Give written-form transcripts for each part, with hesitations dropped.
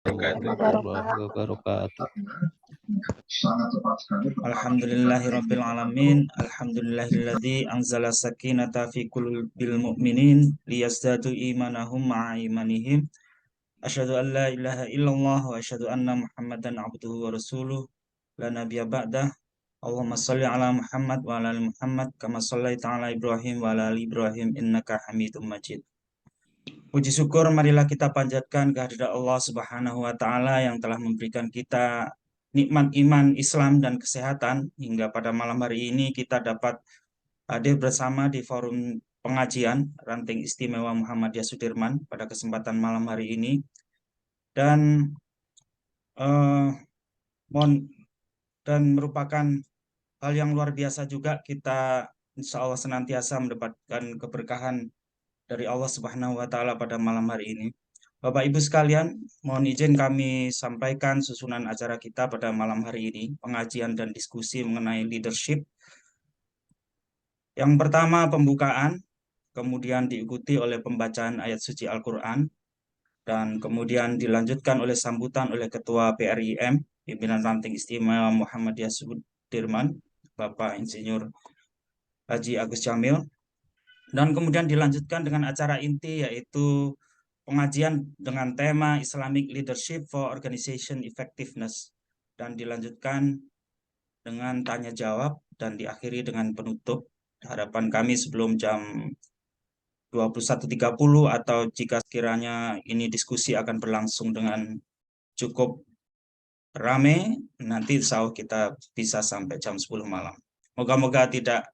warahmatullahi wabarakatuh. Alhamdulillahirabbil alamin. Alhamdulillahilladzi anzala sakinata fi qulubil mu'minin liyazdadu imanahum ma'a imanihim. Asyhadu an la ilaha illallah wa asyhadu anna Muhammadan abduhu wa rasuluh. La nabiyya ba'dah. Allahumma shalli ala Muhammad wa ala ali Muhammad kama shallaita ala Ibrahim wa ala ali Ibrahim innaka Hamidum Majid. Puji syukur marilah kita panjatkan kehadirat Allah Subhanahu wa taala yang telah memberikan kita nikmat iman, Islam dan kesehatan hingga pada malam hari ini kita dapat hadir bersama di forum pengajian Ranting Istimewa Muhammadiyah Sudirman pada kesempatan malam hari ini. Dan merupakan hal yang luar biasa juga kita insya Allah senantiasa mendapatkan keberkahan dari Allah Subhanahu wa taala pada malam hari ini. Bapak Ibu sekalian, mohon izin kami sampaikan susunan acara kita pada malam hari ini, pengajian dan diskusi mengenai leadership. Yang pertama pembukaan, kemudian diikuti oleh pembacaan ayat suci Al-Qur'an, dan kemudian dilanjutkan oleh sambutan oleh Ketua PRIM, Pimpinan Ranting Istimewa Muhammadiyah Sudirman, Bapak Insinyur Haji Agus Jamil. Dan kemudian dilanjutkan dengan acara inti yaitu pengajian dengan tema Islamic Leadership for Organization Effectiveness, dan dilanjutkan dengan tanya jawab dan diakhiri dengan penutup. Harapan kami sebelum jam 21.30 atau jika sekiranya ini diskusi akan berlangsung dengan cukup ramai, nanti insya Allah kita bisa sampai jam 10 malam. Moga-moga tidak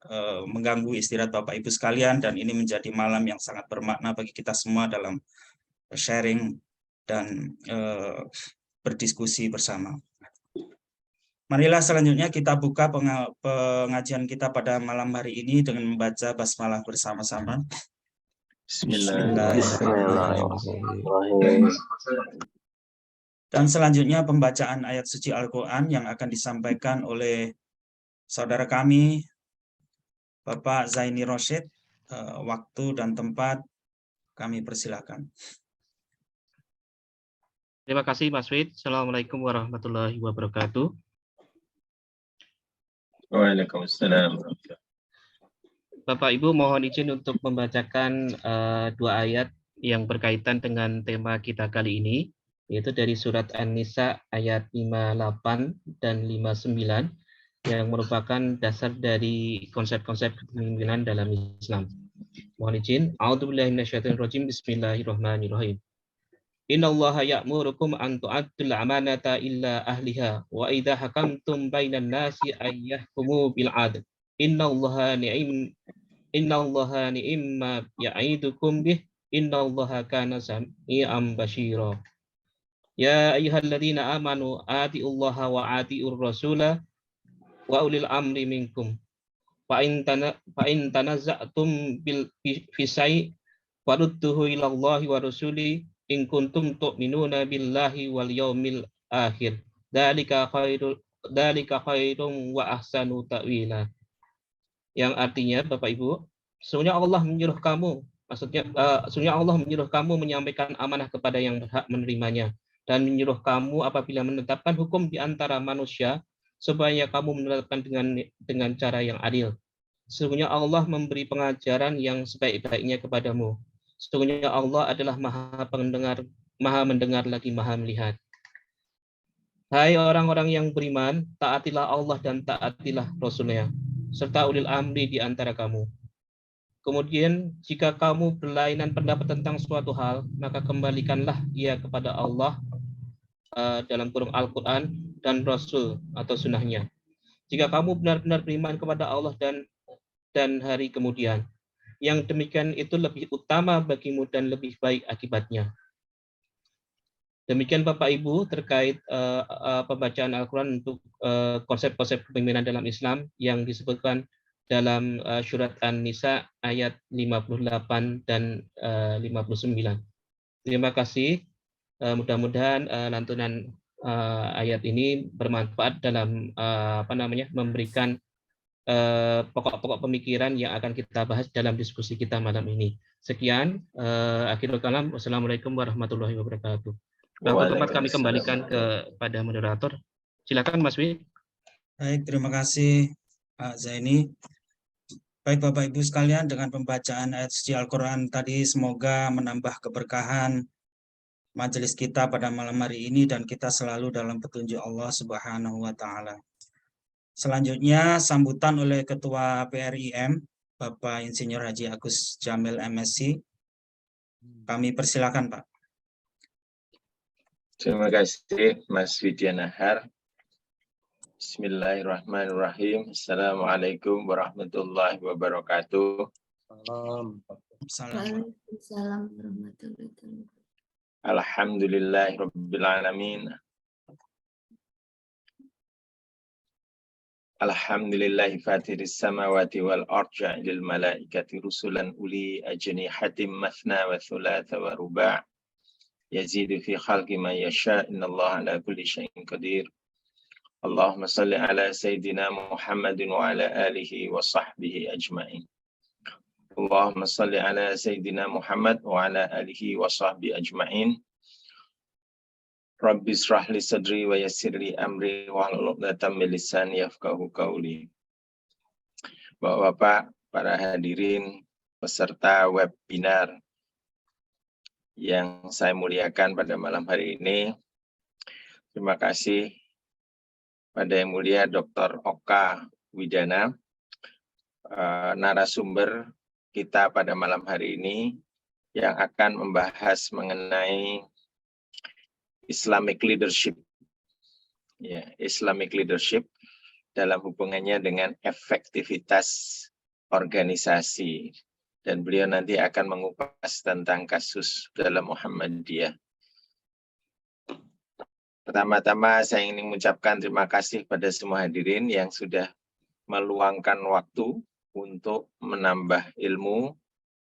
mengganggu istirahat Bapak Ibu sekalian, dan ini menjadi malam yang sangat bermakna bagi kita semua dalam sharing dan berdiskusi bersama. Marilah selanjutnya kita buka pengajian kita pada malam hari ini dengan membaca basmalah bersama-sama. Bismillahirrahmanirrahim. Dan selanjutnya pembacaan ayat suci Al-Quran yang akan disampaikan oleh saudara kami, Bapak Zaini Rosyid. Waktu dan tempat kami persilakan. Terima kasih Mas Wid. Assalamualaikum warahmatullahi wabarakatuh. Waalaikumsalam. Bapak Ibu mohon izin untuk membacakan dua ayat yang berkaitan dengan tema kita kali ini, yaitu dari surat An-Nisa ayat 58 dan 59 yang merupakan dasar dari konsep-konsep kepemimpinan dalam Islam. Mohon izin. A'udzubillahi minasyaitonirrajim. Bismillahirrahmanirrahim. Innallaha ya'murukum an tu'addul amanata illa ahliha wa idza hakamtum bainan nasi ayyahkumu bil 'adl. Innallaha ni'imma ya'idukum bih. Innallaha kana sami'an basyira. Ya ayyuhalladzina amanu atiullaha wa atiur rasula wa ulil amri minkum. Fa in tanaza'tum bil fisai farudduhu ila Allahi wa rasuli in kuntum tu'minuna billahi wal yaumil akhir. Dzalika khairum wa ahsanu ta'wila. Yang artinya Bapak Ibu, sesungguhnya Allah menyuruh kamu, sesungguhnya Allah menyuruh kamu menyampaikan amanah kepada yang berhak menerimanya, dan menyuruh kamu apabila menetapkan hukum di antara manusia supaya kamu menetapkan dengan cara yang adil. Sesungguhnya Allah memberi pengajaran yang sebaik-baiknya kepadamu. Sesungguhnya Allah adalah maha mendengar lagi maha melihat. Hai orang-orang yang beriman, taatilah Allah dan taatilah Rasul-Nya, serta ulil amri di antara kamu. Kemudian, jika kamu berlainan pendapat tentang suatu hal, maka kembalikanlah ia kepada Allah dalam kurung Al-Quran dan Rasul atau sunnahnya. Jika kamu benar-benar beriman kepada Allah dan hari kemudian, yang demikian itu lebih utama bagimu dan lebih baik akibatnya. Demikian Bapak Ibu terkait pembacaan Al-Quran untuk konsep-konsep kepemimpinan dalam Islam yang disebutkan dalam surat An-Nisa ayat 58 dan 59. Terima kasih. Mudah-mudahan lantunan ayat ini bermanfaat dalam memberikan pokok-pokok pemikiran yang akan kita bahas dalam diskusi kita malam ini. Sekian, akhirul kalam. Wassalamualaikum warahmatullahi wabarakatuh. Untuk tempat kami Waalaikumsalam. kembalikan kepada moderator. Silakan Mas Wi. Baik, terima kasih Pak Zaini. Baik Bapak Ibu sekalian, dengan pembacaan ayat suci Al-Quran tadi semoga menambah keberkahan majelis kita pada malam hari ini dan kita selalu dalam petunjuk Allah Subhanahu wa Ta'ala. Selanjutnya sambutan oleh Ketua PRIM Bapak Insinyur Haji Agus Jamil MSc. Kami persilakan Pak. Terima kasih Mas Widianahar. Bismillahirrahmanirrahim. Assalamualaikum warahmatullahi wabarakatuh. Salam. Waalaikumsalam warahmatullahi wabarakatuh. Alhamdulillahirabbil alamin. Alhamdulillahi fatiris samawati wal ardi ja'ilil malaikati rusulan uli ajnihatin mathna wa thulatha wa ruba'. Yazidu fi khalqi ma yasha' innallaha ala kulli syai'in qadir. Allahumma salli ala Sayyidina Muhammadin wa ala alihi wa sahbihi ajma'in. Allahumma salli ala Sayyidina Muhammad wa ala alihi wa sahbihi ajma'in. Rabbi israh li sadri wa yassir li amri wa hlul 'uqdatam min lisani yafqahu qawli. Bapak-bapak, para hadirin peserta webinar yang saya muliakan pada malam hari ini, terima kasih pada Yang Mulia Dr. Oka Widana, narasumber kita pada malam hari ini yang akan membahas mengenai Islamic leadership. Ya, Islamic leadership dalam hubungannya dengan efektivitas organisasi. Dan beliau nanti akan mengupas tentang kasus dalam Muhammadiyah. Pertama-tama saya ingin mengucapkan terima kasih pada semua hadirin yang sudah meluangkan waktu untuk menambah ilmu,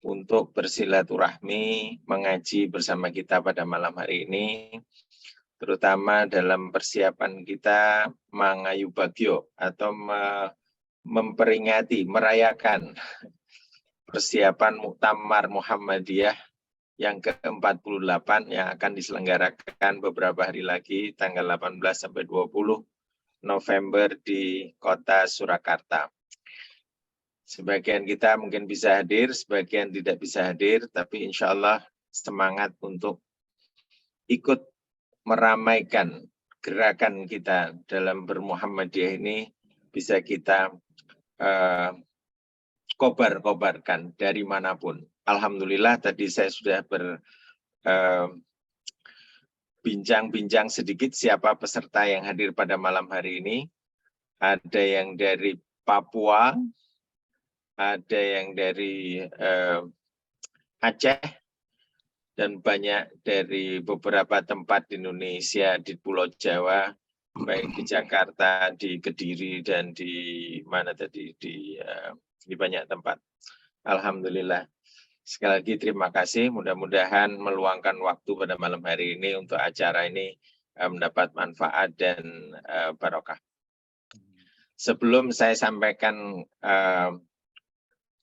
untuk bersilaturahmi, mengaji bersama kita pada malam hari ini, terutama dalam persiapan kita Mangayu Bagyo atau memperingati, merayakan persiapan Muktamar Muhammadiyah yang ke-48 yang akan diselenggarakan beberapa hari lagi, tanggal 18 sampai 20 November di kota Surakarta. Sebagian kita mungkin bisa hadir, sebagian tidak bisa hadir, tapi insya Allah semangat untuk ikut meramaikan gerakan kita dalam bermuhammadiyah ini bisa kita kobar-kobarkan dari manapun. Alhamdulillah tadi saya sudah berbincang-bincang sedikit siapa peserta yang hadir pada malam hari ini. Ada yang dari Papua, ada yang dari Aceh, dan banyak dari beberapa tempat di Indonesia, di Pulau Jawa, baik di Jakarta, di Kediri, dan di mana tadi, di banyak tempat. Alhamdulillah. Sekali lagi terima kasih, mudah-mudahan meluangkan waktu pada malam hari ini untuk acara ini mendapat manfaat dan barokah. Sebelum saya sampaikan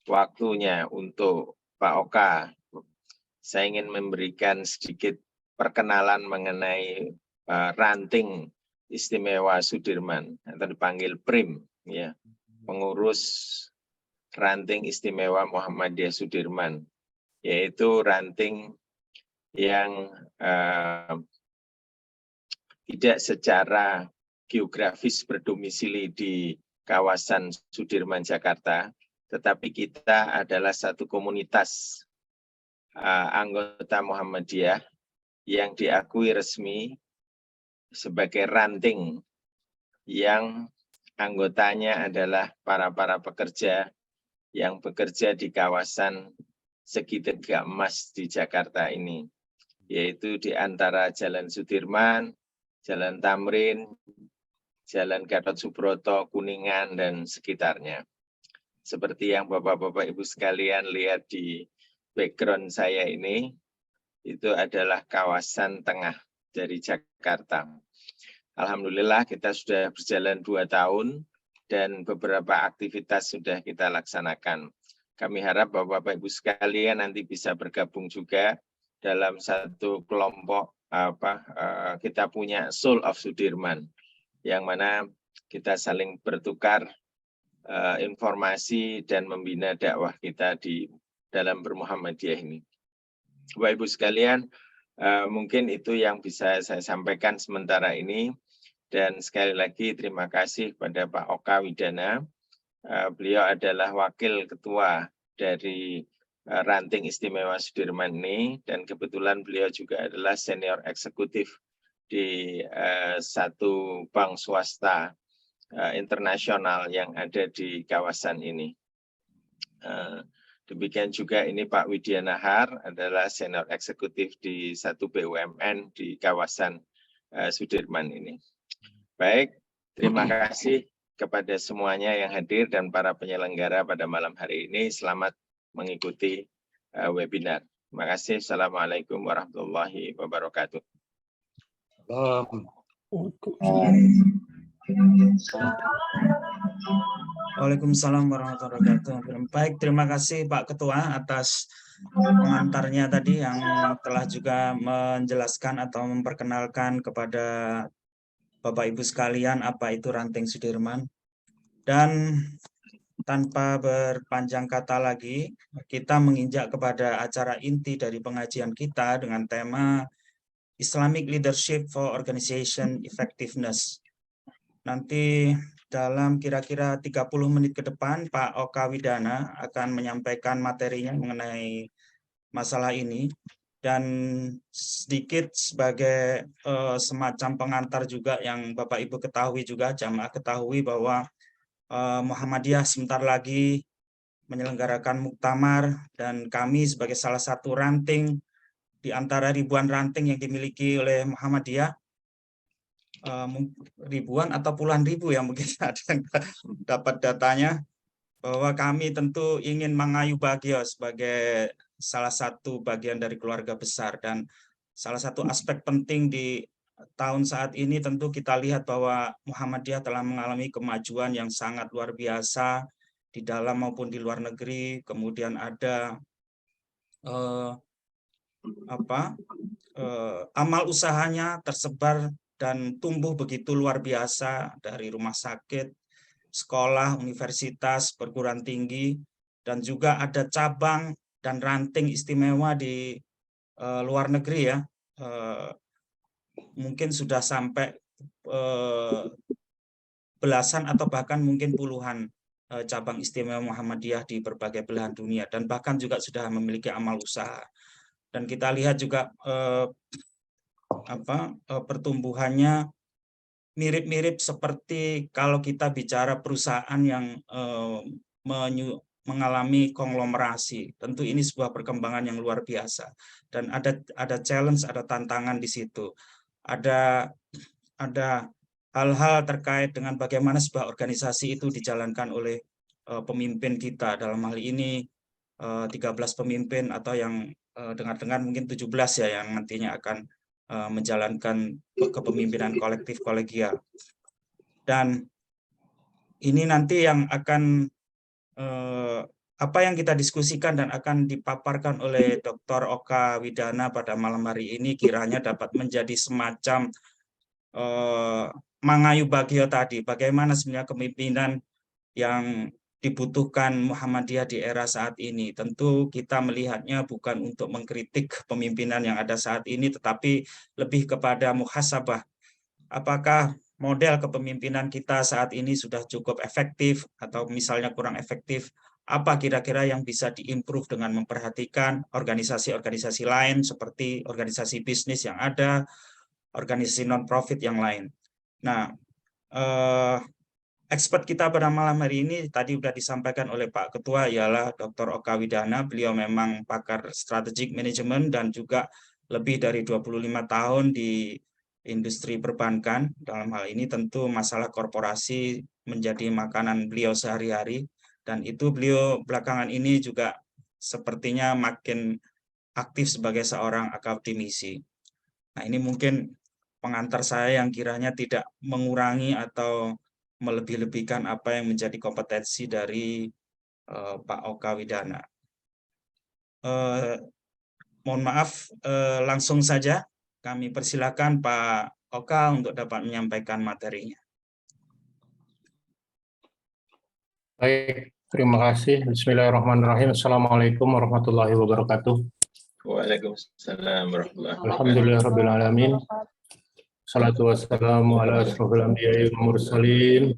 waktunya untuk Pak Oka, saya ingin memberikan sedikit perkenalan mengenai ranting istimewa Sudirman, atau dipanggil PRIM, ya, pengurus ranting istimewa Muhammadiyah Sudirman, yaitu ranting yang tidak secara geografis berdomisili di kawasan Sudirman, Jakarta, tetapi kita adalah satu komunitas anggota Muhammadiyah yang diakui resmi sebagai ranting yang anggotanya adalah para pekerja yang bekerja di kawasan segitiga emas di Jakarta ini, yaitu di antara Jalan Sudirman, Jalan Tamrin, Jalan Gatot Subroto, Kuningan, dan sekitarnya. Seperti yang Bapak-Bapak Ibu sekalian lihat di background saya ini, itu adalah kawasan tengah dari Jakarta. Alhamdulillah kita sudah berjalan 2 tahun dan beberapa aktivitas sudah kita laksanakan. Kami harap Bapak-Bapak Ibu sekalian nanti bisa bergabung juga dalam satu kelompok kita punya Soul of Sudirman, yang mana kita saling bertukar informasi dan membina dakwah kita di dalam bermuhammadiyah ini. Bapak Ibu sekalian, mungkin itu yang bisa saya sampaikan sementara ini. Dan sekali lagi terima kasih kepada Pak Oka Widana. Beliau adalah wakil ketua dari Ranting Istimewa Sudirman ini, dan kebetulan beliau juga adalah senior eksekutif di satu bank swasta internasional yang ada di kawasan ini. Demikian juga ini Pak Widya Nahar adalah senior eksekutif di satu BUMN di kawasan Sudirman ini. Baik, terima kasih kepada semuanya yang hadir dan para penyelenggara pada malam hari ini. Selamat mengikuti webinar. Terima kasih. Assalamualaikum warahmatullahi wabarakatuh. Waalaikumsalam warahmatullahi wabarakatuh. Baik, terima kasih Pak Ketua atas pengantarnya tadi yang telah juga menjelaskan atau memperkenalkan kepada Bapak Ibu sekalian apa itu Ranting Sudirman. Dan tanpa berpanjang kata lagi, kita menginjak kepada acara inti dari pengajian kita dengan tema Islamic Leadership for Organization Effectiveness. Nanti dalam kira-kira 30 menit ke depan, Pak Oka Widana akan menyampaikan materinya mengenai masalah ini. Dan sedikit sebagai semacam pengantar juga yang Bapak Ibu ketahui juga, jamaah ketahui bahwa Muhammadiyah sebentar lagi menyelenggarakan muktamar, dan kami sebagai salah satu ranting di antara ribuan ranting yang dimiliki oleh Muhammadiyah, ribuan atau puluhan ribu ya mungkin ada yang dapat datanya, bahwa kami tentu ingin mengayu Bagio sebagai salah satu bagian dari keluarga besar. Dan salah satu aspek penting di tahun saat ini tentu kita lihat bahwa Muhammadiyah telah mengalami kemajuan yang sangat luar biasa di dalam maupun di luar negeri. Kemudian ada amal usahanya tersebar dan tumbuh begitu luar biasa, dari rumah sakit, sekolah, universitas, perguruan tinggi, dan juga ada cabang dan ranting istimewa di luar negeri ya. Mungkin sudah sampai belasan atau bahkan mungkin puluhan cabang istimewa Muhammadiyah di berbagai belahan dunia, dan bahkan juga sudah memiliki amal usaha. Dan kita lihat juga pertumbuhannya mirip-mirip seperti kalau kita bicara perusahaan yang mengalami konglomerasi. Tentu ini sebuah perkembangan yang luar biasa, dan ada challenge, ada tantangan di situ. Ada hal-hal terkait dengan bagaimana sebuah organisasi itu dijalankan oleh pemimpin kita. Dalam hal ini 13 pemimpin, atau yang dengar-dengar mungkin 17 ya, yang nantinya akan menjalankan kepemimpinan kolektif kolegial. Dan ini nanti yang akan apa yang kita diskusikan dan akan dipaparkan oleh Dr. Oka Widana pada malam hari ini kiranya dapat menjadi semacam mangayu Bagio tadi, bagaimana sebenarnya kepemimpinan yang dibutuhkan Muhammadiyah di era saat ini. Tentu kita melihatnya bukan untuk mengkritik pemimpinan yang ada saat ini, tetapi lebih kepada muhasabah. Apakah model kepemimpinan kita saat ini sudah cukup efektif, atau misalnya kurang efektif? Apa kira-kira yang bisa diimprove dengan memperhatikan organisasi-organisasi lain seperti organisasi bisnis yang ada, organisasi non-profit yang lain. Nah, expert kita pada malam hari ini tadi sudah disampaikan oleh Pak Ketua, ialah Dr. Oka Widana. Beliau memang pakar strategic management dan juga lebih dari 25 tahun di industri perbankan. Dalam hal ini tentu masalah korporasi menjadi makanan beliau sehari-hari, dan itu beliau belakangan ini juga sepertinya makin aktif sebagai seorang akademisi. Nah, ini mungkin pengantar saya yang kiranya tidak mengurangi atau melebih-lebihkan apa yang menjadi kompetensi dari Pak Oka Widana. Mohon maaf, langsung saja kami persilakan Pak Oka untuk dapat menyampaikan materinya. Baik, terima kasih. Bismillahirrahmanirrahim. Assalamualaikum warahmatullahi wabarakatuh. Waalaikumsalam warahmatullahi wabarakatuh. Alhamdulillahirrahmanirrahim. Salatu wassalamu ala asrofil anbiya'i wal mursalin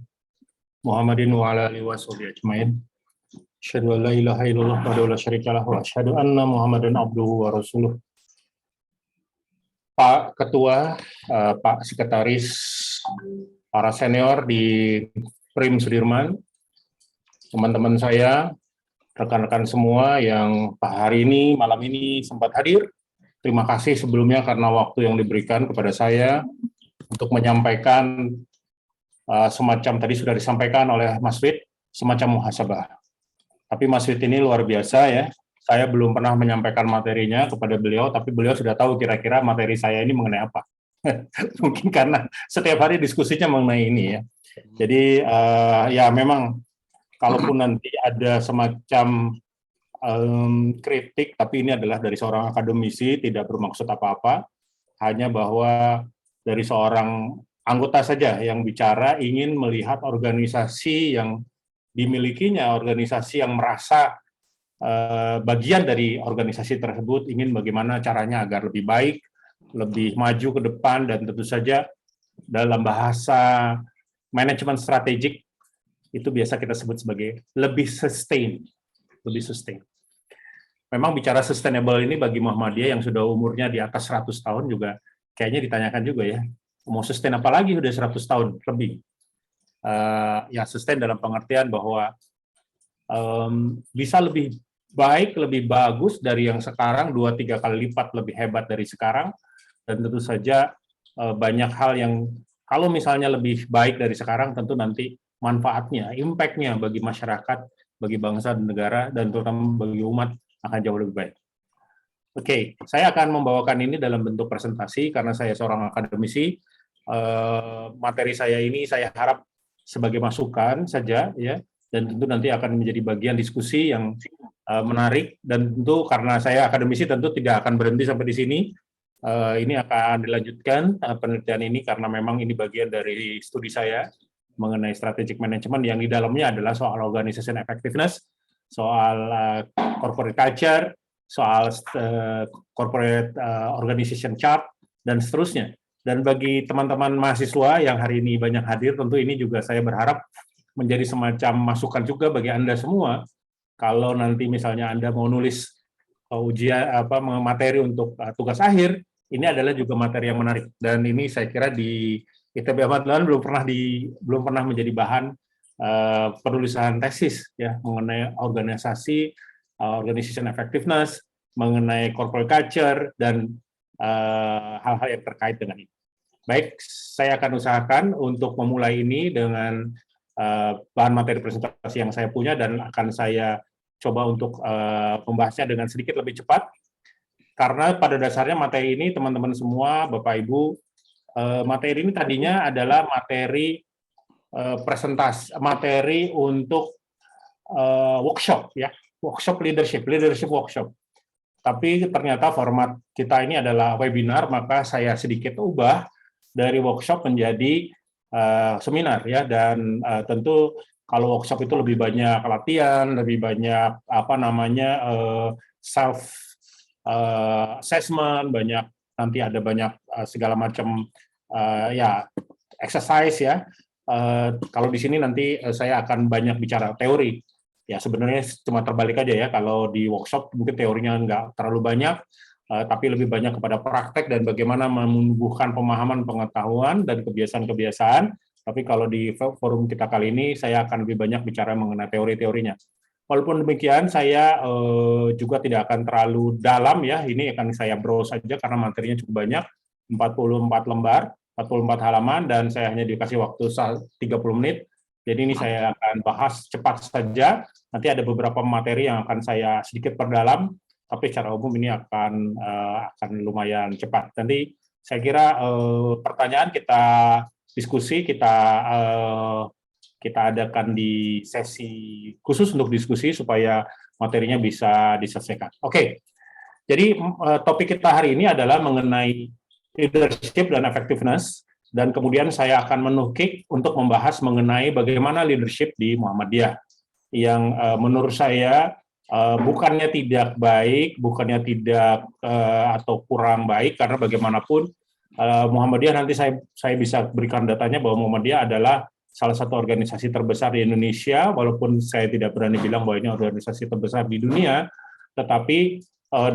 Muhammadin wa ala alihi wa sahbihi ajmain. Asyhadu an la ilaha illallah wahdahu la syarika lah wa asyhadu anna Muhammadan abduhu wa rasuluh. Pak Ketua, Pak Sekretaris, para senior di Prim Sudirman, teman-teman saya, rekan-rekan semua yang hari ini, malam ini sempat hadir. Terima kasih sebelumnya karena waktu yang diberikan kepada saya untuk menyampaikan semacam tadi sudah disampaikan oleh Mas Wid, semacam muhasabah. Tapi Mas Wid ini luar biasa ya. Saya belum pernah menyampaikan materinya kepada beliau, tapi beliau sudah tahu kira-kira materi saya ini mengenai apa. Mungkin karena setiap hari diskusinya mengenai ini ya. Jadi ya memang kalaupun nanti ada semacam kritik, tapi ini adalah dari seorang akademisi, tidak bermaksud apa-apa, hanya bahwa dari seorang anggota saja yang bicara ingin melihat organisasi yang dimilikinya, organisasi yang merasa bagian dari organisasi tersebut, ingin bagaimana caranya agar lebih baik, lebih maju ke depan, dan tentu saja dalam bahasa manajemen strategik, itu biasa kita sebut sebagai lebih sustain. Memang bicara sustainable ini bagi Muhammadiyah yang sudah umurnya di atas 100 tahun juga kayaknya ditanyakan juga ya, mau sustain apa lagi udah 100 tahun lebih. Ya sustain dalam pengertian bahwa bisa lebih baik, lebih bagus dari yang sekarang, 2-3 kali lipat lebih hebat dari sekarang, dan tentu saja banyak hal yang kalau misalnya lebih baik dari sekarang, tentu nanti manfaatnya, impact-nya bagi masyarakat, bagi bangsa dan negara, dan terutama bagi umat akan jauh lebih baik. Oke, saya akan membawakan ini dalam bentuk presentasi karena saya seorang akademisi. Materi saya ini saya harap sebagai masukan saja ya, dan tentu nanti akan menjadi bagian diskusi yang menarik, dan tentu karena saya akademisi tentu tidak akan berhenti sampai di sini. Ini akan dilanjutkan penelitian ini karena memang ini bagian dari studi saya mengenai strategic management yang di dalamnya adalah soal organization effectiveness, soal corporate culture, soal corporate organization chart, dan seterusnya. Dan bagi teman-teman mahasiswa yang hari ini banyak hadir, tentu ini juga saya berharap menjadi semacam masukan juga bagi Anda semua. Kalau nanti misalnya Anda mau nulis ujian materi untuk tugas akhir, ini adalah juga materi yang menarik. Dan ini saya kira di ITB Ahmad Dahlan belum pernah menjadi bahan penulisan tesis ya mengenai organisasi, organization effectiveness, mengenai corporate culture, dan hal-hal yang terkait dengan ini. Baik, saya akan usahakan untuk memulai ini dengan bahan materi presentasi yang saya punya, dan akan saya coba untuk membahasnya dengan sedikit lebih cepat, karena pada dasarnya materi ini teman-teman semua, Bapak Ibu, materi ini tadinya adalah materi presentasi, materi untuk workshop ya, workshop leadership workshop. Tapi ternyata format kita ini adalah webinar, maka saya sedikit ubah dari workshop menjadi seminar ya, dan tentu kalau workshop itu lebih banyak latihan, lebih banyak self assessment, banyak nanti ada banyak segala macam ya exercise ya. Kalau di sini nanti saya akan banyak bicara teori. Ya sebenarnya cuma terbalik aja ya, kalau di workshop mungkin teorinya nggak terlalu banyak, tapi lebih banyak kepada praktek dan bagaimana menumbuhkan pemahaman, pengetahuan, dan kebiasaan-kebiasaan. Tapi kalau di forum kita kali ini, saya akan lebih banyak bicara mengenai teori-teorinya. Walaupun demikian, saya juga tidak akan terlalu dalam ya, ini akan saya browse saja karena materinya cukup banyak, 44 lembar, 44 halaman, dan saya hanya dikasih waktu 30 menit. Jadi ini saya akan bahas cepat saja. Nanti ada beberapa materi yang akan saya sedikit perdalam, tapi secara umum ini akan lumayan cepat. Nanti saya kira pertanyaan kita diskusi, kita adakan di sesi khusus untuk diskusi supaya materinya bisa diselesaikan. Oke, jadi topik kita hari ini adalah mengenai leadership dan effectiveness, dan kemudian saya akan menukik untuk membahas mengenai bagaimana leadership di Muhammadiyah yang menurut saya bukannya tidak baik, bukannya tidak atau kurang baik, karena bagaimanapun Muhammadiyah, nanti saya bisa berikan datanya bahwa Muhammadiyah adalah salah satu organisasi terbesar di Indonesia, walaupun saya tidak berani bilang bahwa ini organisasi terbesar di dunia, tetapi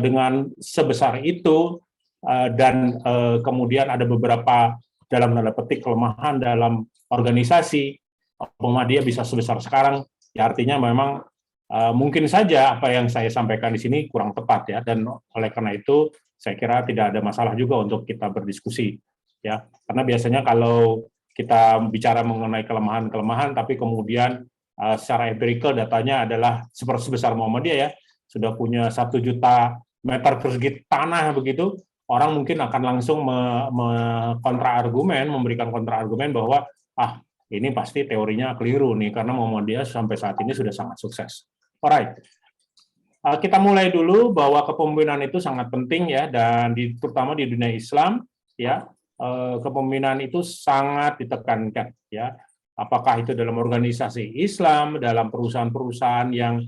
dengan sebesar itu dan kemudian ada beberapa dalam tanda petik kelemahan dalam organisasi, Muhammadiyah bisa sebesar sekarang, ya artinya memang mungkin saja apa yang saya sampaikan di sini kurang tepat ya, dan oleh karena itu saya kira tidak ada masalah juga untuk kita berdiskusi ya, karena biasanya kalau kita bicara mengenai kelemahan-kelemahan tapi kemudian secara empirikal datanya adalah sebesar Muhammadiyah ya, sudah punya 1 juta meter persegi tanah begitu, orang mungkin akan langsung memberikan kontra-argumen bahwa ini pasti teorinya keliru nih, karena Muhammadiyah sampai saat ini sudah sangat sukses. Alright, kita mulai dulu bahwa kepemimpinan itu sangat penting ya, dan terutama di dunia Islam ya, kepemimpinan itu sangat ditekankan ya, apakah itu dalam organisasi Islam, dalam perusahaan-perusahaan yang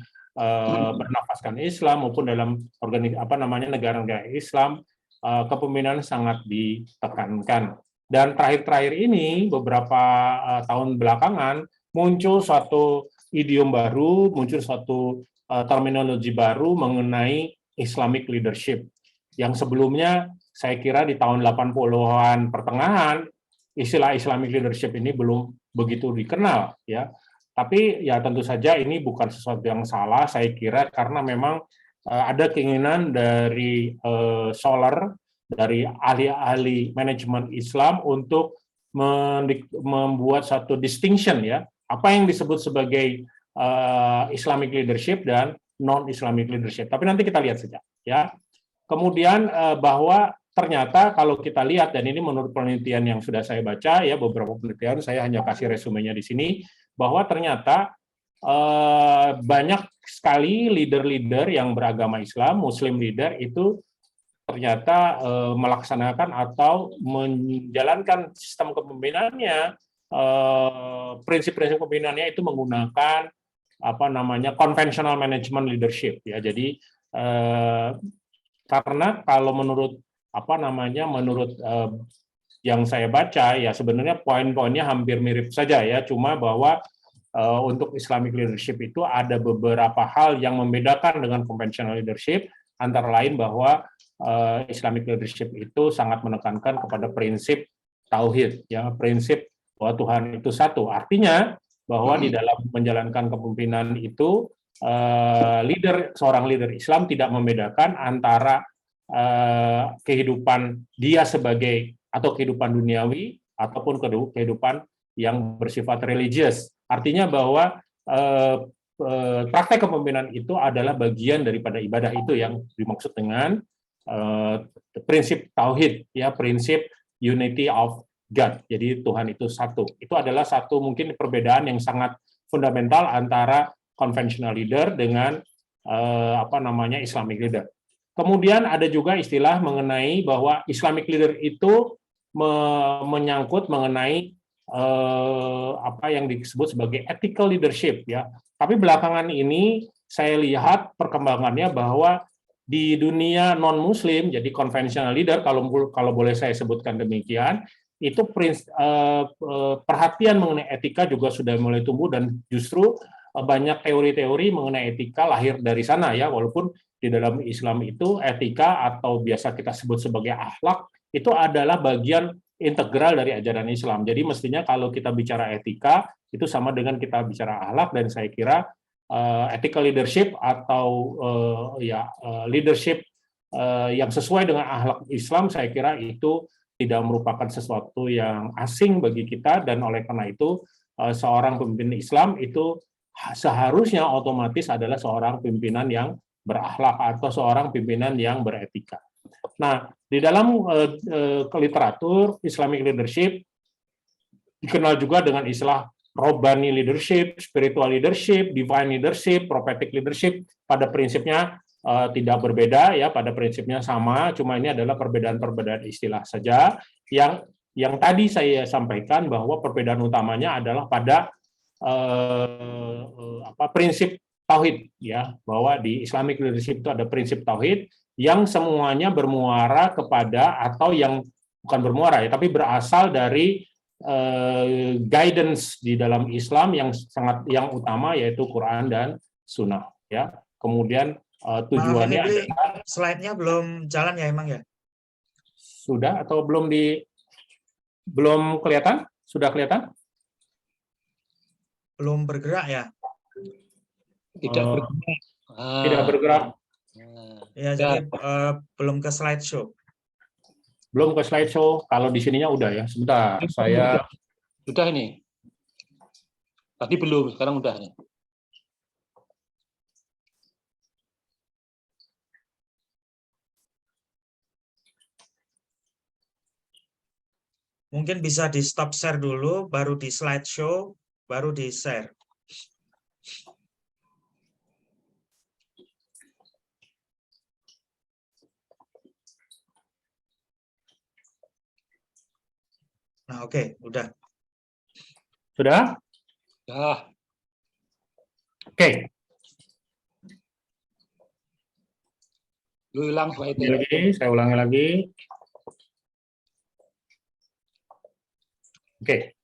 bernafaskan Islam, maupun dalam negara-negara Islam, kepemimpinan sangat ditekankan. Dan terakhir-terakhir ini, beberapa tahun belakangan, muncul suatu idiom baru, muncul suatu terminologi baru mengenai Islamic leadership. Yang sebelumnya, saya kira di tahun 80-an pertengahan, istilah Islamic leadership ini belum begitu dikenal. Ya. Tapi ya tentu saja ini bukan sesuatu yang salah, saya kira, karena memang ada keinginan dari dari ahli-ahli manajemen Islam untuk membuat satu distinction ya, apa yang disebut sebagai Islamic leadership dan non-Islamic leadership. Tapi nanti kita lihat saja ya. Kemudian bahwa ternyata kalau kita lihat, dan ini menurut penelitian yang sudah saya baca ya, beberapa penelitian, saya hanya kasih resumenya di sini, bahwa ternyata banyak sekali leader-leader yang beragama Islam, Muslim leader itu ternyata melaksanakan atau menjalankan sistem kepemimpinannya, prinsip-prinsip kepemimpinannya itu menggunakan conventional management leadership ya. Jadi karena kalau menurut yang saya baca ya, sebenarnya poin-poinnya hampir mirip saja ya, cuma bahwa untuk Islamic leadership itu ada beberapa hal yang membedakan dengan conventional leadership, antara lain bahwa Islamic leadership itu sangat menekankan kepada prinsip tauhid, ya, prinsip bahwa Tuhan itu satu. Artinya bahwa di dalam menjalankan kepemimpinan itu seorang leader Islam tidak membedakan antara kehidupan dia sebagai atau kehidupan duniawi ataupun kehidupan yang bersifat religius. Artinya bahwa praktek kepemimpinan itu adalah bagian daripada ibadah itu yang dimaksud dengan prinsip tauhid, ya, prinsip unity of God. Jadi Tuhan itu satu. Itu adalah satu mungkin perbedaan yang sangat fundamental antara conventional leader dengan Islamic leader. Kemudian ada juga istilah mengenai bahwa Islamic leader itu menyangkut mengenai apa yang disebut sebagai ethical leadership, ya. Tapi belakangan ini saya lihat perkembangannya bahwa di dunia non-Muslim, jadi conventional leader, kalau boleh saya sebutkan demikian, itu perhatian mengenai etika juga sudah mulai tumbuh, dan justru banyak teori-teori mengenai etika lahir dari sana, ya. Walaupun di dalam Islam itu etika atau biasa kita sebut sebagai akhlak itu adalah bagian integral dari ajaran Islam. Jadi mestinya kalau kita bicara etika itu sama dengan kita bicara akhlak, dan saya kira ethical leadership atau leadership yang sesuai dengan akhlak Islam, saya kira itu tidak merupakan sesuatu yang asing bagi kita, dan oleh karena itu seorang pemimpin Islam itu seharusnya otomatis adalah seorang pimpinan yang berakhlak atau seorang pimpinan yang beretika. Nah, di dalam literatur Islamic leadership dikenal juga dengan istilah Rabbani leadership, spiritual leadership, divine leadership, prophetic leadership. Pada prinsipnya tidak berbeda ya, pada prinsipnya sama, cuma ini adalah perbedaan-perbedaan istilah saja yang tadi saya sampaikan bahwa perbedaan utamanya adalah pada prinsip tauhid ya, bahwa di Islamic leadership itu ada prinsip tauhid yang semuanya bermuara kepada, atau yang bukan bermuara ya, tapi berasal dari guidance di dalam Islam yang utama, yaitu Quran dan Sunnah ya. Kemudian tujuannya adalah, slide-nya belum jalan ya emang ya? Sudah atau belum kelihatan? Sudah kelihatan? Belum bergerak ya? Tidak bergerak. Tidak bergerak. Ya, jadi belum ke slideshow. Belum ke slideshow. Kalau di sininya udah ya. Sebentar, saya. Sudah ini. Tadi belum, sekarang udah nih. Mungkin bisa di stop share dulu, baru di slideshow, baru di share. Nah, oke, udah. Sudah? Ya. Oke. Lu ulang slide-nya. Saya ulangi lagi. Oke.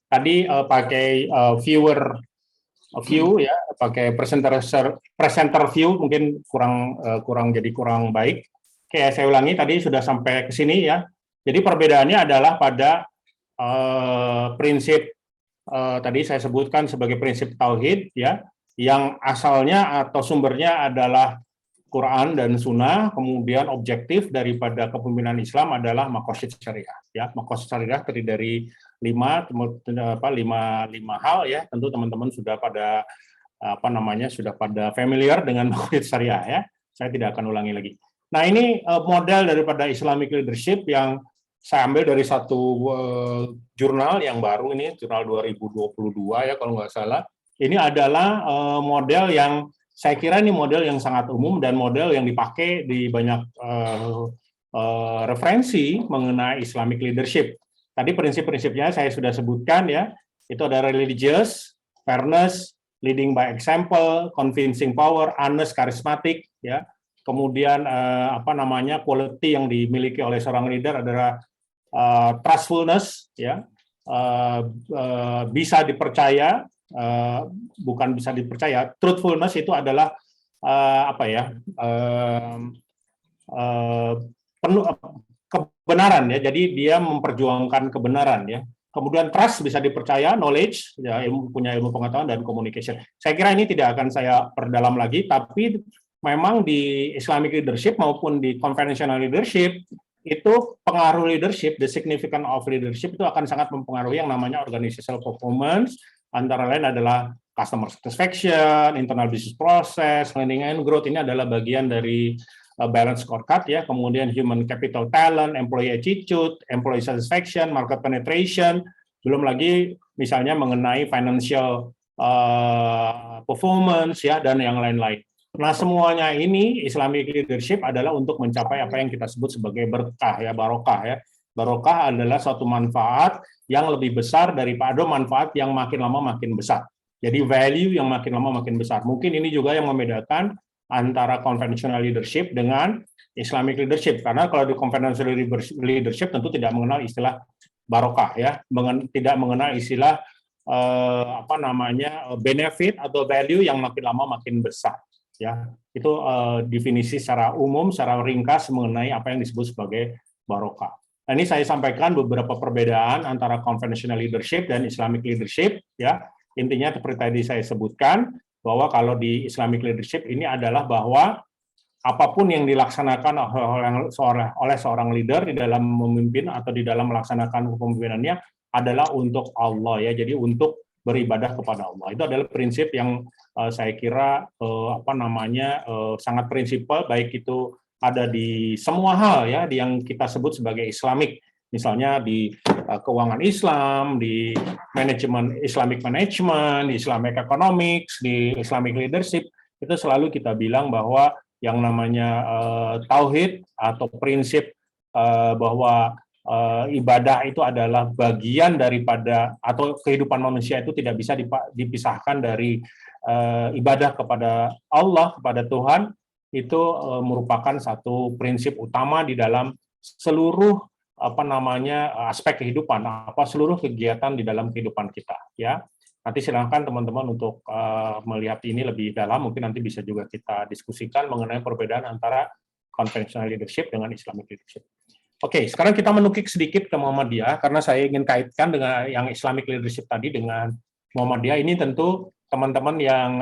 Tadi pakai view ya, pakai presenter view mungkin kurang baik. Oke, saya ulangi, tadi sudah sampai ke sini ya. Jadi perbedaannya adalah pada prinsip tadi saya sebutkan sebagai prinsip tauhid ya, yang asalnya atau sumbernya adalah Quran dan Sunnah, kemudian objektif daripada kepemimpinan Islam adalah maqasid syariah. Ya, maqasid syariah terdiri dari lima hal ya. Tentu teman-teman sudah pada sudah pada familiar dengan maqasid syariah ya. Saya tidak akan ulangi lagi. Nah, ini model daripada Islamic leadership yang saya ambil dari satu jurnal yang baru ini, jurnal 2022 ya kalau nggak salah. Ini adalah model yang saya kira ini model yang sangat umum dan model yang dipakai di banyak referensi mengenai Islamic leadership. Tadi prinsip-prinsipnya saya sudah sebutkan ya, itu ada religious, fairness, leading by example, convincing power, honest, charismatic ya. Kemudian quality yang dimiliki oleh seorang leader adalah trustfulness ya, bisa dipercaya, bukan bisa dipercaya, truthfulness itu adalah penuh kebenaran ya, jadi dia memperjuangkan kebenaran ya. Kemudian trust bisa dipercaya, knowledge ya, punya ilmu pengetahuan, dan communication. Saya kira ini tidak akan saya perdalam lagi, tapi memang di Islamic leadership maupun di conventional leadership itu pengaruh leadership, the significance of leadership itu akan sangat mempengaruhi yang namanya organizational performance, antara lain adalah customer satisfaction, internal business process, learning and growth. Ini adalah bagian dari balance scorecard ya, kemudian human capital talent, employee attitude, employee satisfaction, market penetration, belum lagi misalnya mengenai financial performance ya, dan yang lain-lain. Nah, semuanya ini Islamic leadership adalah untuk mencapai apa yang kita sebut sebagai berkah ya, barokah ya. Barokah adalah suatu manfaat yang lebih besar daripada manfaat yang makin lama makin besar. Jadi value yang makin lama makin besar. Mungkin ini juga yang membedakan antara conventional leadership dengan Islamic leadership. Karena kalau di conventional leadership tentu tidak mengenal istilah barokah ya, tidak mengenal istilah benefit atau value yang makin lama makin besar. Ya, itu definisi secara umum, secara ringkas mengenai apa yang disebut sebagai barokah. Nah, ini saya sampaikan beberapa perbedaan antara conventional leadership dan Islamic leadership. Ya, intinya seperti tadi saya sebutkan bahwa kalau di Islamic leadership ini adalah bahwa apapun yang dilaksanakan oleh seorang leader di dalam memimpin atau di dalam melaksanakan kepemimpinannya adalah untuk Allah ya. Jadi untuk beribadah kepada Allah. Itu adalah prinsip yang saya kira sangat prinsipal, baik itu ada di semua hal ya yang kita sebut sebagai Islamic. Misalnya di keuangan Islam, di manajemen Islamic management, di Islamic economics, di Islamic leadership, itu selalu kita bilang bahwa yang namanya tauhid atau prinsip bahwa ibadah itu adalah bagian daripada atau kehidupan manusia itu tidak bisa dipisahkan dari ibadah kepada Allah, kepada Tuhan, itu merupakan satu prinsip utama di dalam seluruh aspek kehidupan, seluruh kegiatan di dalam kehidupan kita, ya. Nanti silakan teman-teman untuk melihat ini lebih dalam, mungkin nanti bisa juga kita diskusikan mengenai perbedaan antara conventional leadership dengan Islamic leadership. Oke, sekarang kita menukik sedikit ke Muhammadiyah, karena saya ingin kaitkan dengan yang Islamic leadership tadi dengan Muhammadiyah. Ini tentu teman-teman yang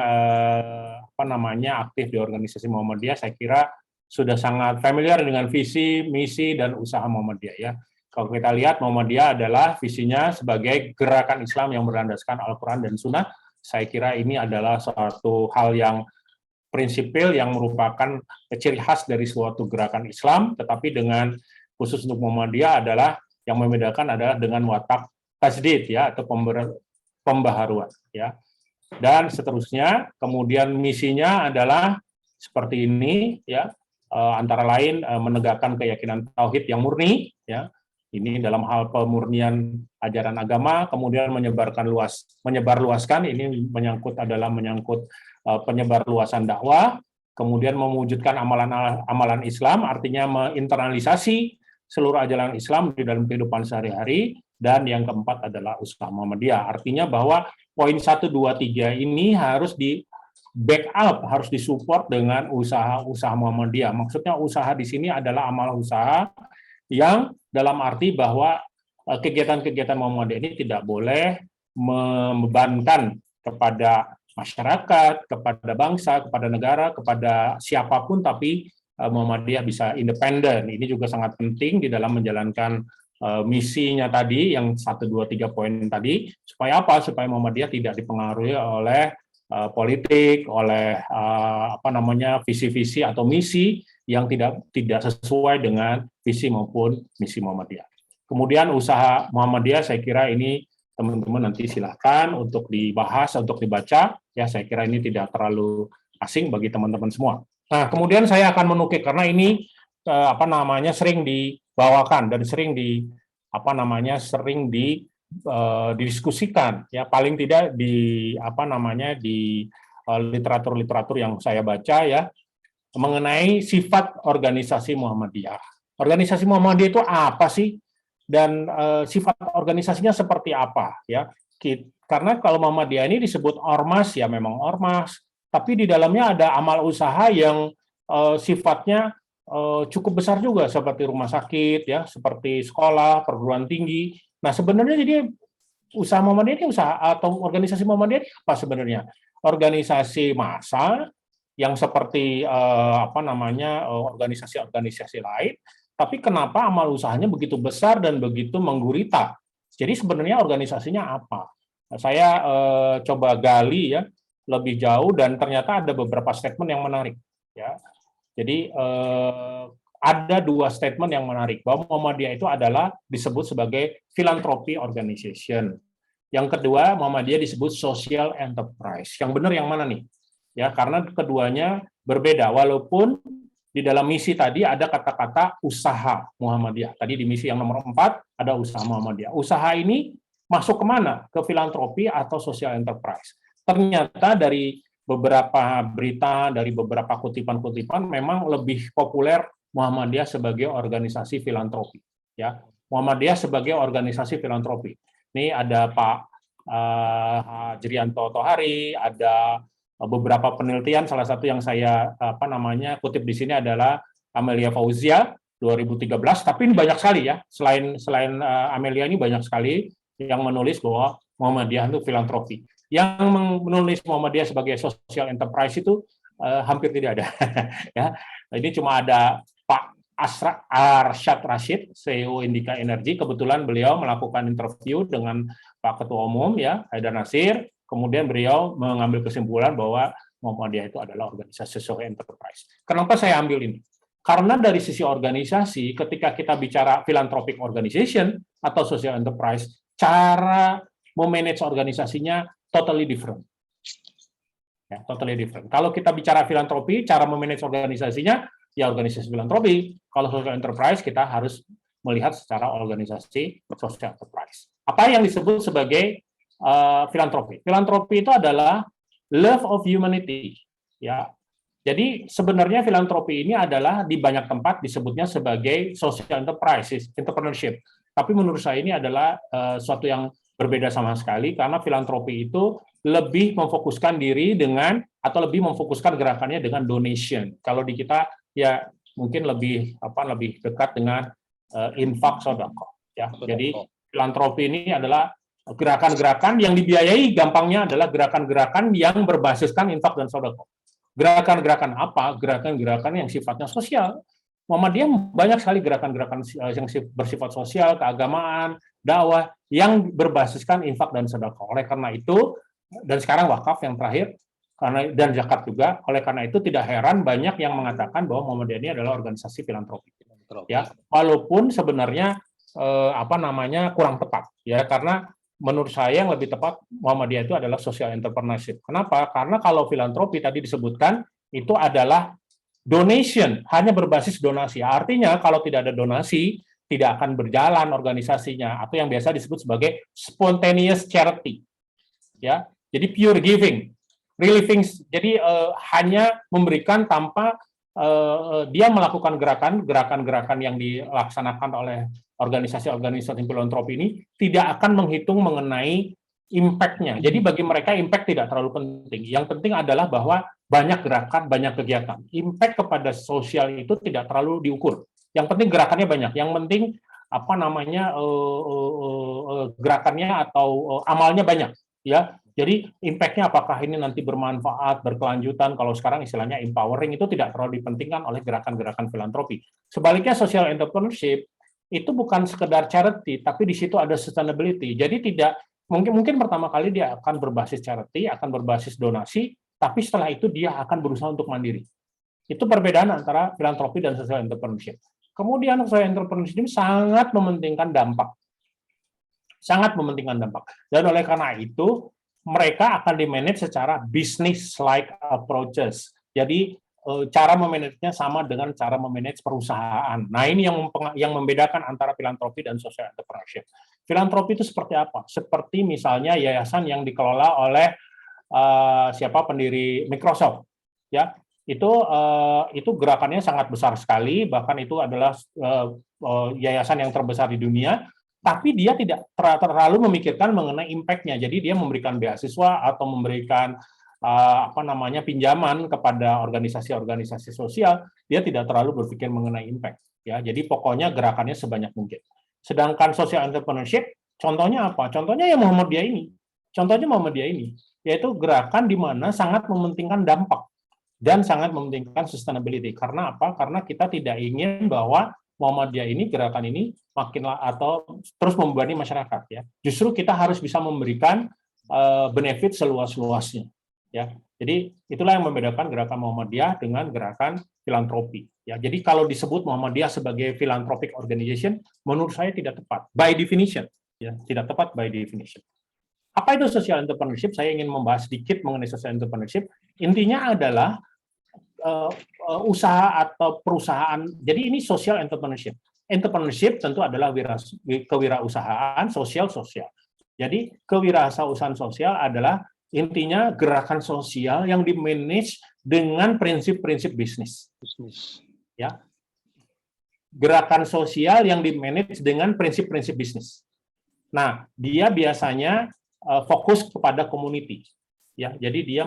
aktif di organisasi Muhammadiyah, saya kira sudah sangat familiar dengan visi, misi, dan usaha Muhammadiyah, ya. Kalau kita lihat, Muhammadiyah adalah visinya sebagai gerakan Islam yang berlandaskan Al-Quran dan Sunnah. Saya kira ini adalah suatu hal yang prinsipil yang merupakan ciri khas dari suatu gerakan Islam, tetapi dengan khusus untuk Muhammadiyah adalah yang membedakan adalah dengan watak tajdid, ya, atau pembaharuan, ya. Dan seterusnya, kemudian misinya adalah seperti ini, ya, antara lain menegakkan keyakinan tauhid yang murni, ya. Ini dalam hal pemurnian ajaran agama, kemudian menyebarluaskan, ini menyangkut penyebarluasan dakwah, kemudian mewujudkan amalan Islam, artinya menginternalisasi seluruh ajaran Islam di dalam kehidupan sehari-hari, dan yang keempat adalah usaha Muhammadiyah. Artinya bahwa poin 1, 2, 3 ini harus di backup, harus disupport dengan usaha-usaha Muhammadiyah. Maksudnya usaha di sini adalah amal usaha yang dalam arti bahwa kegiatan-kegiatan Muhammadiyah ini tidak boleh membebankan kepada masyarakat, kepada bangsa, kepada negara, kepada siapapun, tapi Muhammadiyah bisa independen. Ini juga sangat penting di dalam menjalankan misinya tadi, yang 1, 2, 3 poin tadi, supaya apa? Supaya Muhammadiyah tidak dipengaruhi oleh politik, oleh visi-visi atau misi yang tidak sesuai dengan visi maupun misi Muhammadiyah. Kemudian usaha Muhammadiyah, saya kira ini teman-teman nanti silakan untuk dibahas, untuk dibaca, ya. Saya kira ini tidak terlalu asing bagi teman-teman semua. Nah, kemudian saya akan menukik karena ini sering dibawakan dan sering didiskusikan, ya, paling tidak di literatur-literatur yang saya baca, ya, mengenai sifat organisasi Muhammadiyah. Organisasi Muhammadiyah itu apa sih? Dan sifat organisasinya seperti apa, ya? Karena kalau Muhammadiyah ini disebut ormas, ya memang ormas, tapi di dalamnya ada amal usaha yang sifatnya cukup besar juga, seperti rumah sakit, ya, seperti sekolah, perguruan tinggi. Nah, sebenarnya jadi usaha Muhammadiyah ini atau organisasi Muhammadiyah ini apa sebenarnya? Organisasi massa yang seperti organisasi-organisasi lain, tapi kenapa amal usahanya begitu besar dan begitu menggurita? Jadi sebenarnya organisasinya apa? Nah, saya coba gali, ya, lebih jauh, dan ternyata ada beberapa statement yang menarik, ya. Jadi ada 2 statement yang menarik, bahwa Muhammadiyah itu adalah disebut sebagai philanthropy organization. Yang kedua, Muhammadiyah disebut social enterprise. Yang benar yang mana nih? Ya, karena keduanya berbeda, walaupun di dalam misi tadi ada kata-kata usaha Muhammadiyah. Tadi di misi yang nomor 4 ada usaha Muhammadiyah. Usaha ini masuk kemana? Ke filantropi atau social enterprise. Ternyata dari beberapa berita, dari beberapa kutipan-kutipan, memang lebih populer Muhammadiyah sebagai organisasi filantropi. Ya, Muhammadiyah sebagai organisasi filantropi. Ini ada Pak Hajrianto Tohari, ada beberapa penelitian, salah satu yang saya kutip di sini adalah Amelia Fauzia 2013, tapi ini banyak sekali, ya, selain Amelia ini banyak sekali yang menulis bahwa Muhammadiyah itu filantropi. Yang menulis Muhammadiyah sebagai social enterprise itu hampir tidak ada. Ya, ini cuma ada Pak Arsyad Rashid, CEO Indika Energy. Kebetulan beliau melakukan interview dengan Pak Ketua Umum, ya, Haidar Nasir. Kemudian beliau mengambil kesimpulan bahwa Muhammadiyah itu adalah organisasi social enterprise. Kenapa saya ambil ini? Karena dari sisi organisasi, ketika kita bicara philanthropic organization atau social enterprise, cara memanage organisasinya totally different. Ya, totally different. Kalau kita bicara filantropi, cara memanage organisasinya, ya organisasi filantropi. Kalau social enterprise, kita harus melihat secara organisasi social enterprise. Apa yang disebut sebagai filantropi? Filantropi itu adalah love of humanity. Ya, jadi sebenarnya filantropi ini adalah di banyak tempat disebutnya sebagai social enterprise, entrepreneurship. Tapi menurut saya ini adalah suatu yang berbeda sama sekali, karena filantropi itu lebih memfokuskan diri dengan, atau lebih memfokuskan gerakannya dengan donation. Kalau di kita ya mungkin lebih dekat dengan infak sodako. Ya, jadi filantropi ini adalah gerakan-gerakan yang dibiayai, gampangnya adalah gerakan-gerakan yang berbasiskan infak dan sodako. Gerakan-gerakan apa? Gerakan-gerakan yang sifatnya sosial. Muhammadiyah banyak sekali gerakan-gerakan yang bersifat sosial, keagamaan, dakwah yang berbasiskan infak dan sedekah. Oleh karena itu, dan sekarang wakaf yang terakhir, dan zakat juga. Oleh karena itu tidak heran banyak yang mengatakan bahwa Muhammadiyah ini adalah organisasi filantropi. Ya, walaupun sebenarnya kurang tepat, ya, karena menurut saya yang lebih tepat Muhammadiyah itu adalah social entrepreneurship. Kenapa? Karena kalau filantropi tadi disebutkan itu adalah donation, hanya berbasis donasi. Artinya kalau tidak ada donasi, tidak akan berjalan organisasinya, atau yang biasa disebut sebagai spontaneous charity. Ya, jadi pure giving, relieving. Jadi hanya memberikan tanpa dia melakukan gerakan-gerakan yang dilaksanakan oleh organisasi-organisasi filantropi ini tidak akan menghitung mengenai impact-nya. Jadi bagi mereka impact tidak terlalu penting. Yang penting adalah bahwa banyak gerakan, banyak kegiatan. Impact kepada sosial itu tidak terlalu diukur. Yang penting gerakannya banyak. Yang penting gerakannya atau amalnya banyak. Ya, jadi impact-nya apakah ini nanti bermanfaat, berkelanjutan, kalau sekarang istilahnya empowering, itu tidak terlalu dipentingkan oleh gerakan-gerakan filantropi. Sebaliknya social entrepreneurship itu bukan sekedar charity, tapi di situ ada sustainability. Jadi tidak mungkin pertama kali dia akan berbasis charity, akan berbasis donasi, tapi setelah itu dia akan berusaha untuk mandiri. Itu perbedaan antara filantropi dan social entrepreneurship. Kemudian social entrepreneurship ini sangat mementingkan dampak. Sangat mementingkan dampak. Dan oleh karena itu, mereka akan di-manage secara business-like approaches. Jadi, cara memanagenya sama dengan cara memanage perusahaan. Nah, ini yang membedakan antara filantropi dan social entrepreneurship. Filantropi itu seperti apa? Seperti misalnya yayasan yang dikelola oleh pendiri Microsoft. Ya, itu gerakannya sangat besar sekali, bahkan itu adalah yayasan yang terbesar di dunia. Tapi dia tidak terlalu memikirkan mengenai impact-nya. Jadi dia memberikan beasiswa atau memberikan pinjaman kepada organisasi-organisasi sosial, dia tidak terlalu berpikir mengenai impact. Ya, jadi pokoknya gerakannya sebanyak mungkin. Sedangkan social entrepreneurship, contohnya apa? Contohnya ya Muhammadiyah ini. Contohnya Muhammadiyah ini, yaitu gerakan di mana sangat mementingkan dampak dan sangat mementingkan sustainability. Karena apa? Karena kita tidak ingin bahwa Muhammadiyah ini, gerakan ini atau terus membebani masyarakat, ya. Justru kita harus bisa memberikan benefit seluas-luasnya, ya. Jadi itulah yang membedakan gerakan Muhammadiyah dengan gerakan filantropi, ya. Jadi kalau disebut Muhammadiyah sebagai philanthropic organization, menurut saya tidak tepat by definition, ya, tidak tepat by definition. Apa itu social entrepreneurship? Saya ingin membahas sedikit mengenai social entrepreneurship. Intinya adalah usaha atau perusahaan. Jadi ini social entrepreneurship. Entrepreneurship tentu adalah kewirausahaan sosial. Jadi kewirausahaan sosial adalah intinya gerakan sosial yang di-manage dengan prinsip-prinsip bisnis. Ya. Gerakan sosial yang di-manage dengan prinsip-prinsip bisnis. Nah, dia biasanya fokus kepada community. Ya, jadi dia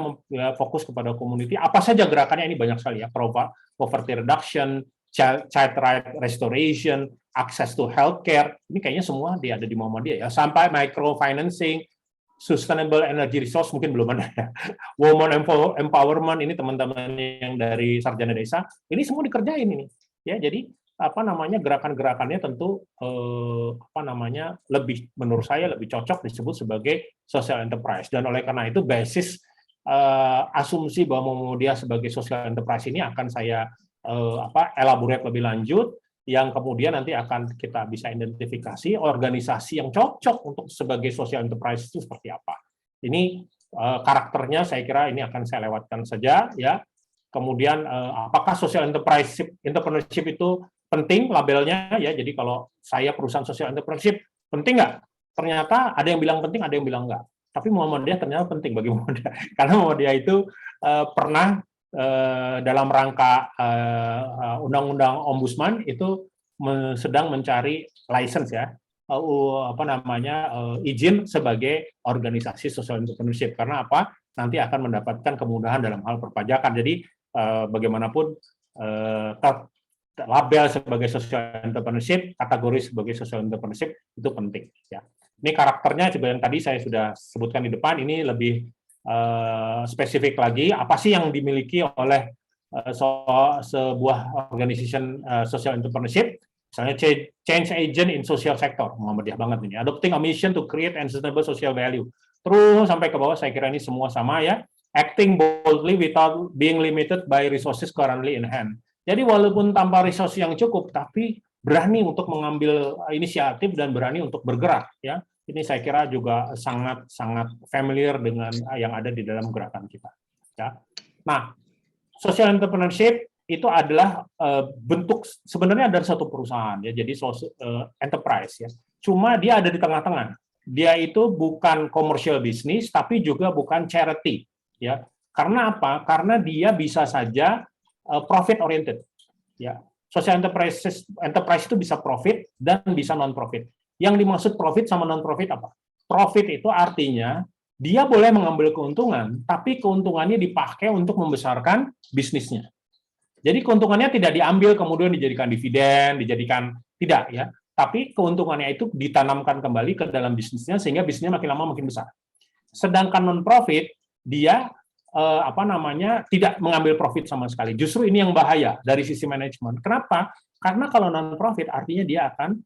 fokus kepada community. Apa saja gerakannya ini banyak sekali, ya. Poverty reduction, child right restoration, access to healthcare. Ini kayaknya semua dia ada di Muhammadiyah, ya. Sampai microfinancing, sustainable energy resource mungkin belum ada, ya. Women empowerment, ini teman-teman yang dari sarjana desa, ini semua dikerjain ini. Ya, jadi gerakan-gerakannya tentu lebih, menurut saya lebih cocok disebut sebagai social enterprise. Dan oleh karena itu basis asumsi bahwa Muhammadiyah sebagai social enterprise ini akan saya elaborate lebih lanjut, yang kemudian nanti akan kita bisa identifikasi organisasi yang cocok untuk sebagai social enterprise itu seperti apa. Ini karakternya saya kira ini akan saya lewatkan saja ya. Kemudian apakah social entrepreneurship itu penting labelnya ya. Jadi kalau saya perusahaan social entrepreneurship penting nggak? Ternyata ada yang bilang penting, ada yang bilang nggak. Tapi Muhammadiyah ternyata penting bagi Muhammadiyah karena Muhammadiyah itu pernah dalam rangka undang-undang ombudsman itu sedang mencari license ya, izin sebagai organisasi social entrepreneurship. Karena apa? Nanti akan mendapatkan kemudahan dalam hal perpajakan. Jadi bagaimanapun label sebagai social entrepreneurship, kategori sebagai social entrepreneurship itu penting ya. Ini karakternya seperti yang tadi saya sudah sebutkan di depan, ini lebih spesifik lagi, apa sih yang dimiliki oleh sebuah organization social entrepreneurship. Misalnya change agent in social sector, Muhammadiyah banget ini. Adopting a mission to create and sustainable social value. Terus sampai ke bawah, saya kira ini semua sama ya. Acting boldly without being limited by resources currently in hand. Jadi walaupun tanpa resource yang cukup, tapi berani untuk mengambil inisiatif dan berani untuk bergerak ya. Ini saya kira juga sangat familiar dengan yang ada di dalam gerakan kita. Ya. Nah, social entrepreneurship itu adalah bentuk sebenarnya dari satu perusahaan ya, jadi enterprise ya. Cuma dia ada di tengah-tengah. Dia itu bukan commercial business, tapi juga bukan charity ya. Karena apa? Karena dia bisa saja profit oriented ya. Social enterprise itu bisa profit dan bisa non profit. Yang dimaksud profit sama non profit apa? Profit itu artinya dia boleh mengambil keuntungan, tapi keuntungannya dipakai untuk membesarkan bisnisnya. Jadi keuntungannya tidak diambil kemudian dijadikan dividen, tidak ya. Tapi keuntungannya itu ditanamkan kembali ke dalam bisnisnya sehingga bisnisnya makin lama makin besar. Sedangkan non profit dia tidak mengambil profit sama sekali. Justru ini yang bahaya dari sisi manajemen. Kenapa? Karena kalau non profit artinya dia akan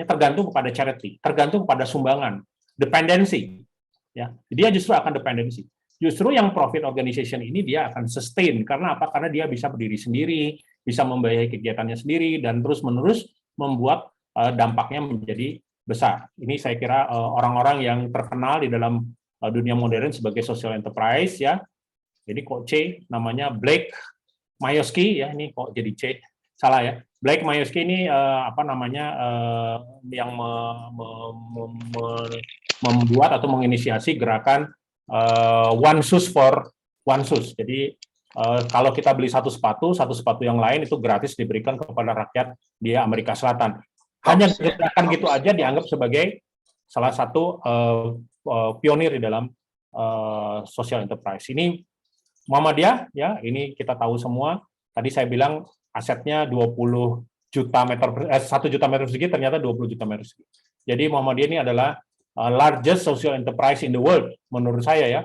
tergantung kepada charity, tergantung kepada sumbangan, dependensi. Ya, dia justru akan dependensi. Justru yang profit organization ini dia akan sustain. Karena apa? Karena dia bisa berdiri sendiri, bisa membiayai kegiatannya sendiri, dan terus-menerus membuat dampaknya menjadi besar. Ini saya kira orang-orang yang terkenal di dalam dunia modern sebagai social enterprise ya. Jadi kok C namanya Blake Myosky ya, ini kok jadi C. Salah ya. Blake Myosky ini yang membuat atau menginisiasi gerakan One Shoes for One Shoes. Jadi kalau kita beli satu sepatu yang lain itu gratis diberikan kepada rakyat di Amerika Selatan. Hanya gerakan gitu aja dianggap sebagai salah satu pionir di dalam social enterprise. Ini Muhammadiyah ya, ini kita tahu semua. Tadi saya bilang asetnya 1 juta meter persegi, ternyata 20 juta meter persegi. Jadi Muhammadiyah ini adalah largest social enterprise in the world menurut saya ya.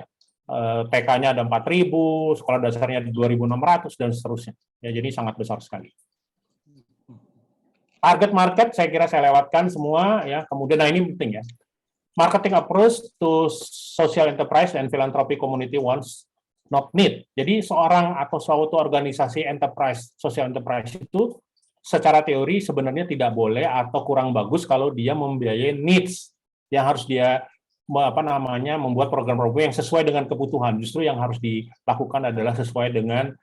TK-nya ada 4.000, sekolah dasarnya 2.600 dan seterusnya. Ya, jadi sangat besar sekali. Target market saya kira saya lewatkan semua ya. Kemudian ini penting ya. Marketing approach to social enterprise and philanthropy community wants not need. Jadi seorang atau suatu organisasi enterprise, social enterprise itu secara teori sebenarnya tidak boleh atau kurang bagus kalau dia membiayai needs yang harus dia membuat program-program yang sesuai dengan kebutuhan. Justru yang harus dilakukan adalah sesuai dengan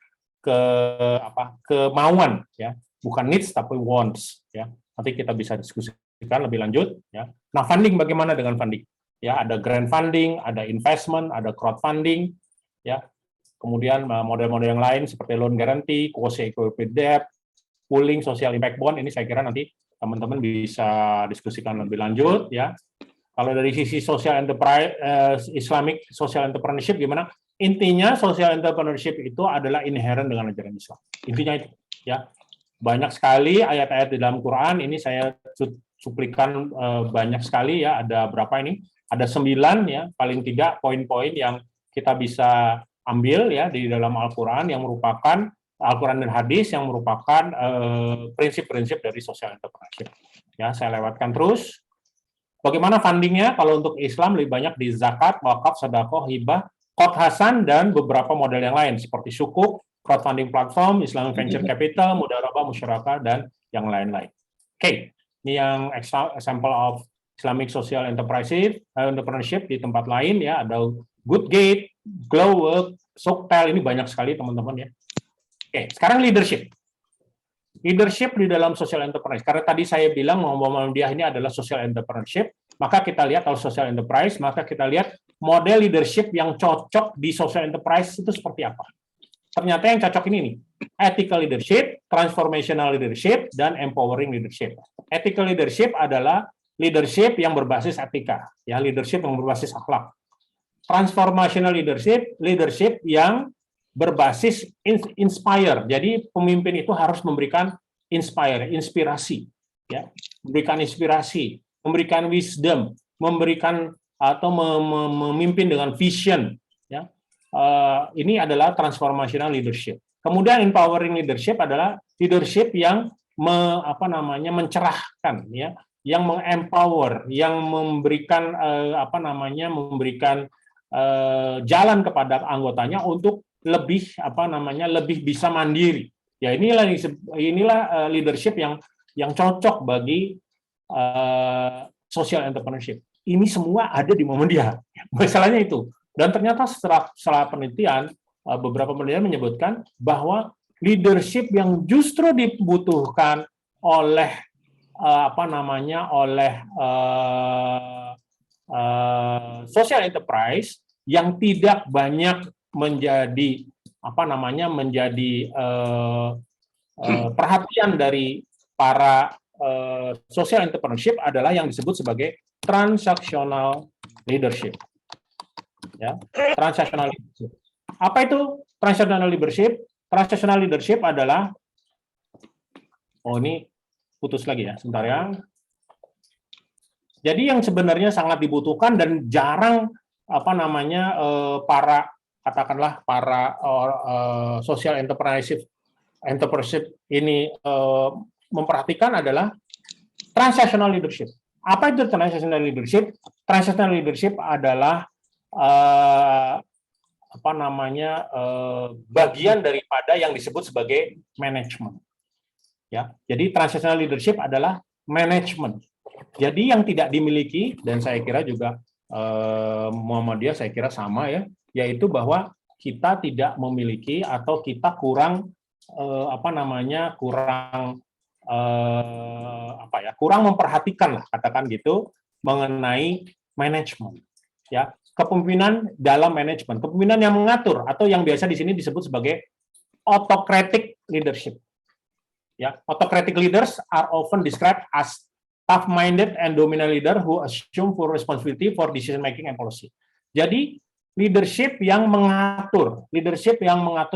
kemauan ya, bukan needs tapi wants ya. Nanti kita bisa diskusikan lebih lanjut ya. Nah, funding bagaimana dengan funding? Ya, ada grant funding, ada investment, ada crowdfunding ya. Kemudian model-model yang lain seperti loan guarantee, quasi-equity debt, pooling, social impact bond, ini saya kira nanti teman-teman bisa diskusikan lebih lanjut ya. Kalau dari sisi social enterprise, Islamic social entrepreneurship gimana? Intinya social entrepreneurship itu adalah inherent dengan ajaran Islam. Intinya itu ya. Banyak sekali ayat-ayat di dalam Quran, ini saya cuplikan banyak sekali ya, ada berapa ini? Ada 9 ya, paling tidak poin-poin yang kita bisa ambil ya di dalam Al-Quran yang merupakan Al-Quran dan hadis yang merupakan prinsip-prinsip dari social entrepreneurship. Ya, saya lewatkan terus. Bagaimana fundingnya? Kalau untuk Islam lebih banyak di zakat, wakaf, sedekah, hibah, qard hasan dan beberapa model yang lain seperti sukuk, crowdfunding platform, Islamic venture capital, mudarabah, musyarakah dan yang lain-lain. Oke, ini yang example of Islamic Social Entrepreneurship di tempat lain ya, ada Goodgate, Glowwork, Soktel, ini banyak sekali teman-teman ya. Oke, sekarang leadership. Leadership di dalam social enterprise. Karena tadi saya bilang Muhammadiyah ini adalah social entrepreneurship, maka kita lihat kalau social enterprise, maka kita lihat model leadership yang cocok di social enterprise itu seperti apa. Ternyata yang cocok ini nih, ethical leadership, transformational leadership, dan empowering leadership. Ethical leadership adalah leadership yang berbasis etika, ya, leadership yang berbasis akhlak. Transformational leadership, leadership yang berbasis inspire. Jadi pemimpin itu harus memberikan inspirasi, ya, memberikan inspirasi, memberikan wisdom, memberikan atau memimpin dengan vision, ya. Ini adalah transformational leadership. Kemudian empowering leadership adalah leadership yang mencerahkan, ya, yang mengempower, yang memberikan memberikan jalan kepada anggotanya untuk lebih lebih bisa mandiri. Ya, inilah leadership yang cocok bagi social entrepreneurship. Ini semua ada di Muhammadiyah. Masalahnya itu. Dan ternyata setelah penelitian, beberapa penelitian menyebutkan bahwa leadership yang justru dibutuhkan oleh social enterprise yang tidak banyak menjadi perhatian dari para social entrepreneurship adalah yang disebut sebagai transactional leadership. Ya, transactional leadership. Apa itu transactional leadership? Transactional leadership adalah, ini putus lagi ya, sebentar ya. Jadi yang sebenarnya sangat dibutuhkan dan jarang para social entrepreneurship ini memperhatikan adalah transactional leadership. Apa itu transactional leadership? Transactional leadership adalah bagian daripada yang disebut sebagai manajemen. Ya, jadi transactional leadership adalah manajemen. Jadi yang tidak dimiliki, dan saya kira juga Muhammadiyah saya kira sama ya, yaitu bahwa kita tidak memiliki atau kita kurang kurang memperhatikan lah, katakan gitu, mengenai manajemen. Ya, kepemimpinan dalam manajemen, kepemimpinan yang mengatur atau yang biasa di sini disebut sebagai autocratic leadership. Ya, autocratic leaders are often described as tough-minded and dominant leader who assume full responsibility for decision making and policy. Jadi leadership yang mengatur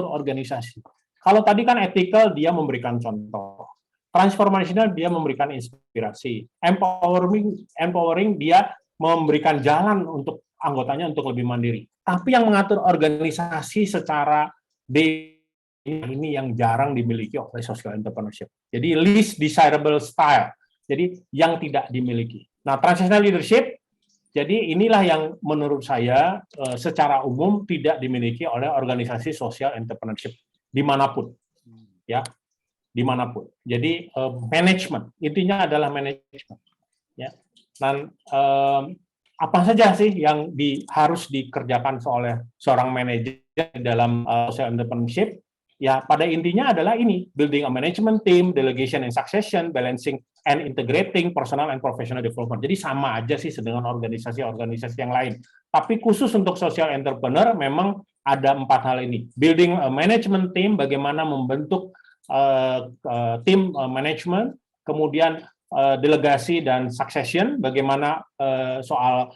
organisasi. Kalau tadi kan ethical, dia memberikan contoh. Transformational, dia memberikan inspirasi. Empowering, dia memberikan jalan untuk anggotanya untuk lebih mandiri. Tapi yang mengatur organisasi secara ini yang jarang dimiliki oleh social entrepreneurship. Jadi least desirable style. Jadi yang tidak dimiliki. Nah, transactional leadership, jadi inilah yang menurut saya secara umum tidak dimiliki oleh organisasi social entrepreneurship dimanapun, ya, dimanapun. Jadi manajemen, intinya adalah manajemen. Ya. Dan apa saja sih yang harus dikerjakan oleh seorang manajer dalam social entrepreneurship? Ya, pada intinya adalah ini, building a management team, delegation and succession, balancing and integrating personal and professional development. Jadi sama aja sih dengan organisasi-organisasi yang lain. Tapi khusus untuk social entrepreneur memang ada 4 hal ini. Building a management team, bagaimana membentuk tim management, kemudian delegasi dan succession, bagaimana soal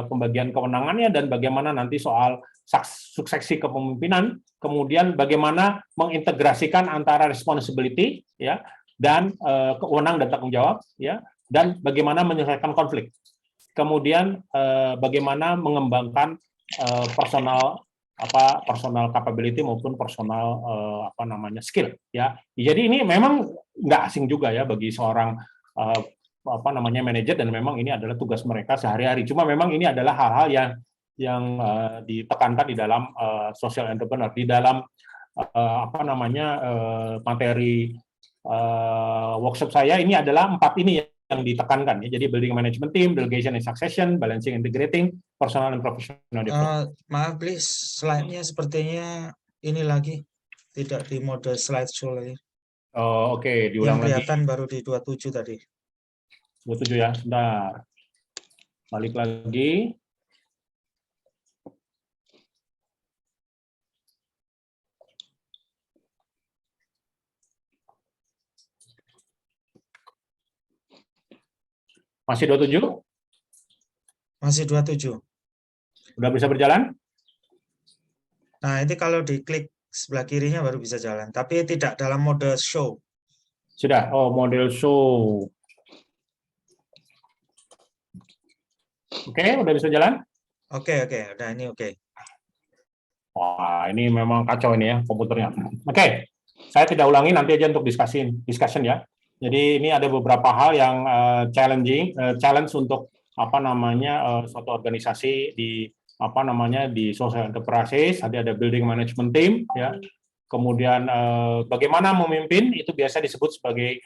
pembagian kewenangannya, dan bagaimana nanti soal suksesi kepemimpinan, kemudian bagaimana mengintegrasikan antara responsibility, ya, dan kewenangan dan tanggung jawab, ya, dan bagaimana menyelesaikan konflik. Kemudian bagaimana mengembangkan personal capability maupun personal skill, ya. Jadi ini memang nggak asing juga ya bagi seorang manajer, dan memang ini adalah tugas mereka sehari-hari. Cuma memang ini adalah hal-hal yang ditekankan di dalam social entrepreneur, di dalam materi workshop saya ini adalah 4 ini ya, yang ditekankan ya. Jadi building management team, delegation and succession, balancing integrating, personal and professional development. Maaf please, slide-nya sepertinya ini lagi tidak di mode slideshow lagi. Oh, oke, Yang diulang lagi. kelihatan baru di 27 tadi. 27 ya, sebentar. Balik lagi. Masih 27? Masih 27. Udah bisa berjalan? Nah, ini kalau diklik sebelah kirinya baru bisa jalan, tapi tidak dalam mode show. Sudah. Oh, model show. Oke, udah bisa jalan? Oke, udah ini oke. Wah, ini memang kacau ini ya komputernya. Oke, saya tidak ulangi, nanti aja untuk discussion ya. Jadi ini ada beberapa hal yang challenge untuk suatu organisasi di di social enterprise. Ada building management team ya. Kemudian bagaimana memimpin itu biasa disebut sebagai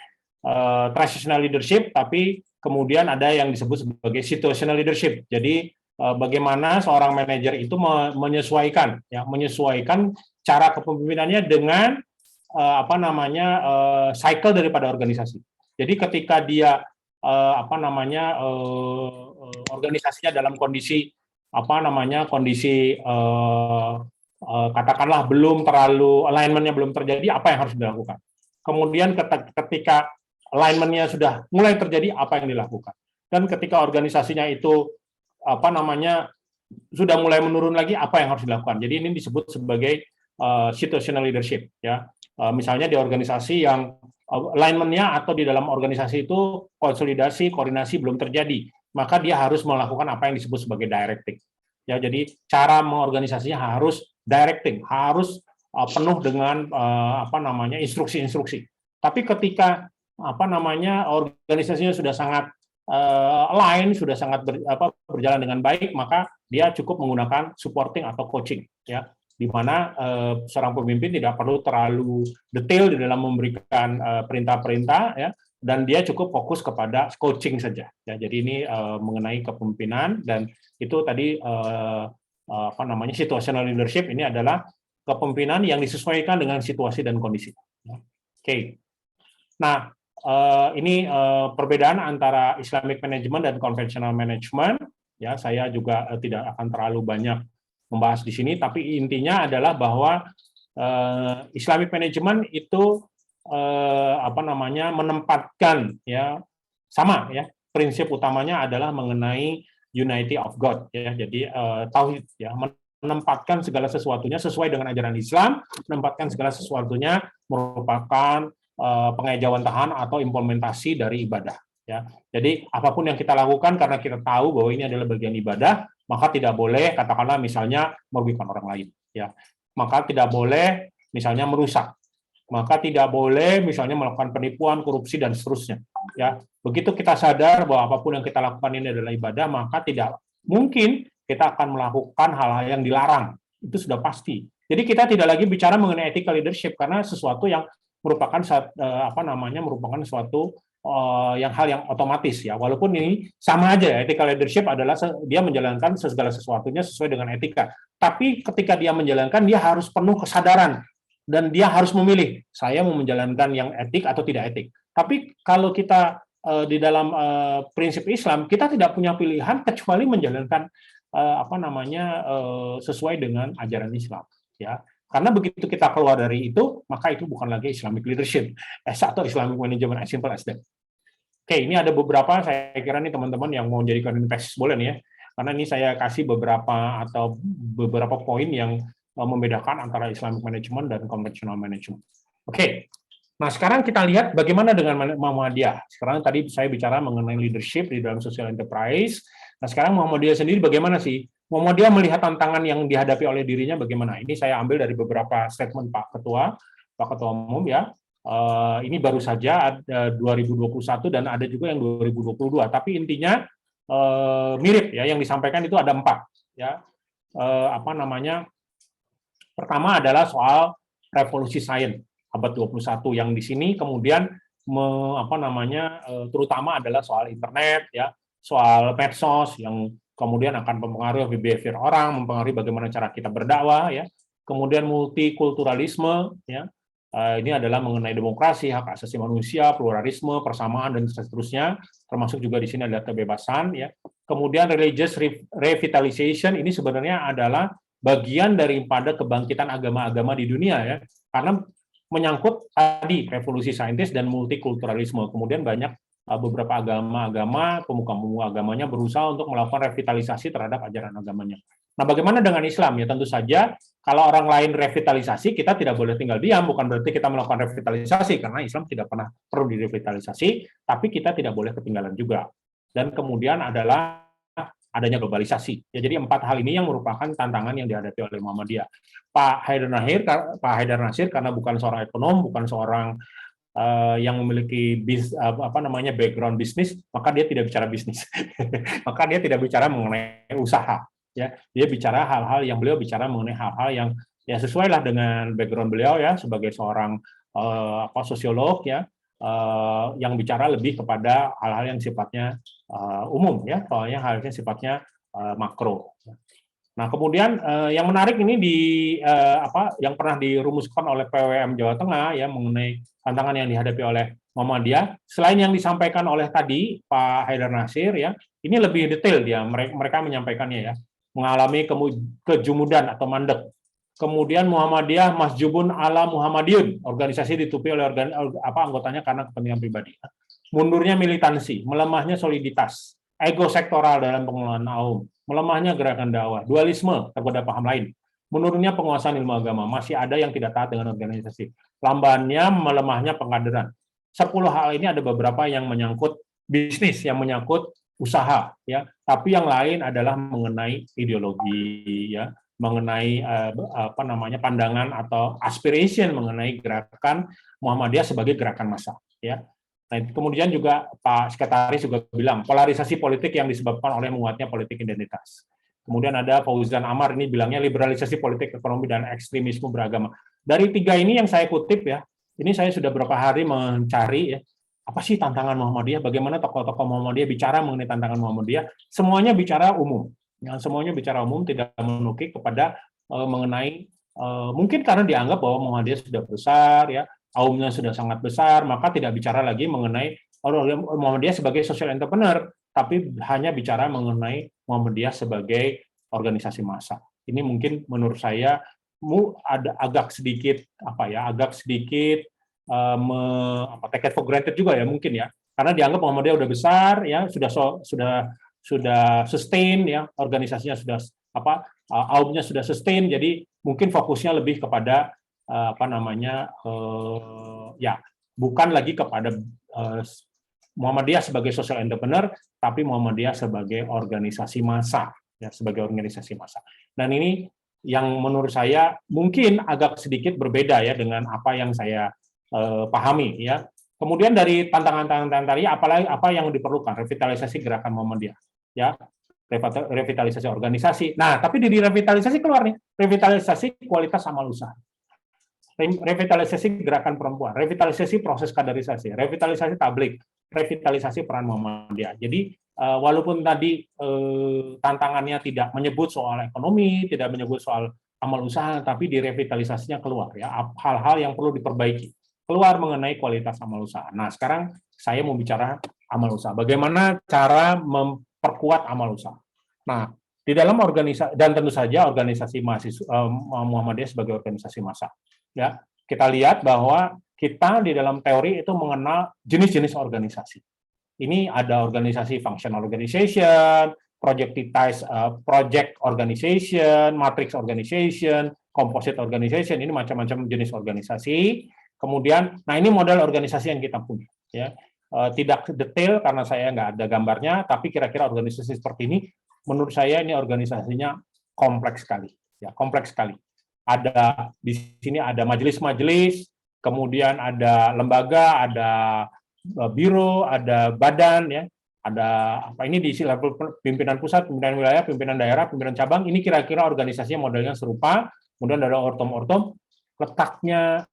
transitional leadership, tapi kemudian ada yang disebut sebagai situational leadership. Jadi bagaimana seorang manajer itu menyesuaikan cara kepemimpinannya dengan cycle daripada organisasi. Jadi ketika dia organisasinya dalam kondisi katakanlah belum terlalu alignment-nya belum terjadi, apa yang harus dilakukan. Kemudian ketika alignment-nya sudah mulai terjadi, apa yang dilakukan. Dan ketika organisasinya itu sudah mulai menurun lagi, apa yang harus dilakukan. Jadi ini disebut sebagai situational leadership ya. Misalnya di organisasi yang alignment-nya atau di dalam organisasi itu konsolidasi, koordinasi belum terjadi, maka dia harus melakukan apa yang disebut sebagai directing. Ya, jadi cara mengorganisasinya harus directing, harus penuh dengan instruksi-instruksi. Tapi ketika organisasinya sudah sangat align, sudah sangat berjalan dengan baik, maka dia cukup menggunakan supporting atau coaching ya, di mana seorang pemimpin tidak perlu terlalu detail di dalam memberikan perintah-perintah ya, dan dia cukup fokus kepada coaching saja ya. Jadi ini mengenai kepemimpinan, dan itu tadi situational leadership ini adalah kepemimpinan yang disesuaikan dengan situasi dan kondisi ya. Oke. Nah, ini perbedaan antara Islamic management dan conventional management ya. Saya juga tidak akan terlalu banyak membahas di sini, tapi intinya adalah bahwa Islamic management itu menempatkan ya, sama ya, prinsip utamanya adalah mengenai unity of God ya. Jadi tauhid ya, menempatkan segala sesuatunya sesuai dengan ajaran Islam, menempatkan segala sesuatunya merupakan pengejawantahan atau implementasi dari ibadah ya. Jadi apapun yang kita lakukan karena kita tahu bahwa ini adalah bagian ibadah, maka tidak boleh katakanlah misalnya merugikan orang lain ya. Maka tidak boleh misalnya merusak. Maka tidak boleh misalnya melakukan penipuan, korupsi dan seterusnya ya. Begitu kita sadar bahwa apapun yang kita lakukan ini adalah ibadah, maka tidak mungkin kita akan melakukan hal-hal yang dilarang. Itu sudah pasti. Jadi kita tidak lagi bicara mengenai ethical leadership karena sesuatu yang merupakan merupakan suatu hal yang otomatis ya. Walaupun ini sama aja ya, ethical leadership adalah dia menjalankan segala sesuatunya sesuai dengan etika. Tapi ketika dia menjalankan, dia harus penuh kesadaran dan dia harus memilih, saya mau menjalankan yang etik atau tidak etik. Tapi kalau kita di dalam prinsip Islam, kita tidak punya pilihan kecuali menjalankan sesuai dengan ajaran Islam ya. Karena begitu kita keluar dari itu, maka itu bukan lagi Islamic leadership atau Islamic management, as simple as that. Oke, ini ada beberapa, saya kira nih teman-teman yang mau jadikan tesis boleh nih ya. Karena ini saya kasih beberapa poin yang membedakan antara Islamic management dan conventional management. Oke. Nah, sekarang kita lihat bagaimana dengan Muhammadiyah. Sekarang tadi saya bicara mengenai leadership di dalam social enterprise. Nah, sekarang Muhammadiyah sendiri bagaimana sih? Muhammadiyah melihat tantangan yang dihadapi oleh dirinya bagaimana? Ini saya ambil dari beberapa statement Pak Ketua Umum ya. Ini baru saja ada 2021 dan ada juga yang 2022. Tapi intinya mirip ya, yang disampaikan itu ada 4 ya. Pertama adalah soal revolusi sains abad 21 yang di sini kemudian terutama adalah soal internet, ya, soal medsos yang kemudian akan mempengaruhi behavior orang, mempengaruhi bagaimana cara kita berdakwah, ya. Kemudian multikulturalisme, ya. Ini adalah mengenai demokrasi, hak asasi manusia, pluralisme, persamaan, dan seterusnya. Termasuk juga di sini ada kebebasan, ya. Kemudian religious revitalization ini sebenarnya adalah bagian daripada kebangkitan agama-agama di dunia, ya. Karena menyangkut tadi revolusi saintis dan multikulturalisme. Kemudian banyak beberapa agama-agama, pemuka-pemuka agamanya berusaha untuk melakukan revitalisasi terhadap ajaran agamanya. Nah, bagaimana dengan Islam? Ya, tentu saja kalau orang lain revitalisasi, kita tidak boleh tinggal diam. Bukan berarti kita melakukan revitalisasi, karena Islam tidak pernah perlu direvitalisasi, tapi kita tidak boleh ketinggalan juga. Dan kemudian adalah adanya globalisasi. Ya, jadi 4 hal ini yang merupakan tantangan yang dihadapi oleh Muhammadiyah. Pak Haidar Nasir karena bukan seorang ekonom, bukan seorang yang memiliki background bisnis, maka dia tidak bicara bisnis. Maka dia tidak bicara mengenai usaha, ya. Dia bicara hal-hal yang beliau bicara mengenai hal-hal yang ya sesuai lah dengan background beliau, ya, sebagai seorang sosiolog, ya, yang bicara lebih kepada hal-hal yang sifatnya umum, ya, soalnya hal-hal yang sifatnya makro. Nah, kemudian yang menarik ini yang pernah dirumuskan oleh PWM Jawa Tengah, ya, mengenai tantangan yang dihadapi oleh Muhammadiyah, selain yang disampaikan oleh tadi Pak Haidar Nasir, ya, ini lebih detail dia mereka menyampaikannya, ya, mengalami kejumudan atau mandek. Kemudian Muhammadiyah masjubun ala Muhammadiyun, organisasi ditutupi oleh anggotanya karena kepentingan pribadi. Mundurnya militansi, melemahnya soliditas, ego sektoral dalam pengelolaan AUM, melemahnya gerakan dakwah, dualisme terhadap paham lain, menurunnya penguasaan ilmu agama, masih ada yang tidak taat dengan organisasi, lambannya melemahnya pengkaderan. 10 hal ini ada beberapa yang menyangkut bisnis, yang menyangkut usaha, ya, tapi yang lain adalah mengenai ideologi, ya, mengenai pandangan atau aspiration mengenai gerakan Muhammadiyah sebagai gerakan massa, ya. Nah, kemudian juga Pak Sekretaris juga bilang polarisasi politik yang disebabkan oleh menguatnya politik identitas. Kemudian ada Fauzan Amar ini bilangnya liberalisasi politik ekonomi dan ekstremisme beragama. Dari 3 ini yang saya kutip, ya, ini saya sudah beberapa hari mencari, ya, apa sih tantangan Muhammadiyah, bagaimana tokoh-tokoh Muhammadiyah bicara mengenai tantangan Muhammadiyah, semuanya bicara umum. Yang semuanya bicara umum, tidak menukik kepada mengenai mungkin karena dianggap bahwa Muhammadiyah sudah besar, ya, AUM-nya sudah sangat besar, maka tidak bicara lagi mengenai Muhammadiyah sebagai social entrepreneur, tapi hanya bicara mengenai Muhammadiyah sebagai organisasi massa. Ini mungkin menurut saya ada agak sedikit take it for granted juga, ya, mungkin, ya, karena dianggap Muhammadiyah udah besar, ya, sudah sustain, ya, organisasinya sudah AUM-nya sudah sustain, jadi mungkin fokusnya lebih kepada bukan lagi kepada Muhammadiyah sebagai social entrepreneur, tapi Muhammadiyah sebagai organisasi massa, ya, sebagai organisasi massa. Dan ini yang menurut saya mungkin agak sedikit berbeda, ya, dengan apa yang saya pahami, ya. Kemudian dari tantangan-tantangan tadi, apa yang diperlukan? Revitalisasi gerakan Muhammadiyah, ya, revitalisasi organisasi. Nah, tapi di revitalisasi keluar nih, revitalisasi kualitas amal usaha, revitalisasi gerakan perempuan, revitalisasi proses kaderisasi, revitalisasi tabligh, revitalisasi peran Muhammadiyah. Jadi walaupun tadi tantangannya tidak menyebut soal ekonomi, tidak menyebut soal amal usaha, tapi di revitalisasinya keluar, ya, hal-hal yang perlu diperbaiki, keluar mengenai kualitas amal usaha. Nah, sekarang saya mau bicara amal usaha. Bagaimana cara memperkuat amal usaha? Nah, di dalam organisasi, dan tentu saja organisasi mahasiswa Muhammadiyah sebagai organisasi massa, ya, kita lihat bahwa kita di dalam teori itu mengenal jenis-jenis organisasi. Ini ada organisasi functional organization, projectized project organization, matrix organization, composite organization, ini macam-macam jenis organisasi. Kemudian, nah, ini model organisasi yang kita punya, ya. Tidak detail karena saya nggak ada gambarnya, tapi kira-kira organisasi seperti ini, menurut saya ini organisasinya kompleks sekali, ya, kompleks sekali. Ada di sini ada majelis-majelis, kemudian ada lembaga, ada biro, ada badan, ya, ada ini di level pimpinan pusat, pimpinan wilayah, pimpinan daerah, pimpinan cabang. Ini kira-kira organisasinya modelnya serupa. Kemudian ada ortom-ortom. Letaknya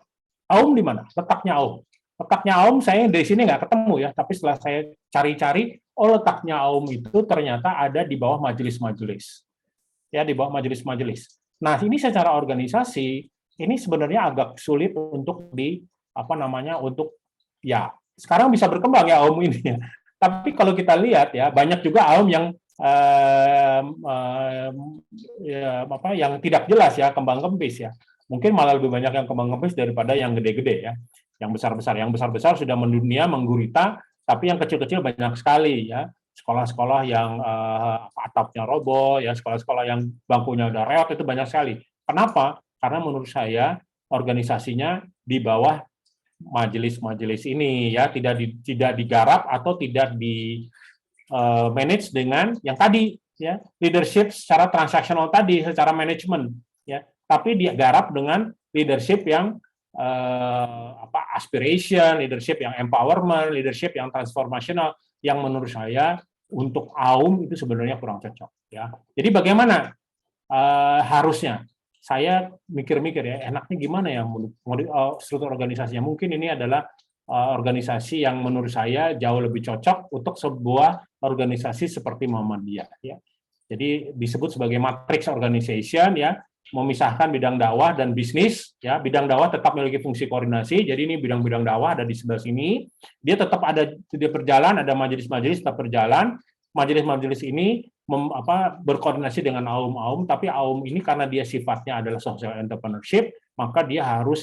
AUM di mana? Letaknya AUM. Letaknya Aum saya dari sini nggak ketemu ya, tapi setelah saya cari-cari, oh letaknya Aum itu ternyata ada di bawah majelis-majelis. Ya, di bawah majelis-majelis. Nah, ini secara organisasi ini sebenarnya agak sulit untuk untuk ya sekarang bisa berkembang ya Aum ini ya. Tapi kalau kita lihat ya banyak juga Aum yang yang tidak jelas ya, kembang kempis ya. Mungkin malah lebih banyak yang kembang kempis daripada yang gede-gede ya. Yang besar-besar, sudah mendunia, menggurita, tapi yang kecil-kecil banyak sekali ya. Sekolah-sekolah yang atapnya roboh, ya sekolah-sekolah yang bangkunya udah reot itu banyak sekali. Kenapa? Karena menurut saya organisasinya di bawah majelis-majelis ini ya, tidak digarap atau tidak di manage dengan yang tadi ya, leadership secara transaksional tadi, secara manajemen ya, tapi digarap dengan leadership yang aspiration, leadership yang empowerment, leadership yang transformational, yang menurut saya untuk Aum itu sebenarnya kurang cocok ya. Jadi bagaimana harusnya? Saya mikir-mikir ya, enaknya gimana ya struktur organisasinya? Mungkin ini adalah organisasi yang menurut saya jauh lebih cocok untuk sebuah organisasi seperti Muhammadiyah ya. Jadi disebut sebagai matrix organization ya, memisahkan bidang dakwah dan bisnis ya. Bidang dakwah tetap memiliki fungsi koordinasi. Jadi ini bidang-bidang dakwah ada di sebelah sini. Dia tetap ada, dia berjalan, ada majelis-majelis tetap berjalan. Majelis-majelis ini berkoordinasi dengan Aum-Aum, tapi Aum ini karena dia sifatnya adalah social entrepreneurship, maka dia harus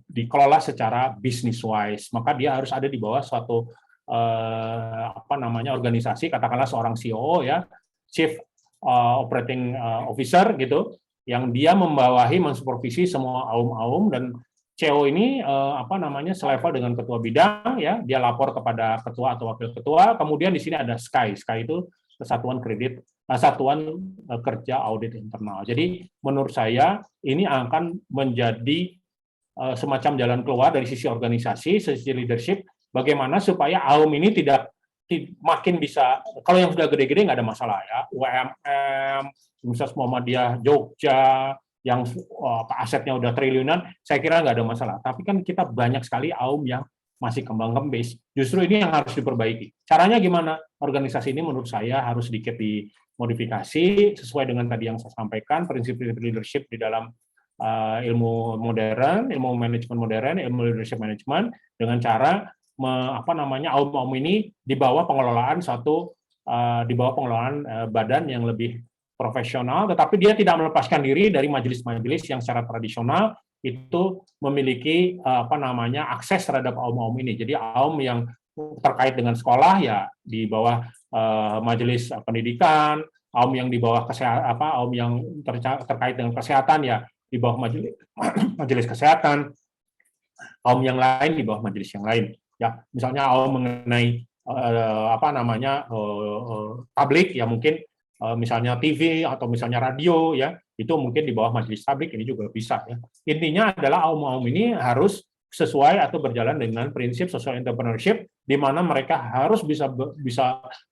dikelola secara business wise. Maka dia harus ada di bawah suatu organisasi, katakanlah seorang CEO ya, Chief Operating Officer gitu, yang dia membawahi, mensupervisi semua Aum-Aum, dan CEO ini selevel dengan ketua bidang ya, dia lapor kepada ketua atau wakil ketua. Kemudian di sini ada SKY itu Satuan Kerja Audit Internal. Jadi menurut saya ini akan menjadi semacam jalan keluar dari sisi organisasi, sisi leadership, bagaimana supaya Aum ini tidak makin bisa, kalau yang sudah gede-gede nggak ada masalah ya, UMM, Universitas Muhammadiyah Jogja, yang asetnya udah triliunan, saya kira nggak ada masalah. Tapi kan kita banyak sekali Aum yang masih kembang kempis. Justru ini yang harus diperbaiki. Caranya gimana? Organisasi ini menurut saya harus sedikit dimodifikasi sesuai dengan tadi yang saya sampaikan, prinsip-prinsip leadership di dalam ilmu modern, ilmu manajemen modern, ilmu leadership management, dengan cara Aum-Aum ini di bawah pengelolaan badan yang lebih profesional, tetapi dia tidak melepaskan diri dari majelis-majelis yang secara tradisional itu memiliki akses terhadap Aum-Aum ini. Jadi Aum yang terkait dengan sekolah ya di bawah majelis pendidikan, Aum yang di bawah Aum yang terkait dengan kesehatan ya di bawah majelis kesehatan, Aum yang lain di bawah majelis yang lain. Ya, misalnya Aum mengenai tablik ya mungkin misalnya TV atau misalnya radio ya, itu mungkin di bawah majelis tablik ini juga bisa ya. Intinya adalah Aum-Aum ini harus sesuai atau berjalan dengan prinsip social entrepreneurship, di mana mereka harus bisa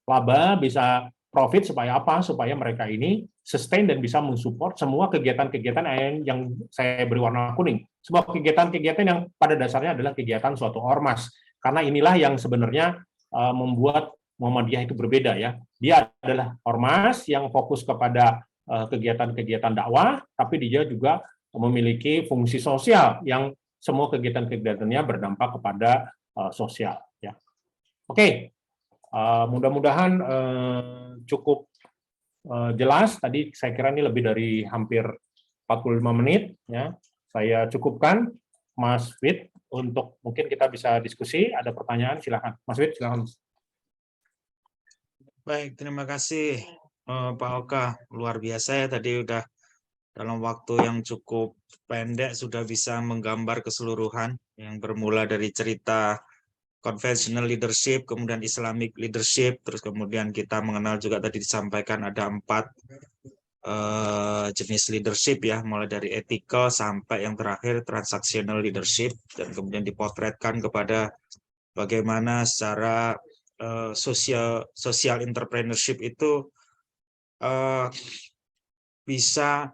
laba, bisa profit, supaya apa? Supaya mereka ini sustain dan bisa mensupport semua kegiatan-kegiatan yang saya beri warna kuning. Semua kegiatan-kegiatan yang pada dasarnya adalah kegiatan suatu ormas. Karena inilah yang sebenarnya membuat Muhammadiyah itu berbeda ya. Dia adalah ormas yang fokus kepada kegiatan-kegiatan dakwah, tapi dia juga memiliki fungsi sosial yang semua kegiatan-kegiatannya berdampak kepada sosial. Ya. Oke, mudah-mudahan cukup jelas. Tadi saya kira ini lebih dari hampir 45 menit. Ya. Saya cukupkan, Mas Wid, untuk mungkin kita bisa diskusi. Ada pertanyaan, silakan. Mas Wid, silakan. Baik, terima kasih Pak Oka. Luar biasa ya, tadi udah dalam waktu yang cukup pendek sudah bisa menggambar keseluruhan yang bermula dari cerita conventional leadership, kemudian Islamic leadership, terus kemudian kita mengenal juga tadi disampaikan ada 4 jenis leadership ya, mulai dari ethical sampai yang terakhir transactional leadership, dan kemudian dipotretkan kepada bagaimana secara social entrepreneurship itu bisa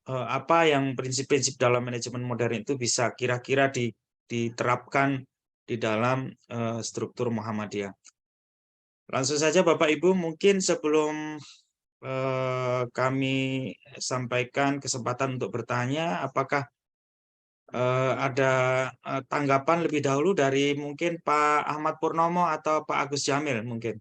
apa yang prinsip-prinsip dalam manajemen modern itu bisa kira-kira diterapkan di dalam struktur Muhammadiyah. Langsung saja Bapak Ibu, mungkin sebelum kami sampaikan kesempatan untuk bertanya, apakah ada tanggapan lebih dahulu dari mungkin Pak Ahmad Purnomo atau Pak Agus Jamil mungkin?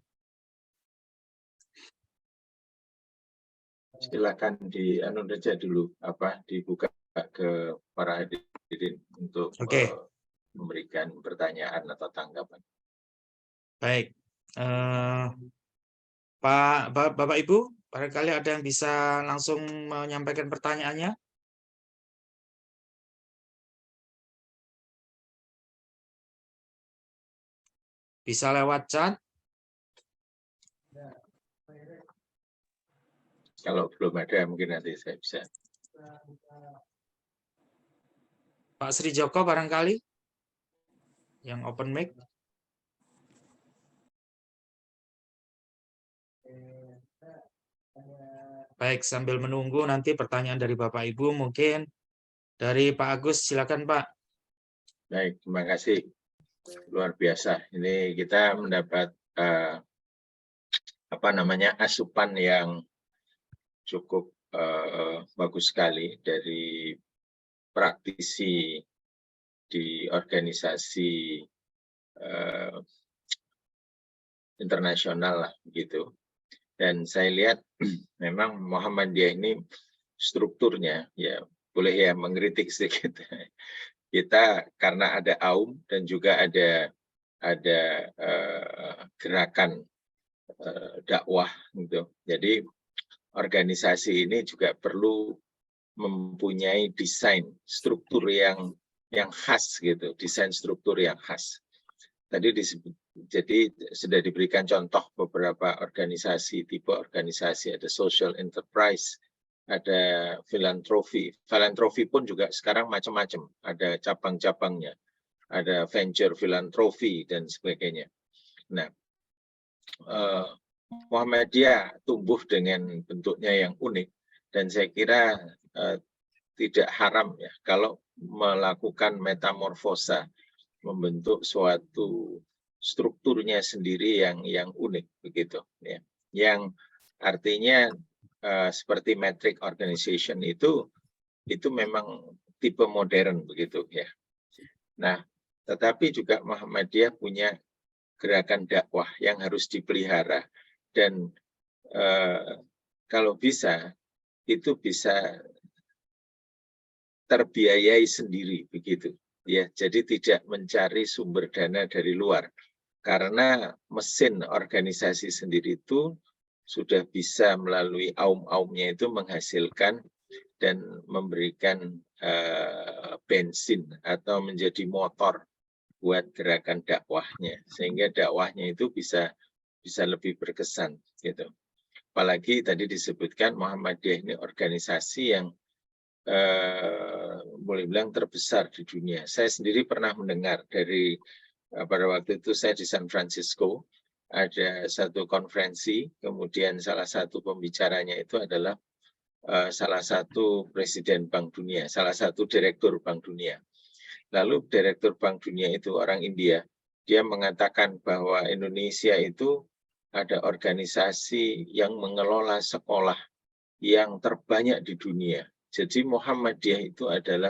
Silakan anu saja dulu, dibuka ke para hadirin untuk memberikan pertanyaan atau tanggapan. Baik, Bapak Ibu, barangkali ada yang bisa langsung menyampaikan pertanyaannya. Bisa lewat chat. Kalau belum ada, mungkin nanti saya bisa. Pak Sri Joko barangkali yang open mic. Baik, sambil menunggu nanti pertanyaan dari Bapak Ibu, mungkin dari Pak Agus, silakan Pak. Baik, terima kasih. Luar biasa. Ini kita mendapat asupan yang cukup bagus sekali dari praktisi di organisasi internasional lah gitu. Dan saya lihat memang Muhammadiyah ini strukturnya ya boleh ya mengkritik sedikit. Kita karena ada AUM dan juga ada gerakan dakwah gitu. Jadi organisasi ini juga perlu mempunyai desain struktur yang khas gitu, desain struktur yang khas. Tadi disebut, jadi sudah diberikan contoh beberapa organisasi, tipe organisasi, ada social enterprise, ada filantropi. Filantropi pun juga sekarang macam-macam, ada cabang-cabangnya, ada venture filantropi dan sebagainya. Nah, Muhammadiyah tumbuh dengan bentuknya yang unik dan saya kira tidak haram ya kalau melakukan metamorfosa, membentuk suatu strukturnya sendiri yang unik begitu ya. Yang artinya seperti metric organization itu memang tipe modern begitu ya. Nah, tetapi juga Muhammadiyah punya gerakan dakwah yang harus dipelihara dan kalau bisa itu bisa terbiayai sendiri begitu ya. Jadi tidak mencari sumber dana dari luar karena mesin organisasi sendiri itu sudah bisa melalui aum-aumnya itu menghasilkan dan memberikan bensin atau menjadi motor buat gerakan dakwahnya sehingga dakwahnya itu bisa lebih berkesan gitu. Apalagi tadi disebutkan Muhammadiyah ini organisasi yang boleh bilang terbesar di dunia. Saya sendiri pernah mendengar dari pada waktu itu saya di San Francisco ada satu konferensi, kemudian salah satu pembicaranya itu adalah salah satu presiden Bank Dunia, salah satu direktur Bank Dunia. Lalu direktur Bank Dunia itu orang India, dia mengatakan bahwa Indonesia itu ada organisasi yang mengelola sekolah yang terbanyak di dunia. Jadi Muhammadiyah itu adalah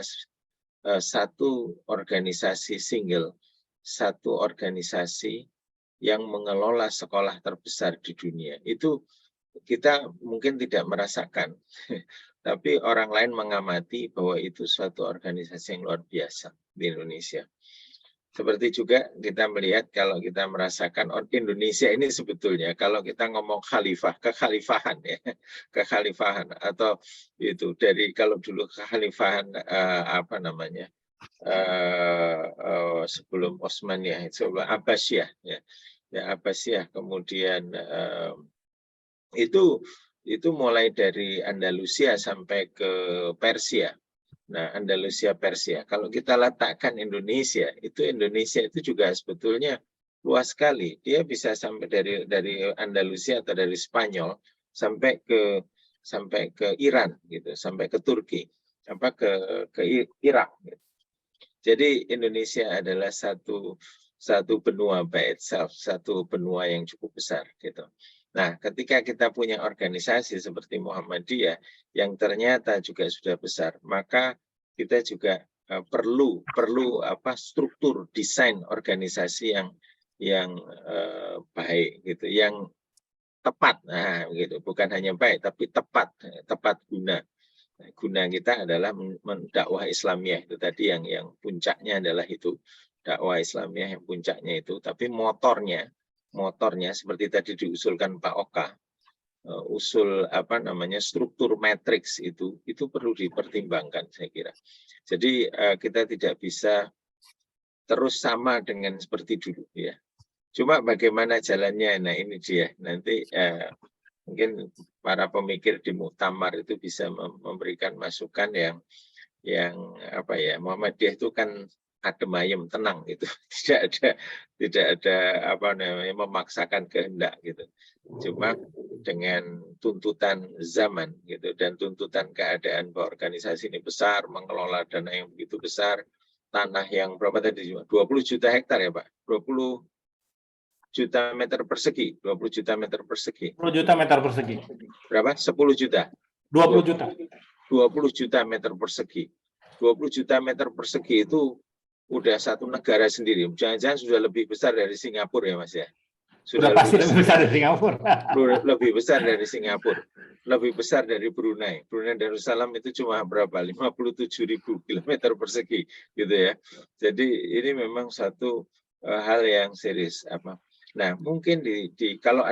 satu organisasi single, satu organisasi yang mengelola sekolah terbesar di dunia. Itu kita mungkin tidak merasakan, tapi orang lain mengamati bahwa itu suatu organisasi yang luar biasa di Indonesia. Seperti juga kita melihat kalau kita merasakan Indonesia ini sebetulnya kalau kita ngomong kekhalifahan ya, kekhalifahan atau itu dari kalau dulu kekhalifahan sebelum Utsmaniyah itu Abbasiyah ya, Abbasiyah kemudian itu mulai dari Andalusia sampai ke Persia. Nah, Andalusia, Persia. Kalau kita letakkan Indonesia itu juga sebetulnya luas sekali. Dia bisa sampai dari Andalusia atau dari Spanyol sampai ke Iran gitu, sampai ke Turki, ke Irak gitu. Jadi Indonesia adalah satu benua by itself, satu benua yang cukup besar gitu. Nah, ketika kita punya organisasi seperti Muhammadiyah yang ternyata juga sudah besar, maka kita juga perlu struktur desain organisasi yang baik gitu, yang tepat. Nah, gitu. Bukan hanya baik tapi tepat guna. Nah, guna kita adalah mendakwah Islamiyah itu tadi yang puncaknya adalah itu dakwah Islamiyah yang puncaknya itu, tapi motornya seperti tadi diusulkan Pak Oka, usul struktur matriks itu perlu dipertimbangkan saya kira. Jadi kita tidak bisa terus sama dengan seperti dulu ya. Cuma bagaimana jalannya, nah ini dia. Nanti mungkin para pemikir di Muktamar itu bisa memberikan masukan yang Muhammadiyah itu kan adem ayem, tenang gitu. Tidak ada memaksakan kehendak gitu. Cuma dengan tuntutan zaman gitu dan tuntutan keadaan bahwa organisasi ini besar, mengelola dana yang begitu besar, tanah yang berapa tadi? 20 juta hektar ya Pak? 20 juta meter persegi, 20 juta meter persegi. 10 juta meter persegi. Berapa? 10 juta. 20 juta. 20 juta meter persegi. 20 juta meter persegi itu udah satu negara sendiri. Jangan-jangan sudah lebih besar dari Singapura ya Mas ya? Sudah pasti lebih besar dari Singapura. Lebih besar dari Singapura. Lebih besar dari Brunei. Brunei Darussalam itu cuma berapa? 57.000 kilometer persegi gitu ya. Jadi ini memang satu hal yang serius Nah, mungkin kalau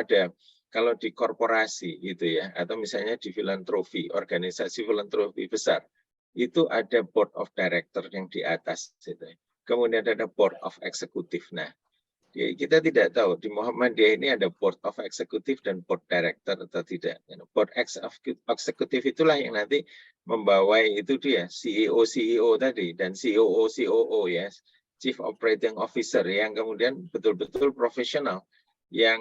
di korporasi gitu ya, atau misalnya di filantropi, organisasi filantropi besar, itu ada board of director yang di atas gitu. Kemudian ada board of executive. Nah, kita tidak tahu di Muhammadiyah ini ada board of executive dan board director atau tidak. Board executive itulah yang nanti membawai itu dia CEO tadi dan COO ya, Chief Operating Officer yang kemudian betul-betul profesional. Yang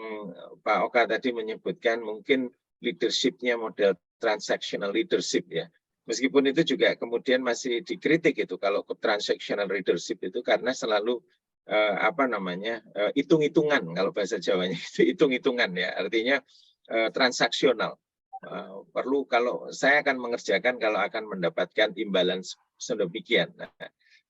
Pak Oka tadi menyebutkan mungkin leadership-nya model transactional leadership ya. Meskipun itu juga kemudian masih dikritik itu kalau ke transactional leadership itu karena selalu hitung-hitungan kalau bahasa Jawanya itu hitung-hitungan ya, artinya transaksional. Perlu kalau saya akan mengerjakan kalau akan mendapatkan imbalan sedemikian. Nah,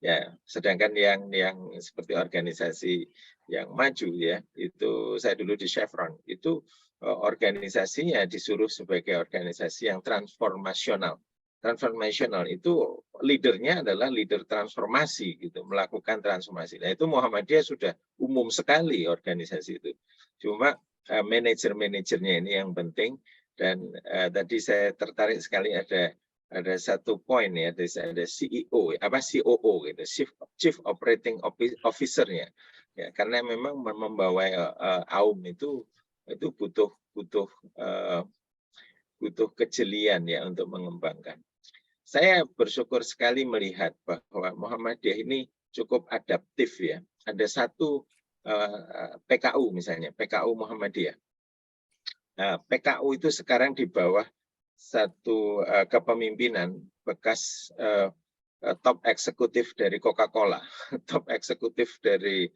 ya, sedangkan yang seperti organisasi yang maju ya, itu saya dulu di Chevron, itu organisasinya disuruh sebagai organisasi yang transformasional. Transformasional itu leadernya adalah leader transformasi gitu, melakukan transformasi. Nah itu Muhammadiyah sudah umum sekali organisasi itu. Cuma manajer-manajernya ini yang penting dan tadi saya tertarik sekali ada satu poin ya, ada CEO COO gitu, Chief Operating Officer-nya. Ya, karena memang membawa AUM itu butuh kejelian ya untuk mengembangkan. Saya bersyukur sekali melihat bahwa Muhammadiyah ini cukup adaptif ya. Ada satu PKU misalnya, PKU Muhammadiyah. PKU itu sekarang di bawah satu kepemimpinan bekas top eksekutif dari Coca-Cola, top eksekutif dari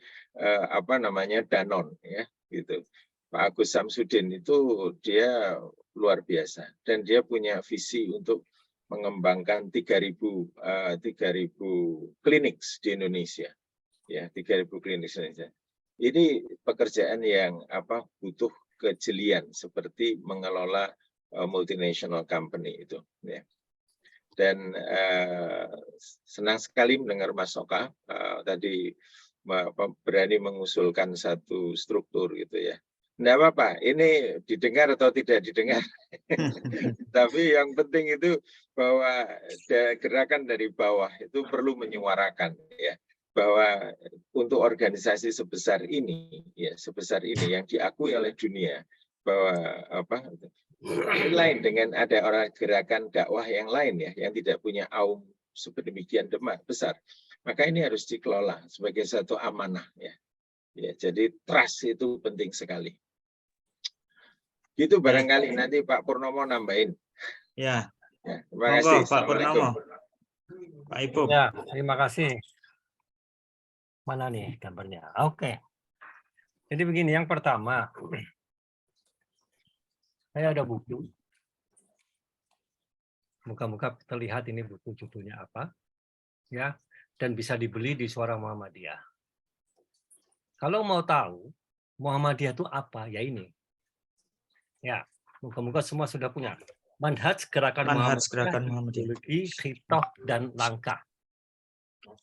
Danone ya gitu. Pak Agus Samsudin itu dia luar biasa dan dia punya visi untuk mengembangkan 3.000 klinik di Indonesia. Ya, 3.000 klinik di Indonesia. Ini pekerjaan yang butuh kejelian seperti mengelola multinational company itu ya. Dan senang sekali mendengar Mas Oka tadi berani mengusulkan satu struktur gitu ya. Enggak apa-apa, ini didengar atau tidak didengar. Tapi yang penting itu bahwa gerakan dari bawah itu perlu menyuarakan ya, bahwa untuk organisasi sebesar ini yang diakui oleh dunia bahwa lain dengan ada orang gerakan dakwah yang lain ya, yang tidak punya aum sedemikian besar, maka ini harus dikelola sebagai satu amanah ya. Ya, jadi trust itu penting sekali. Gitu barangkali nanti Pak Purnomo nambahin. Ya. Ya, terima kasih. Pak Purnomo. Pak Ipung. Ya, terima kasih. Mana nih gambarnya? Oke. Jadi begini, yang pertama, saya ada buku. Moga-moga terlihat ini buku judulnya apa, ya, dan bisa dibeli di Suara Muhammadiyah. Kalau mau tahu Muhammadiyah itu apa, ya ini. Ya, moga-moga semua sudah punya. Manhaj Gerakan Manhaj Muhammadiyah, Gerakan Muhammadiyah. Ideologi, Khitoh, dan Langkah.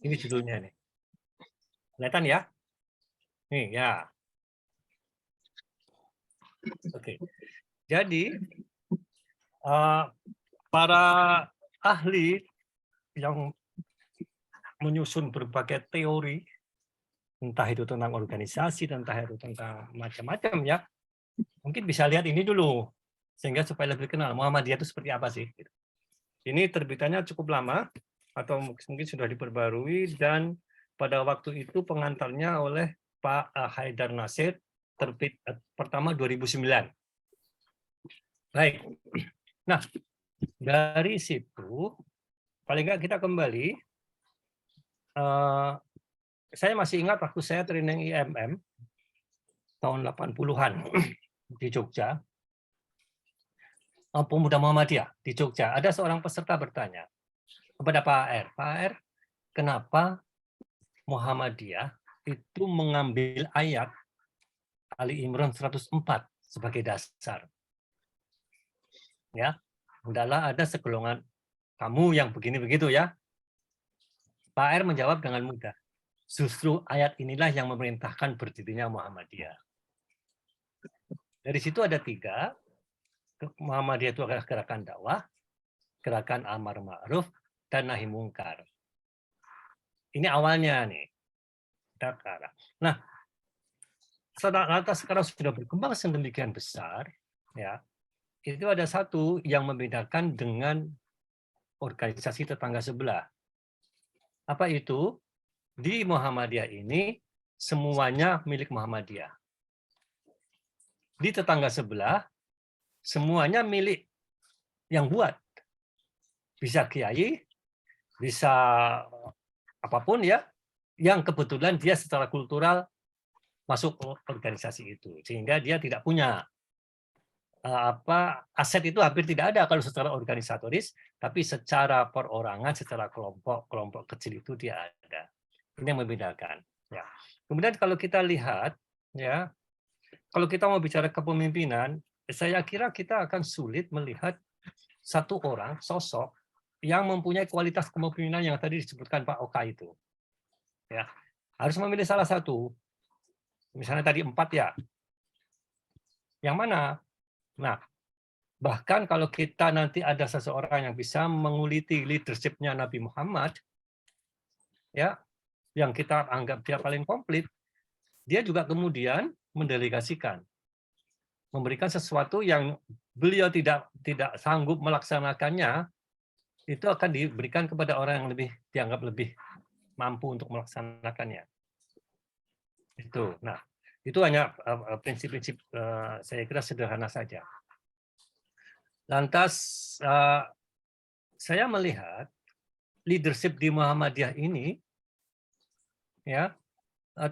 Ini judulnya nih. Kelihatan ya? Nih, ya. Oke. Jadi, para ahli yang menyusun berbagai teori, entah itu tentang organisasi, entah itu tentang macam-macam ya, mungkin bisa lihat ini dulu, sehingga supaya lebih kenal Muhammadiyah itu seperti apa sih. Ini terbitannya cukup lama, atau mungkin sudah diperbarui, dan pada waktu itu pengantarnya oleh Pak Haidar Nasir, terbit pertama 2009. Baik, nah dari situ, paling nggak kita kembali, saya masih ingat waktu saya training IMM, tahun 80-an di Jogja, Pemuda Muhammadiyah di Jogja, ada seorang peserta bertanya kepada Pak AR, Pak AR, kenapa Muhammadiyah itu mengambil ayat Ali Imran 104 sebagai dasar? Ya, hendaklah ada segolongan kamu yang begini begitu ya. Pak AR menjawab dengan mudah. Justru ayat inilah yang memerintahkan berdirinya Muhammadiyah. Dari situ ada 3. Muhammadiyah itu adalah gerakan dakwah, gerakan amar ma'ruf, dan nahi mungkar. Ini awalnya nih. Nah, sekarang sudah berkembang sedemikian besar, ya. Itu ada satu yang membedakan dengan organisasi tetangga sebelah. Apa itu? Di Muhammadiyah ini semuanya milik Muhammadiyah. Di tetangga sebelah semuanya milik yang buat. Bisa kiai, bisa apapun ya, yang kebetulan dia secara kultural masuk organisasi itu, sehingga dia tidak punya aset itu hampir tidak ada kalau secara organisatoris, tapi secara perorangan, secara kelompok kecil itu dia ada. Ini yang membedakan. Ya. Kemudian kalau kita lihat, ya, kalau kita mau bicara kepemimpinan, saya kira kita akan sulit melihat satu orang sosok yang mempunyai kualitas kepemimpinan yang tadi disebutkan Pak Oka itu. Ya, harus memilih salah satu. Misalnya tadi 4 ya. Yang mana? Nah, bahkan kalau kita nanti ada seseorang yang bisa menguliti leadership-nya Nabi Muhammad, ya, yang kita anggap dia paling komplit, dia juga kemudian mendelegasikan, memberikan sesuatu yang beliau tidak sanggup melaksanakannya, itu akan diberikan kepada orang yang dianggap lebih mampu untuk melaksanakannya. Itu. Nah, itu hanya prinsip-prinsip saya kira sederhana saja. Lantas saya melihat leadership di Muhammadiyah ini ya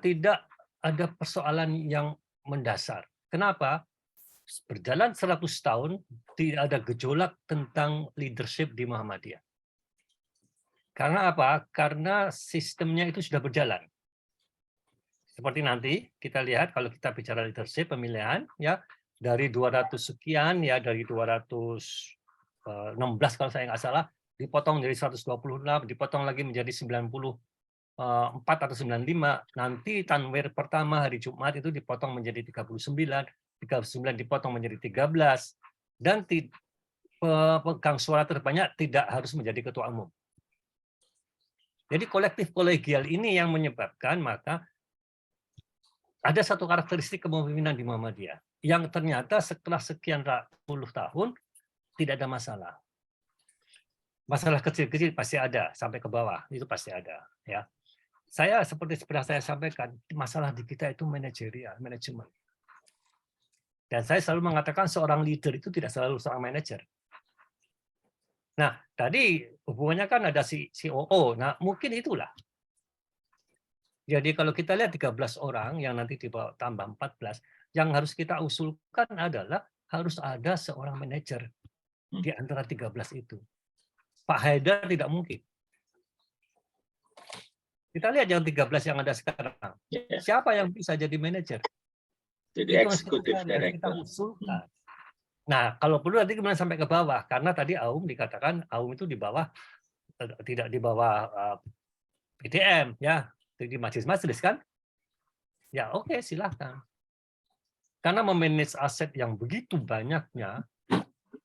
tidak ada persoalan yang mendasar. Kenapa? Berjalan 100 tahun tidak ada gejolak tentang leadership di Muhammadiyah. Karena apa? Karena sistemnya itu sudah berjalan. Seperti nanti kita lihat kalau kita bicara leadership pemilihan ya dari 200 sekian ya dari 216 kalau saya nggak salah dipotong dari 126 dipotong lagi menjadi 94 atau 95 nanti tanwir pertama hari Jumat itu dipotong menjadi 39 dipotong menjadi 13 dan pemegang suara terbanyak tidak harus menjadi ketua umum. Jadi kolektif kolegial ini yang menyebabkan maka ada satu karakteristik kepemimpinan di Muhammadiyah yang ternyata setelah sekian puluh tahun tidak ada masalah. Masalah kecil-kecil pasti ada sampai ke bawah, itu pasti ada. Ya, saya seperti saya sampaikan, masalah di kita itu manajerial, manajemen. Dan saya selalu mengatakan seorang leader itu tidak selalu seorang manajer. Nah, tadi hubungannya kan ada COO. Nah, mungkin itulah Jadi kalau kita lihat 13 orang yang nanti dibawa tambah 14, yang harus kita usulkan adalah harus ada seorang manajer di antara 13 itu. Pak Haidar tidak mungkin. Kita lihat yang 13 yang ada sekarang. Ya, Siapa yang bisa jadi manajer? jadi Itu harus eksekutif kita director. usulkan. Nah, kalau perlu nanti kemudian sampai ke bawah, karena tadi Aum dikatakan Aum itu di bawah, tidak di bawah PDM, ya, di majelis-majelis kan? Ya oke, silahkan. Karena memanage aset yang begitu banyaknya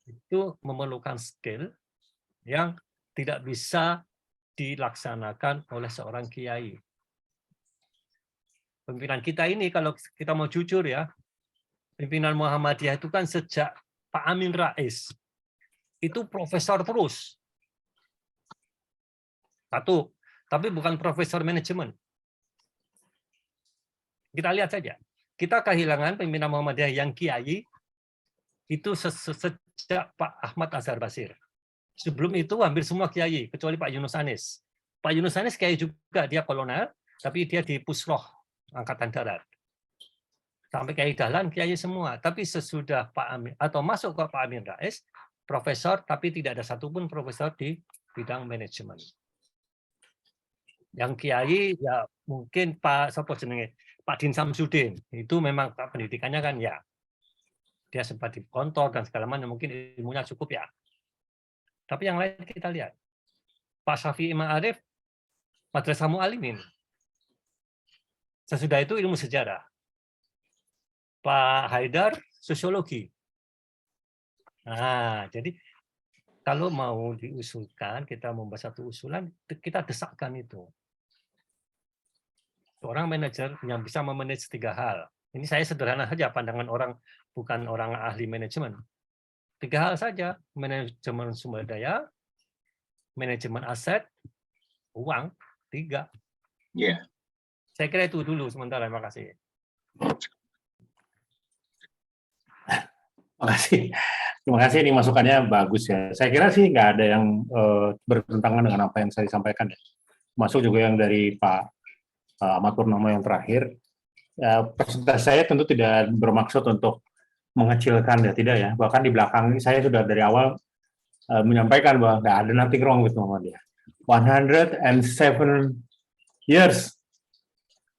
itu memerlukan skill yang tidak bisa dilaksanakan oleh seorang kiai. Pimpinan kita ini kalau kita mau jujur ya, pimpinan Muhammadiyah itu kan sejak Pak Amin Rais itu profesor terus. Satu, tapi bukan profesor manajemen. Kita lihat saja. Kita kehilangan pimpinan Muhammadiyah yang kiai itu sejak Pak Ahmad Azhar Basir. Sebelum itu hampir semua kiai, kecuali Pak Yunus Anis. Pak Yunus Anis kiai juga, dia kolonel, tapi dia di Pusroh, Angkatan Darat. Sampai Kiai Dahlan, kiai semua. Tapi sesudah Pak Amin, atau masuk ke Pak Amin Rais, profesor, tapi tidak ada satupun profesor di bidang manajemen. Yang kiai, ya mungkin Pak Pak Din Samsudin, itu memang pendidikannya kan ya, dia sempat di kontor dan segala macam, mungkin ilmunya cukup ya. Tapi yang lain kita lihat. Pak Syafi'i Ma'arif, Madrasah Mu'alimin. Sesudah itu ilmu sejarah. Pak Haidar, sosiologi. Nah, jadi kalau mau diusulkan, kita membahas satu usulan, kita desakkan itu. Seorang manajer yang bisa memanage 3 hal. Ini saya sederhana saja, pandangan orang, bukan orang ahli manajemen. 3 hal saja, manajemen sumber daya, manajemen aset, uang, 3. Ya. Saya kira itu dulu sementara, terima kasih. Terima kasih, ini masukannya bagus ya. Saya kira sih nggak ada yang bertentangan dengan apa yang saya sampaikan ya. Masuk juga yang dari Pak Ahmad Purnomo yang terakhir. Presentasi saya tentu tidak bermaksud untuk mengecilkan ya, tidak ya. Bahkan di belakang saya sudah dari awal menyampaikan bahwa nggak ada nothing wrong with Muhammadiyah. 107 years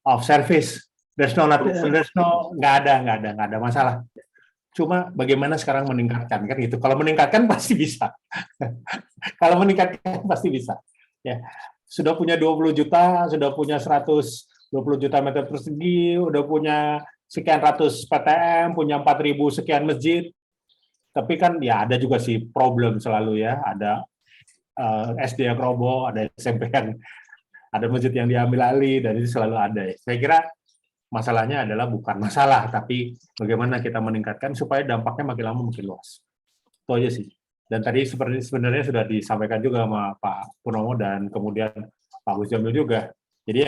of service, nggak ada masalah. Cuma bagaimana sekarang meningkatkan kan gitu. Kalau meningkatkan pasti bisa. Kalau meningkatkan pasti bisa. Ya. Sudah punya 20 juta, sudah punya 120 juta meter persegi, udah punya sekian ratus PTM, punya 4.000 sekian masjid. Tapi kan ya ada juga sih problem selalu ya. Ada SD yang roboh, ada SMP yang ada masjid yang diambil alih, dan itu selalu ada. Saya kira masalahnya adalah bukan masalah, tapi bagaimana kita meningkatkan supaya dampaknya makin lama makin luas. Itu aja sih. Dan tadi sebenarnya sudah disampaikan juga sama Pak Purnomo dan kemudian Pak Gus Jamil juga. Jadi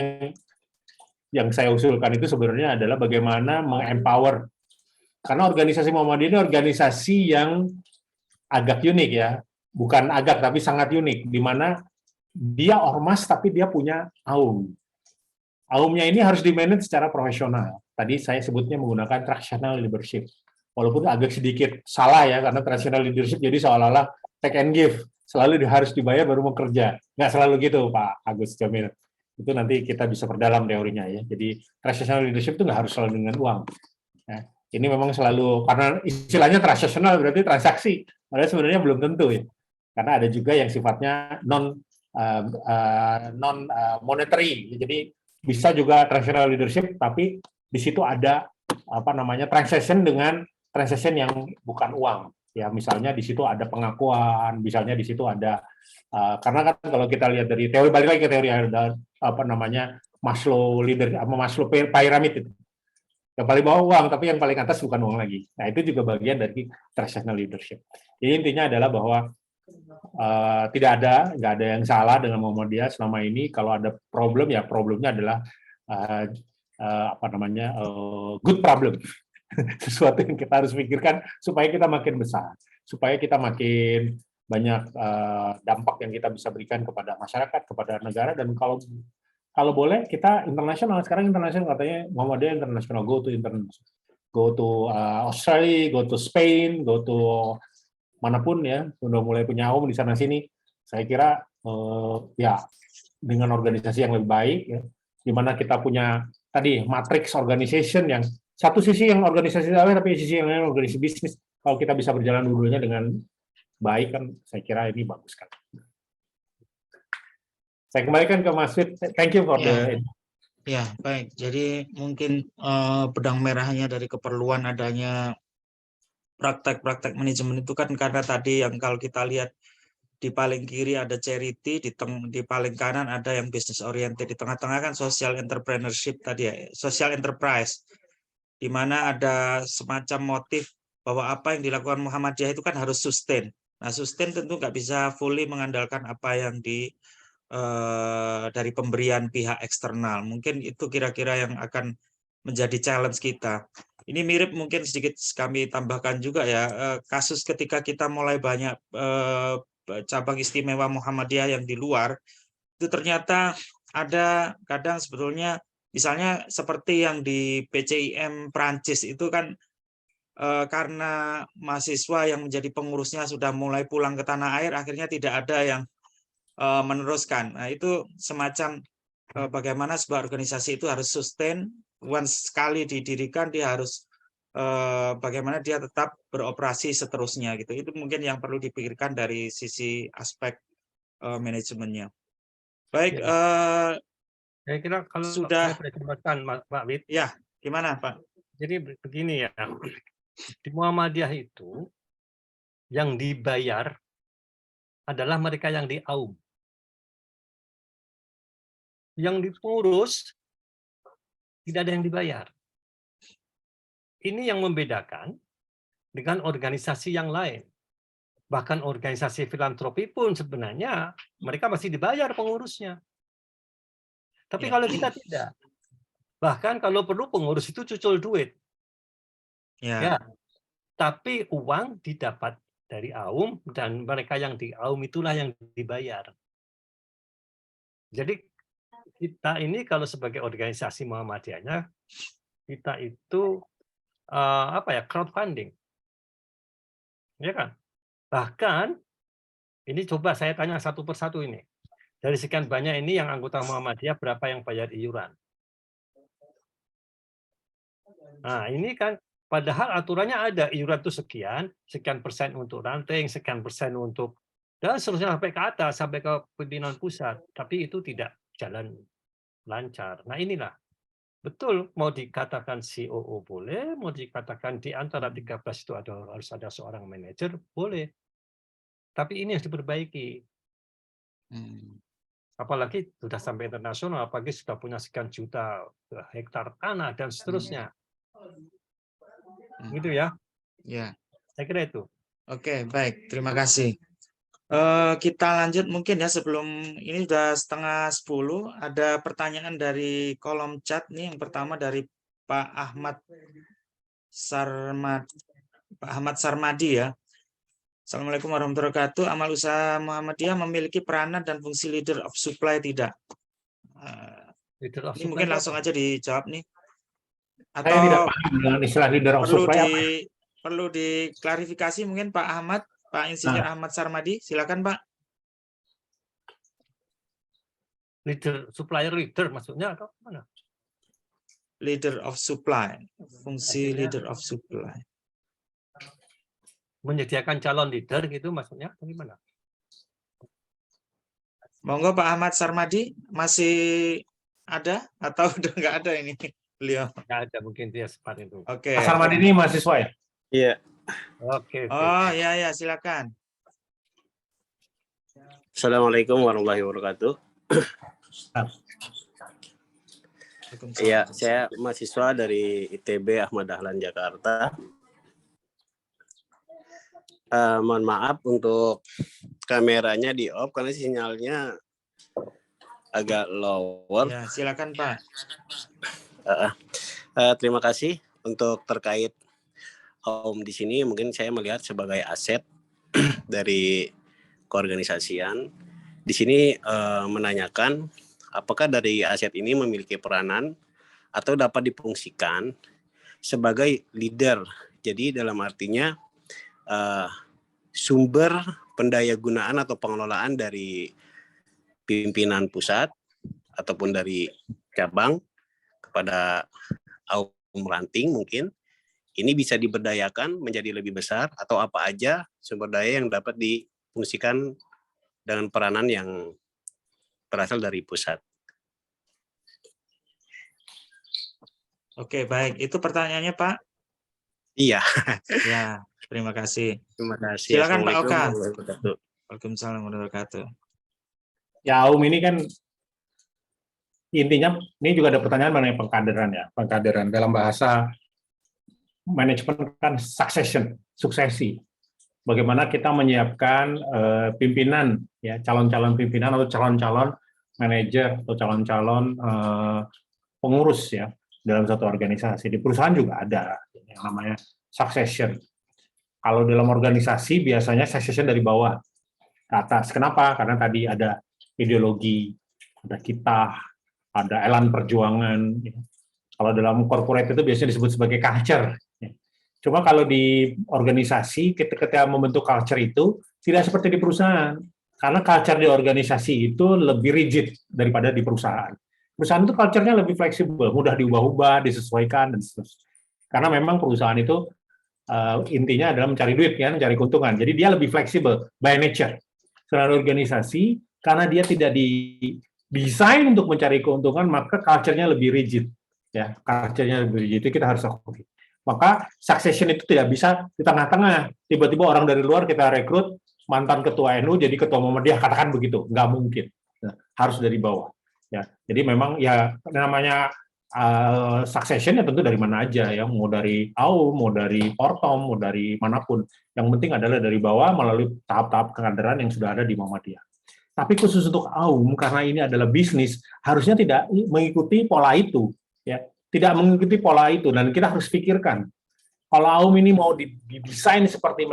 yang saya usulkan itu sebenarnya adalah bagaimana mengempower. Karena organisasi Muhammadiyah ini organisasi yang agak unik ya. Bukan agak, tapi sangat unik. Di mana dia ormas, tapi dia punya AUM. AUM-nya ini harus di-manage secara profesional. Tadi saya sebutnya menggunakan transactional leadership. Walaupun agak sedikit salah ya, karena transactional leadership jadi seolah-olah take and give. Selalu harus dibayar baru mau kerja. Nggak selalu gitu, Pak Agus Jamil. Itu nanti kita bisa perdalam teorinya ya. Jadi transactional leadership itu nggak harus selalu dengan uang. Nah, ini memang selalu, karena istilahnya transactional berarti transaksi. Padahal sebenarnya belum tentu ya. Karena ada juga yang sifatnya non monetary. Jadi bisa juga transactional leadership, tapi di situ ada transaction dengan transaction yang bukan uang. Ya, misalnya di situ ada pengakuan, misalnya di situ ada karena kan kalau kita lihat dari teori, balik lagi ke teori ada Maslow Maslow pyramid itu. Yang paling bawah uang, tapi yang paling atas bukan uang lagi. Nah, itu juga bagian dari transactional leadership. Jadi intinya adalah bahwa nggak ada yang salah dengan Muhammadiyah selama ini. Kalau ada problem ya problemnya adalah good problem. Sesuatu yang kita harus pikirkan supaya kita makin besar, supaya kita makin banyak dampak yang kita bisa berikan kepada masyarakat, kepada negara, dan kalau kalau boleh kita internasional, sekarang internasional katanya Muhammadiyah internasional, go to Australia, go to Spain, go to manapun ya, udah mulai punya di sana sini. Saya kira ya dengan organisasi yang lebih baik ya, di mana kita punya tadi matrix organization yang satu sisi yang organisasi dakwah tapi sisi yang lain organisasi bisnis. Kalau kita bisa berjalan dulunya dengan baik kan, saya kira ini bagus kan. Saya kembalikan ke Mas Fit. Thank you for the. Ya, baik. Jadi mungkin benang merahnya dari keperluan adanya praktek-praktek manajemen itu kan karena tadi yang kalau kita lihat di paling kiri ada charity, di paling kanan ada yang business oriented, di tengah-tengah kan social entrepreneurship tadi ya, social enterprise, di mana ada semacam motif bahwa apa yang dilakukan Muhammadiyah itu kan harus sustain. Nah, sustain tentu nggak bisa fully mengandalkan apa yang dari pemberian pihak eksternal. Mungkin itu kira-kira yang akan menjadi challenge kita. Ini mirip mungkin sedikit kami tambahkan juga ya, kasus ketika kita mulai banyak cabang istimewa Muhammadiyah yang di luar, itu ternyata ada kadang sebetulnya misalnya seperti yang di PCIM Prancis itu kan karena mahasiswa yang menjadi pengurusnya sudah mulai pulang ke tanah air, akhirnya tidak ada yang meneruskan. Nah, itu semacam bagaimana sebuah organisasi itu harus sustain, once sekali didirikan dia harus bagaimana dia tetap beroperasi seterusnya gitu. Itu mungkin yang perlu dipikirkan dari sisi aspek manajemennya. Baik, Saya kira kalau sudah. saya boleh tambahkan, Pak Wid. Ya, gimana Pak? Jadi begini ya, di Muhammadiyah itu yang dibayar adalah mereka yang di AUM. Yang dipengurus tidak ada yang dibayar. Ini yang membedakan dengan organisasi yang lain. Bahkan organisasi filantropi pun sebenarnya mereka masih dibayar pengurusnya. Tapi kalau kita tidak. Bahkan kalau perlu pengurus itu cucul duit. Ya. Tapi uang didapat dari AUM dan mereka yang di AUM itulah yang dibayar. Jadi kita ini kalau sebagai organisasi Muhammadiyahnya, kita itu crowdfunding, ya kan? Bahkan ini coba saya tanya satu persatu ini, dari sekian banyak ini yang anggota Muhammadiyah berapa yang bayar iuran? Nah ini kan padahal aturannya ada iuran itu sekian persen untuk ranting, sekian persen untuk dan seterusnya sampai ke atas sampai ke pimpinan pusat, tapi itu tidak jalan lancar. Nah inilah betul mau dikatakan COO boleh, mau dikatakan di antara 13 itu harus ada seorang manajer boleh, tapi ini harus diperbaiki. Apalagi sudah sampai internasional, apalagi sudah punya sekian juta hektar tanah dan seterusnya. Gitu ya? Ya. Saya kira itu. Oke, baik. Terima kasih. Kita lanjut mungkin ya, sebelum ini sudah 9:30, ada pertanyaan dari kolom chat nih. Yang pertama dari Pak Ahmad Sarmadi ya. Assalamualaikum warahmatullahi wabarakatuh. Amal usaha Muhammadiyah memiliki peranan dan fungsi leader of supply tidak? Ini mungkin langsung aja dijawab nih. Atau saya tidak paham dengan istilah leader of supply. Perlu diklarifikasi mungkin Pak Ahmad, Pak Insinyur Ahmad Sarmadi, silakan Pak. Supplier leader maksudnya atau mana? Leader of supply, fungsi leader of supply. Menyediakan calon leader gitu maksudnya bagaimana? Monggo Pak Ahmad Sarmadi, masih ada atau udah nggak ada ini beliau? Nggak ada, mungkin dia sempat itu. Oke. Pak Sarmadi ini mahasiswa ya? Iya. Oke. Oh ya silakan. Assalamualaikum warahmatullahi wabarakatuh. Ya, saya mahasiswa dari ITB Ahmad Dahlan Jakarta. Mohon maaf untuk kameranya di off karena sinyalnya agak lower. Ya, silakan Pak. Terima kasih untuk terkait Om di sini. Mungkin saya melihat sebagai aset dari keorganisasian. Di sini menanyakan apakah dari aset ini memiliki peranan atau dapat difungsikan sebagai leader. Jadi dalam artinya sumber pendayagunaan atau pengelolaan dari pimpinan pusat ataupun dari cabang kepada AUM ranting mungkin ini bisa diberdayakan menjadi lebih besar, atau apa aja sumber daya yang dapat difungsikan dengan peranan yang berasal dari pusat. Oke, baik. Itu pertanyaannya, Pak. Iya. Ya, terima kasih. Terima kasih. Silakan Pak Oka. Assalamualaikum warahmatullahi wabarakatuh. Waalaikumsalam warahmatullahi wabarakatuh. Ya, AUM ini kan intinya, ini juga ada pertanyaan mengenai pengkaderan ya. Pengkaderan dalam bahasa manajemen kan succession, suksesi. Bagaimana kita menyiapkan pimpinan, ya calon-calon pimpinan atau calon-calon manajer atau calon-calon pengurus ya dalam satu organisasi. Di perusahaan juga ada yang namanya succession. Kalau dalam organisasi biasanya succession dari bawah ke atas. Kenapa? Karena tadi ada ideologi, ada kitah, ada elan perjuangan. Kalau dalam corporate itu biasanya disebut sebagai culture. Cuma kalau di organisasi, ketika membentuk culture itu tidak seperti di perusahaan. Karena culture di organisasi itu lebih rigid daripada di perusahaan. Perusahaan itu culture-nya lebih fleksibel, mudah diubah-ubah, disesuaikan, dan seterusnya. Karena memang perusahaan itu intinya adalah mencari duit, kan, mencari keuntungan. Jadi dia lebih fleksibel by nature. Sedangkan organisasi, karena dia tidak didesain untuk mencari keuntungan, maka culture-nya lebih rigid. Ya, culture-nya lebih rigid, itu kita harus akui. Maka succession itu tidak bisa di tengah-tengah. Tiba-tiba orang dari luar kita rekrut, mantan ketua NU jadi ketua Muhammadiyah, katakan begitu. Nggak mungkin. Nah, harus dari bawah. Ya, jadi memang ya namanya succession ya tentu dari mana aja ya, mau dari AUM, mau dari Portom, mau dari manapun. Yang penting adalah dari bawah melalui tahap-tahap kekaderan yang sudah ada di Muhammadiyah. Tapi khusus untuk AUM karena ini adalah bisnis, harusnya tidak mengikuti pola itu, ya. Tidak mengikuti pola itu, dan kita harus pikirkan kalau AUM ini mau didesain seperti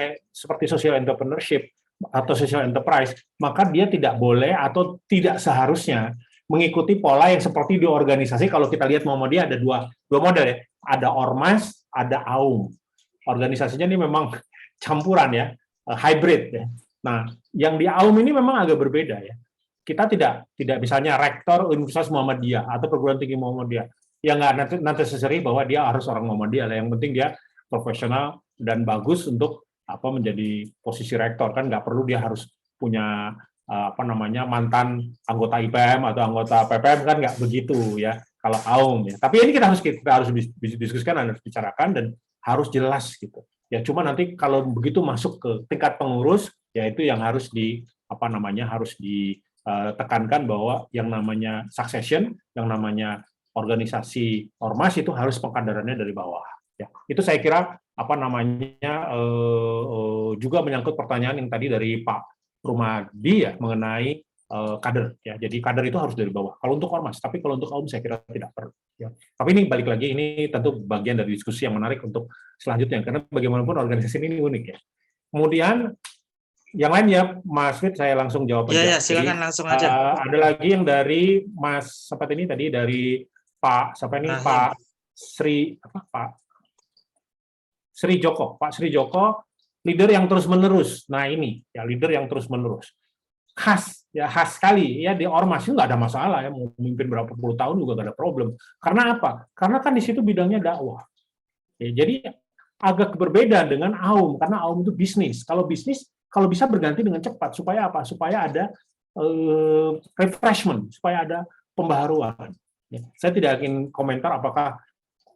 social entrepreneurship atau social enterprise, maka dia tidak boleh atau tidak seharusnya mengikuti pola yang seperti di organisasi. Kalau kita lihat Muhammadiyah ada dua model ya, ada ormas, ada AUM. Organisasinya ini memang campuran ya, hybrid ya. Nah, yang di AUM ini memang agak berbeda ya. Kita tidak misalnya rektor Universitas Muhammadiyah atau perguruan tinggi Muhammadiyah, ya nggak necessary bahwa dia harus orang Muhammadiyah lah. Yang penting dia profesional dan bagus untuk menjadi posisi rektor, kan nggak perlu dia harus punya mantan anggota IPM atau anggota PPM, kan nggak begitu ya kalau AUM ya. Tapi ini kita harus diskusikan, harus bicarakan, dan harus jelas gitu ya. Cuma nanti kalau begitu masuk ke tingkat pengurus ya, itu yang harus harus ditekankan bahwa yang namanya succession, yang namanya organisasi ormas itu harus pengkaderannya dari bawah. Ya, itu saya kira juga menyangkut pertanyaan yang tadi dari Pak Rumadi ya mengenai kader. Ya, jadi kader itu harus dari bawah. Kalau untuk ormas, tapi kalau untuk AUM saya kira tidak perlu. Ya. Tapi ini balik lagi, ini tentu bagian dari diskusi yang menarik untuk selanjutnya karena bagaimanapun organisasi ini unik ya. Kemudian yang lain ya, Mas Fit, saya langsung jawab aja. Ya, silakan langsung aja. Ada lagi yang dari Mas ini tadi dari Pak Sri Joko, leader yang terus menerus. Nah ini ya, leader yang terus menerus. Khas sekali ya, di ormas itu nggak ada masalah ya, mau memimpin berapa puluh tahun juga nggak ada problem. Karena apa? Karena kan di situ bidangnya dakwah. Ya, jadi agak berbeda dengan AUM, karena AUM itu bisnis. Kalau bisnis, kalau bisa berganti dengan cepat, supaya apa? Supaya ada refreshment, supaya ada pembaharuan. Ya, saya tidak ingin komentar apakah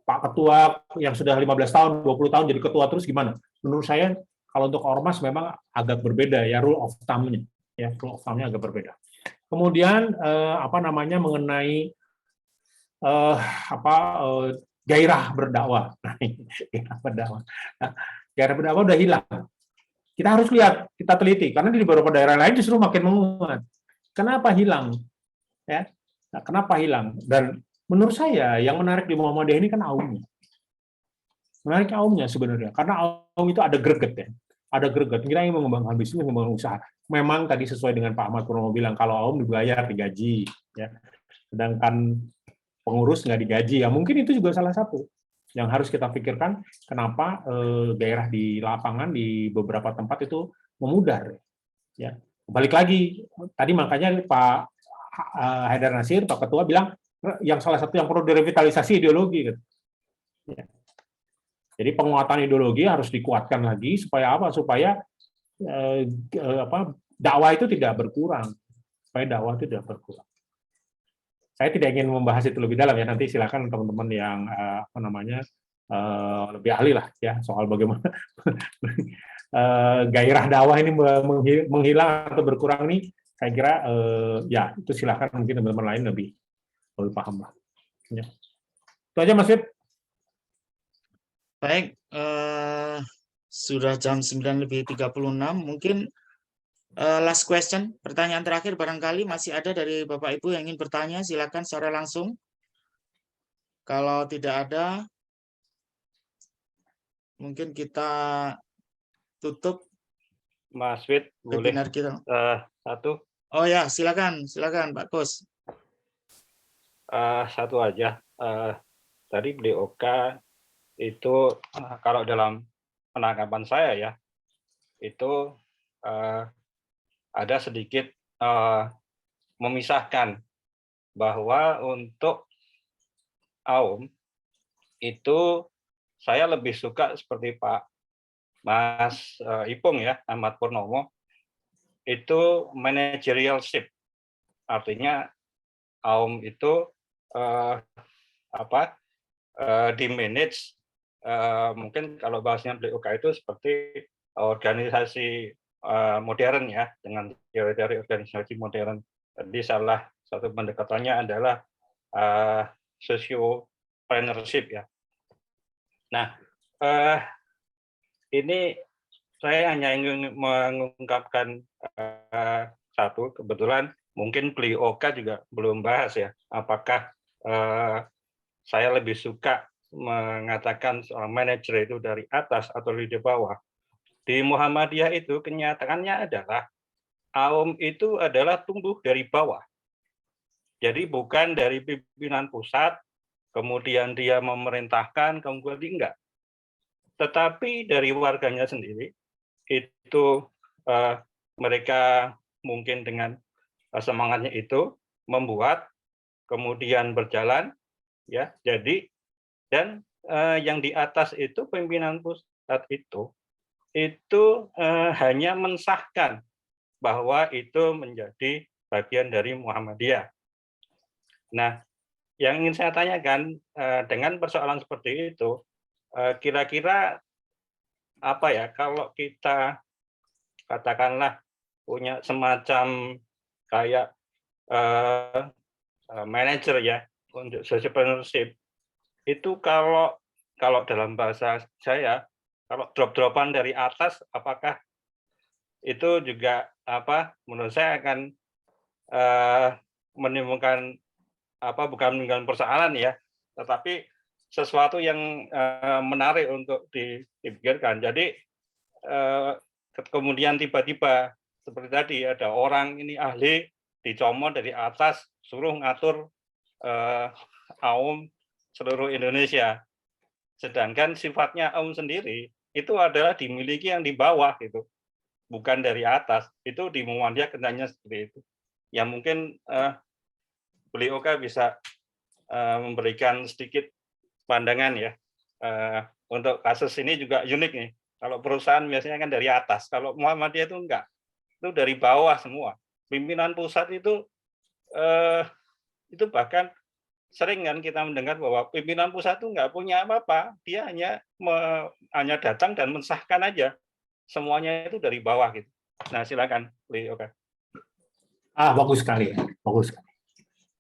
Pak Ketua yang sudah 15 tahun, 20 tahun jadi ketua terus gimana. Menurut saya, kalau untuk ormas memang agak berbeda ya, rule of thumb-nya. Ya, rule of thumb-nya agak berbeda. Kemudian mengenai gairah berdakwah. Gairah berdakwah udah hilang. Kita harus lihat, kita teliti, karena di beberapa daerah lain justru makin menguat. Kenapa hilang? Ya, kenapa hilang? Dan menurut saya yang menarik di Muhammadiyah ini kan AUM-nya. Menarik AUM-nya sebenarnya, karena AUM itu ada greget ya. Ada greget, kita ingin mengembangkan bisnis, mengembangkan usaha. Memang tadi sesuai dengan Pak Ahmad Purnomo bilang, kalau AUM dibayar, digaji. Ya. sedangkan pengurus nggak digaji. Ya mungkin itu juga salah satu yang harus kita pikirkan, kenapa daerah di lapangan di beberapa tempat itu memudar. Ya, balik lagi tadi makanya Pak Haidar Nasir, Pak Ketua bilang yang salah satu yang perlu direvitalisasi ideologi. Gitu. Ya. Jadi penguatan ideologi harus dikuatkan lagi supaya apa? Supaya dakwah itu tidak berkurang. Supaya dakwah itu tidak berkurang. Saya tidak ingin membahas itu lebih dalam ya. Nanti silakan teman-teman yang lebih ahli lah ya soal bagaimana gairah dakwah ini menghilang atau berkurang nih. Saya kira ya itu silakan mungkin teman-teman lain lebih paham lah. Ya. Itu aja Mas Yip. Baik, sudah jam 9:36, mungkin last question, pertanyaan terakhir barangkali masih ada dari Bapak Ibu yang ingin bertanya, silakan secara langsung. Kalau tidak ada, mungkin kita tutup Mas Wid, boleh webinar kita. satu? Oh ya, silakan Pak Kus. Satu aja. Tadi beliau itu kalau dalam penangkapan saya ya, itu ada sedikit memisahkan bahwa untuk Aum itu saya lebih suka seperti Pak Mas Ipung ya, Ahmad Purnomo, itu managerialship, artinya Aum itu di-manage, mungkin kalau bahasanya beliau itu seperti organisasi modern ya, dengan teori-teori organisasi modern. Jadi salah satu pendekatannya adalah sociopreneurship ya. Nah, ini saya hanya ingin mengungkapkan satu, kebetulan mungkin beliau juga belum bahas ya, apakah saya lebih suka mengatakan soal manajer itu dari atas atau dari bawah. Di Muhammadiyah itu kenyataannya adalah Aum itu adalah tumbuh dari bawah. Jadi bukan dari pimpinan pusat, kemudian dia memerintahkan, kemudian enggak. Tetapi dari warganya sendiri, itu mereka mungkin dengan semangatnya itu membuat, kemudian berjalan, ya. Jadi dan yang di atas itu pimpinan pusat itu hanya mensahkan bahwa itu menjadi bagian dari Muhammadiyah. Nah, yang ingin saya tanyakan dengan persoalan seperti itu, kira-kira apa ya, kalau kita katakanlah punya semacam kayak manajer ya untuk sociopreneurship, itu kalau dalam bahasa saya, kalau drop-dropan dari atas, apakah itu juga menurut saya akan menimbulkan bukan menimbulkan persoalan ya, tetapi sesuatu yang menarik untuk dipikirkan. Jadi kemudian tiba-tiba seperti tadi ada orang ini ahli dicomot dari atas, suruh ngatur Aum seluruh Indonesia. Sedangkan sifatnya Aum sendiri itu adalah dimiliki yang di bawah gitu, bukan dari atas. Itu di Muhammadiyah kendanya seperti itu. Ya mungkin beliau bisa memberikan sedikit pandangan ya. Untuk kasus ini juga unik nih. Kalau perusahaan biasanya kan dari atas, kalau Muhammadiyah itu enggak. Itu dari bawah semua. Pimpinan pusat itu bahkan sering kan kita mendengar bahwa pimpinan pusat itu enggak punya apa-apa. Dia hanya datang dan mensahkan aja. Semuanya itu dari bawah gitu. Nah, silakan, beliau. Bagus sekali, bagus sekali.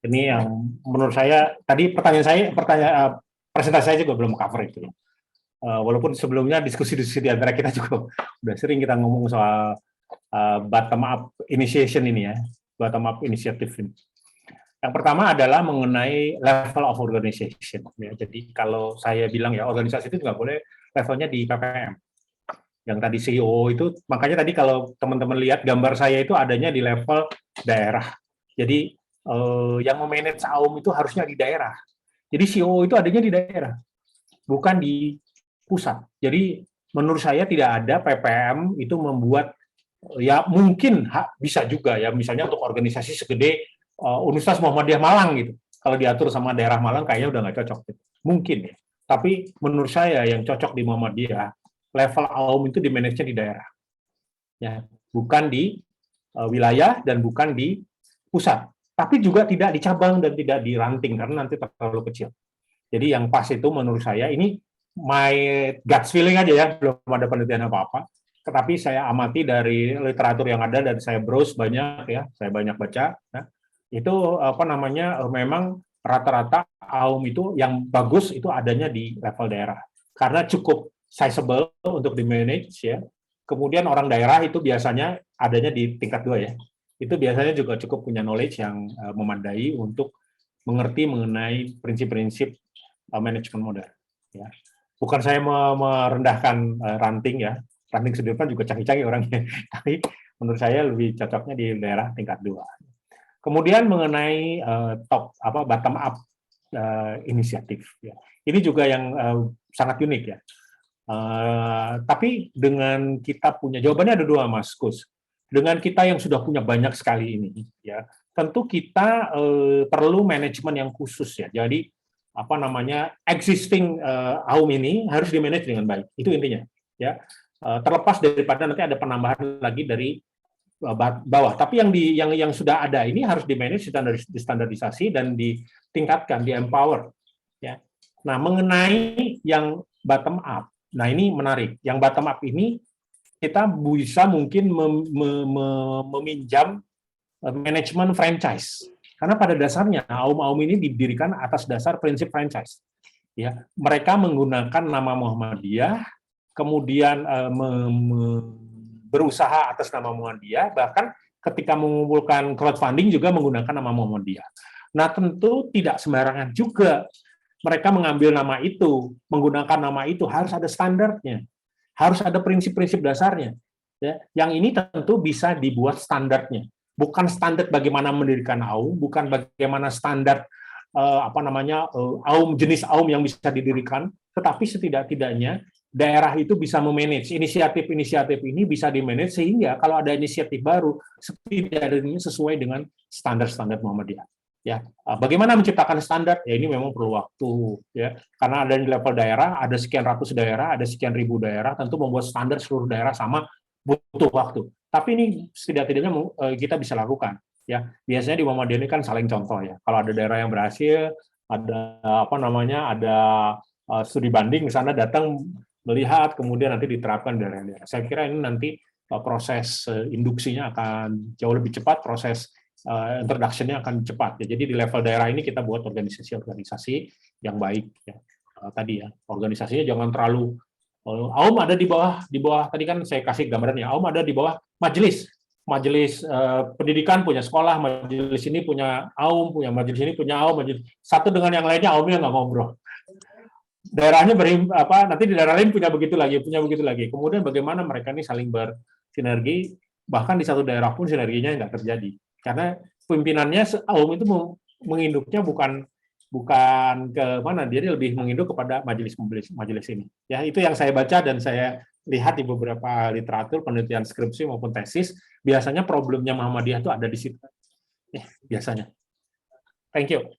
Ini yang menurut saya tadi presentasi saya juga belum cover itu. Walaupun sebelumnya diskusi-diskusi di antara kita juga udah sering kita ngomong soal bottom up initiation ini ya, bottom up initiative ini. Yang pertama adalah mengenai level of organization. Ya, jadi kalau saya bilang ya organisasi itu nggak boleh levelnya di PPM. Yang tadi CEO itu, makanya tadi kalau teman-teman lihat gambar saya itu adanya di level daerah. Jadi yang memanage AUM itu harusnya di daerah. Jadi COO itu adanya di daerah, bukan di pusat. Jadi menurut saya tidak ada PPM itu membuat, ya mungkin bisa juga ya, misalnya untuk organisasi segede Universitas Muhammadiyah Malang gitu. Kalau diatur sama daerah Malang kayaknya udah nggak cocok. Gitu. Mungkin ya. Tapi menurut saya yang cocok di Muhammadiyah, level AUM itu di manage di daerah. Ya, bukan di wilayah dan bukan di pusat. Tapi juga tidak di cabang dan tidak di ranting karena nanti terlalu kecil. Jadi yang pas itu menurut saya, ini my gut feeling aja ya, belum ada penelitian apa-apa. Tetapi saya amati dari literatur yang ada dan saya browse banyak ya, saya banyak baca. Ya, itu apa namanya, memang rata-rata AUM itu yang bagus itu adanya di level daerah. Karena cukup sizable untuk di manage ya. Kemudian orang daerah itu biasanya adanya di tingkat 2 ya. Itu biasanya juga cukup punya knowledge yang memadai untuk mengerti mengenai prinsip-prinsip manajemen modern. Ya. Bukan saya merendahkan ranting ya, ranting Sudirman juga canggih-canggih orangnya, tapi menurut saya lebih cocoknya di daerah tingkat 2. Kemudian mengenai bottom up inisiatif, ya. Ini juga yang sangat unik ya. Tapi dengan kita punya, jawabannya ada 2 Mas Kus. Dengan kita yang sudah punya banyak sekali ini, ya tentu kita perlu manajemen yang khusus ya. Jadi apa namanya, existing AUM ini harus di-manage dengan baik. Itu intinya. Ya, terlepas daripada nanti ada penambahan lagi dari bawah. Tapi yang sudah ada ini harus di-manage, standarisasi dan ditingkatkan, di-empower. Ya. Nah, mengenai yang bottom up, nah ini menarik. Yang bottom up ini kita bisa mungkin meminjam manajemen franchise. Karena pada dasarnya AUM-AUM ini didirikan atas dasar prinsip franchise. Ya, mereka menggunakan nama Muhammadiyah, kemudian berusaha atas nama Muhammadiyah, bahkan ketika mengumpulkan crowdfunding juga menggunakan nama Muhammadiyah. Nah, tentu tidak sembarangan juga mereka mengambil nama itu, menggunakan nama itu, harus ada standarnya. Harus ada prinsip-prinsip dasarnya. Ya, yang ini tentu bisa dibuat standarnya. Bukan standar bagaimana mendirikan AUM, bukan bagaimana standar AUM, jenis AUM yang bisa didirikan, tetapi setidak-tidaknya daerah itu bisa memanage. Inisiatif-inisiatif ini bisa dimanage sehingga kalau ada inisiatif baru, setidaknya sesuai dengan standar-standar Muhammadiyah. Ya, bagaimana menciptakan standar? Ya ini memang perlu waktu, ya. Karena ada di level daerah, ada sekian ratus daerah, ada sekian ribu daerah, tentu membuat standar seluruh daerah sama butuh waktu. Tapi ini setidak-tidaknya kita bisa lakukan, ya. Biasanya di Muhammadiyah ini kan saling contoh ya. Kalau ada daerah yang berhasil, ada ada studi banding di sana, datang melihat, kemudian nanti diterapkan di daerah-daerah. Saya kira ini nanti proses induksinya akan jauh lebih cepat, proses introduction-nya akan cepat. Ya. Jadi di level daerah ini kita buat organisasi-organisasi yang baik. Ya. Tadi ya, organisasinya jangan terlalu AUM ada di bawah tadi kan saya kasih gambarannya. AUM ada di bawah majelis pendidikan punya sekolah, majelis ini punya AUM, punya majelis ini punya AUM, majelis satu dengan yang lainnya AUM-nya nggak ngobrol. Daerahnya nanti di daerah lain punya begitu lagi. Kemudian bagaimana mereka ini saling bersinergi, bahkan di satu daerah pun sinerginya nggak terjadi. Karena pimpinannya AUM itu menginduknya bukan ke mana, dia lebih menginduk kepada majelis ini. Ya, itu yang saya baca dan saya lihat di beberapa literatur penelitian skripsi maupun tesis, biasanya problemnya Muhammadiyah itu ada di situ. Ya, biasanya. Thank you.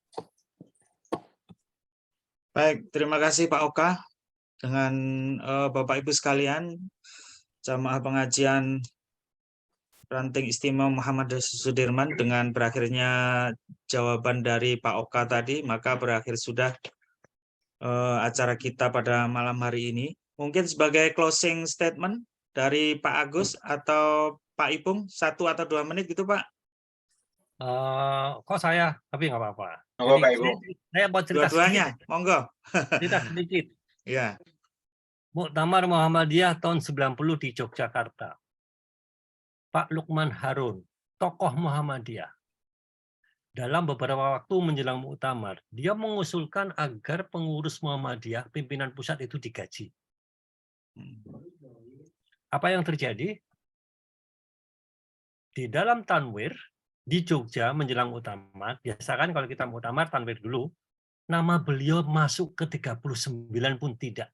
Baik, terima kasih Pak Oka. Dengan Bapak Ibu sekalian, jamaah pengajian Ranting Istimewa Muhammadiyah Sudirman, dengan berakhirnya jawaban dari Pak Oka tadi, maka berakhir sudah acara kita pada malam hari ini. Mungkin sebagai closing statement dari Pak Agus atau Pak Ipung, 1 atau 2 menit gitu Pak. Kok saya, tapi nggak apa-apa. Monggo Pak Ibu. Saya mau cerita Dua-duanya, sedikit. monggo. Cerita sedikit. Ya. Muktamar Muhammadiyah tahun 90 di Yogyakarta. Pak Lukman Harun, tokoh Muhammadiyah. Dalam beberapa waktu menjelang muktamar, dia mengusulkan agar pengurus Muhammadiyah, pimpinan pusat itu digaji. Apa yang terjadi? Di dalam tanwir, di Jogja menjelang muktamar, biasa kan kalau kita muktamar tanwir dulu, nama beliau masuk ke 39 pun tidak.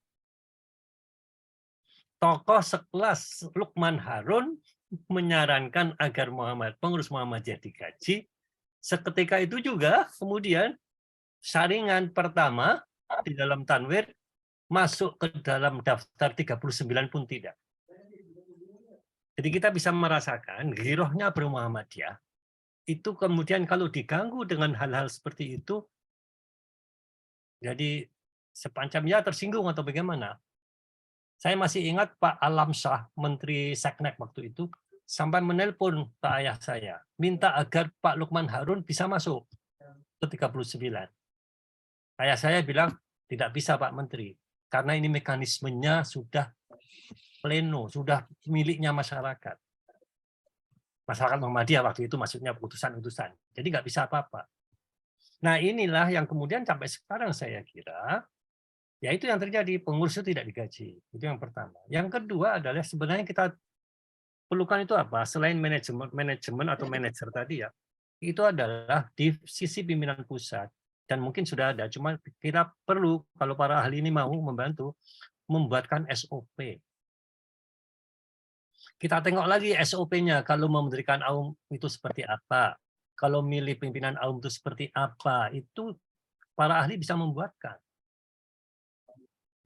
Tokoh sekelas Lukman Harun menyarankan agar pengurus Muhammadiyah digaji. Seketika itu juga kemudian saringan pertama di dalam tanwir masuk ke dalam daftar 39 pun tidak. Jadi kita bisa merasakan girohnya bermuhammadiyah itu kemudian kalau diganggu dengan hal-hal seperti itu, jadi sepancam ya tersinggung atau bagaimana. Saya masih ingat Pak Alam Shah, Menteri Seknek waktu itu, sampai menelpon ke ayah saya, minta agar Pak Lukman Harun bisa masuk ke 39. Ayah saya bilang, tidak bisa Pak Menteri, karena ini mekanismenya sudah pleno, sudah miliknya masyarakat. Masyarakat Muhammadiyah waktu itu maksudnya utusan-utusan. Jadi nggak bisa apa-apa. Nah inilah yang kemudian sampai sekarang saya kira, ya itu yang terjadi, pengurus itu tidak digaji. Itu yang pertama. Yang kedua adalah sebenarnya kita perlukan itu apa? Selain manajemen atau manajer tadi ya, itu adalah di sisi pimpinan pusat. Dan mungkin sudah ada, cuma kita perlu, kalau para ahli ini mau membantu, membuatkan SOP. Kita tengok lagi SOP-nya, kalau memberikan AUM itu seperti apa, kalau milih pimpinan AUM itu seperti apa, itu para ahli bisa membuatkan.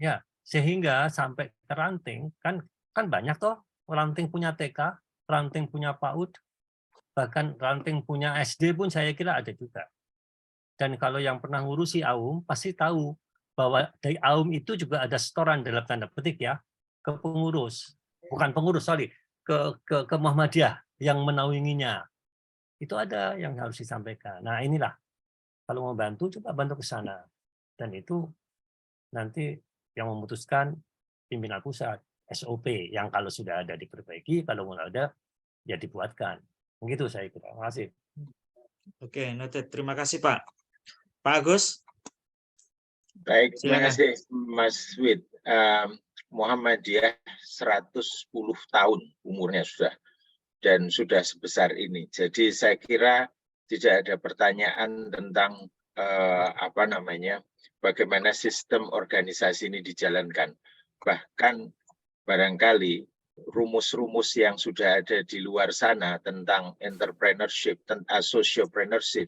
Ya, sehingga sampai ke ranting, kan banyak toh, ranting punya TK, ranting punya PAUD, bahkan ranting punya SD pun saya kira ada juga. Dan kalau yang pernah ngurusi AUM, pasti tahu bahwa dari AUM itu juga ada setoran dalam tanda petik ya, ke pengurus. Bukan pengurus, sorry, ke Muhammadiyah yang menaunginya. Itu ada yang harus disampaikan. Nah inilah, kalau mau bantu, coba bantu ke sana. Dan itu nanti yang memutuskan pimpinan pusat, SOP, yang kalau sudah ada diperbaiki, kalau nggak ada, ya dibuatkan. Begitu saya kira. Terima kasih. Oke, noted. Terima kasih Pak. Pak Agus. Baik, terima Silakan. kasih Mas Wid. Muhammadiyah 110 tahun umurnya sudah, dan sudah sebesar ini. Jadi saya kira tidak ada pertanyaan tentang bagaimana sistem organisasi ini dijalankan. Bahkan barangkali rumus-rumus yang sudah ada di luar sana tentang entrepreneurship, tentang sociopreneurship,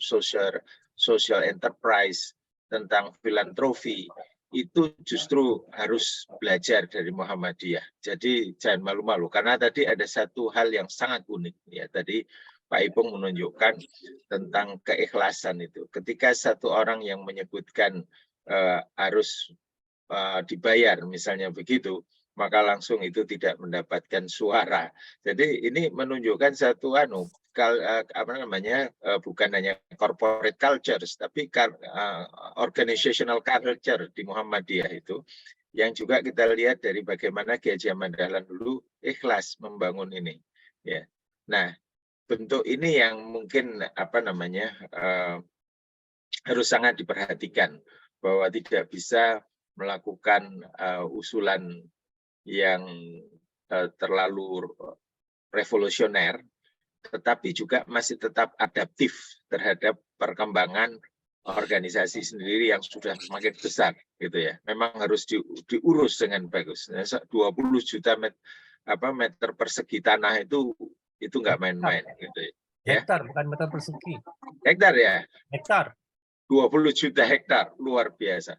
social enterprise, tentang filantropi, itu justru harus belajar dari Muhammadiyah. Jadi jangan malu-malu, karena tadi ada satu hal yang sangat unik. Ya, tadi Pak Ipung menunjukkan tentang keikhlasan itu. Ketika satu orang yang menyebutkan harus dibayar, misalnya begitu, maka langsung itu tidak mendapatkan suara. Jadi ini menunjukkan satu bukan hanya corporate cultures, tapi organizational culture di Muhammadiyah itu, yang juga kita lihat dari bagaimana Kiai Haji Ahmad Dahlan dulu ikhlas membangun ini. Ya, nah bentuk ini yang mungkin harus sangat diperhatikan, bahwa tidak bisa melakukan usulan yang terlalu revolusioner, tetapi juga masih tetap adaptif terhadap perkembangan organisasi sendiri yang sudah semakin besar, gitu ya. Memang harus diurus dengan bagus. 20 juta meter persegi tanah itu nggak main-main, gitu ya. Hektar, bukan meter persegi. Hektar ya? Hektar. 20 juta hektar, luar biasa.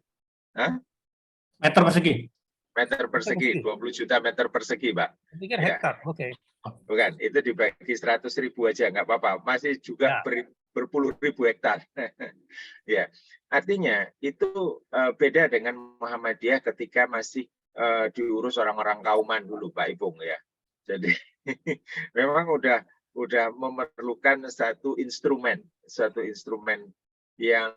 Hah? Meter persegi. Meter persegi, 20 juta meter persegi, Pak. Saya pikir hektar, oke. Bukan, itu dibagi 100.000 aja, nggak apa-apa. Masih juga berpuluh ribu hektar. Ya, artinya itu beda dengan Muhammadiyah ketika masih diurus orang-orang kauman dulu, Pak Ipung ya. Jadi memang udah memerlukan satu instrumen yang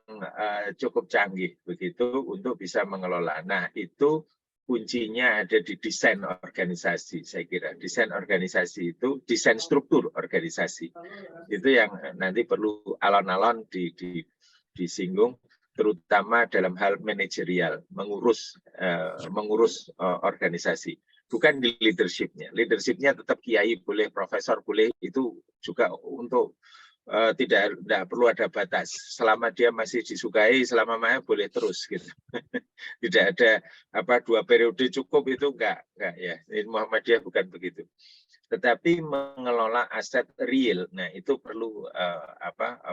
cukup canggih begitu untuk bisa mengelola. Nah, itu kuncinya ada di desain organisasi, saya kira. Desain organisasi itu, desain struktur organisasi. Itu yang nanti perlu alon-alon disinggung, terutama dalam hal manajerial, mengurus organisasi. Bukan di leadership-nya. Leadership-nya tetap kiai boleh, profesor boleh, itu juga untuk tidak perlu ada batas. Selama dia masih disukai, selama Maya boleh terus gitu. Tidak ada 2 periode cukup, itu enggak ya. Ini Muhammadiyah bukan begitu. Tetapi mengelola aset real, nah itu perlu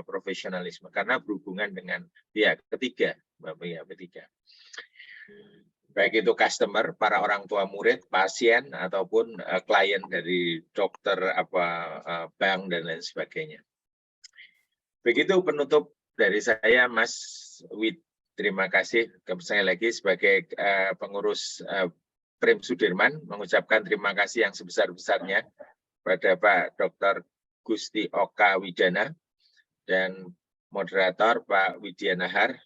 profesionalisme karena berhubungan dengan pihak ketiga, baik itu customer, para orang tua murid, pasien ataupun klien dari dokter, bank dan lain sebagainya. Begitu penutup dari saya, Mas Wid. Terima kasih sekali lagi sebagai pengurus Prim Sudirman, mengucapkan terima kasih yang sebesar-besarnya pada Pak Dr. Gusti Oka Widana dan moderator Pak Widya Nahar,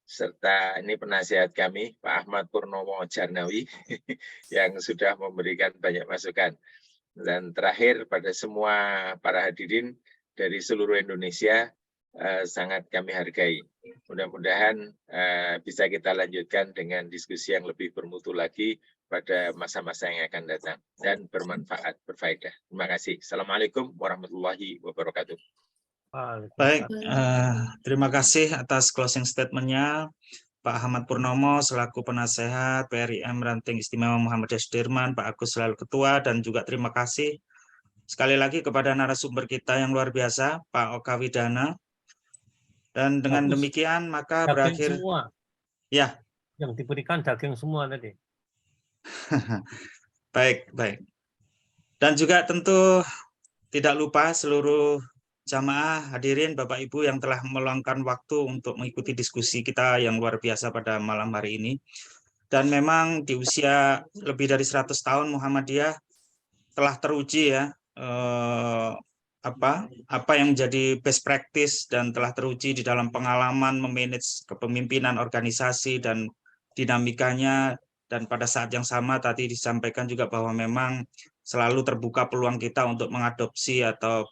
serta ini penasihat kami Pak Ahmad Purnomo Jarnawi yang sudah memberikan banyak masukan. Dan terakhir pada semua para hadirin dari seluruh Indonesia, sangat kami hargai. Mudah-mudahan bisa kita lanjutkan dengan diskusi yang lebih bermutu lagi pada masa-masa yang akan datang dan bermanfaat, berfaedah. Terima kasih. Assalamualaikum warahmatullahi wabarakatuh. Baik, terima kasih atas closing statement-nya Pak Ahmad Purnomo selaku penasehat PRIM Ranting Istimewa Muhammadiyah Sudirman, Pak Agus selalu ketua, dan juga terima kasih sekali lagi kepada narasumber kita yang luar biasa, Pak Oka Widana. Dan dengan demikian maka berakhir semua. Ya. Yang diberikan daging semua tadi. Baik. Dan juga tentu tidak lupa seluruh jamaah hadirin Bapak Ibu yang telah meluangkan waktu untuk mengikuti diskusi kita yang luar biasa pada malam hari ini. Dan memang di usia lebih dari 100 tahun Muhammadiyah telah teruji ya apa yang menjadi best practice dan telah teruji di dalam pengalaman memanage kepemimpinan organisasi dan dinamikanya. Dan pada saat yang sama tadi disampaikan juga bahwa memang selalu terbuka peluang kita untuk mengadopsi atau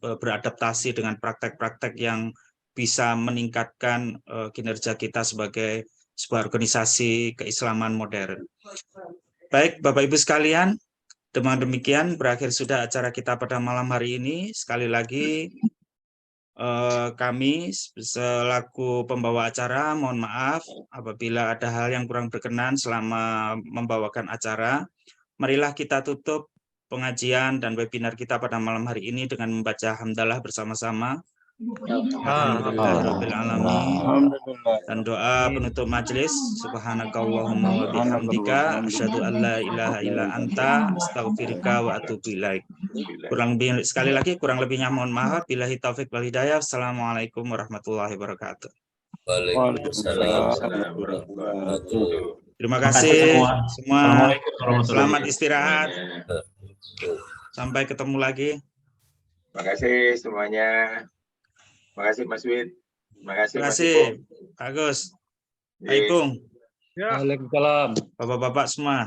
beradaptasi dengan praktek-praktek yang bisa meningkatkan kinerja kita sebagai sebuah organisasi keislaman modern. Baik, Bapak Ibu sekalian, dengan demikian berakhir sudah acara kita pada malam hari ini. Sekali lagi kami selaku pembawa acara mohon maaf apabila ada hal yang kurang berkenan selama membawakan acara. Marilah kita tutup pengajian dan webinar kita pada malam hari ini dengan membaca hamdalah bersama-sama. Alhamdulillahirabbil alamin. Dan doa penutup majelis, subhanakallahumma wa bihamdika asyhadu an la ilaha illa anta astaghfiruka wa atubu ilaik. Sekali lagi kurang lebihnya mohon maaf. Billahi taufik wal hidayah. Assalamualaikum warahmatullahi wabarakatuh. Waalaikumsalam warahmatullahi wabarakatuh. Terima kasih semua. Selamat Assalamualaikum. istirahat. Sampai ketemu lagi. Terima kasih semuanya. Terima kasih Mas Wid. Terima kasih Terima Mas kasih Ipung. Pak Agus. Pak Yes. Ipung. Waalaikumsalam. Bapak-bapak semua.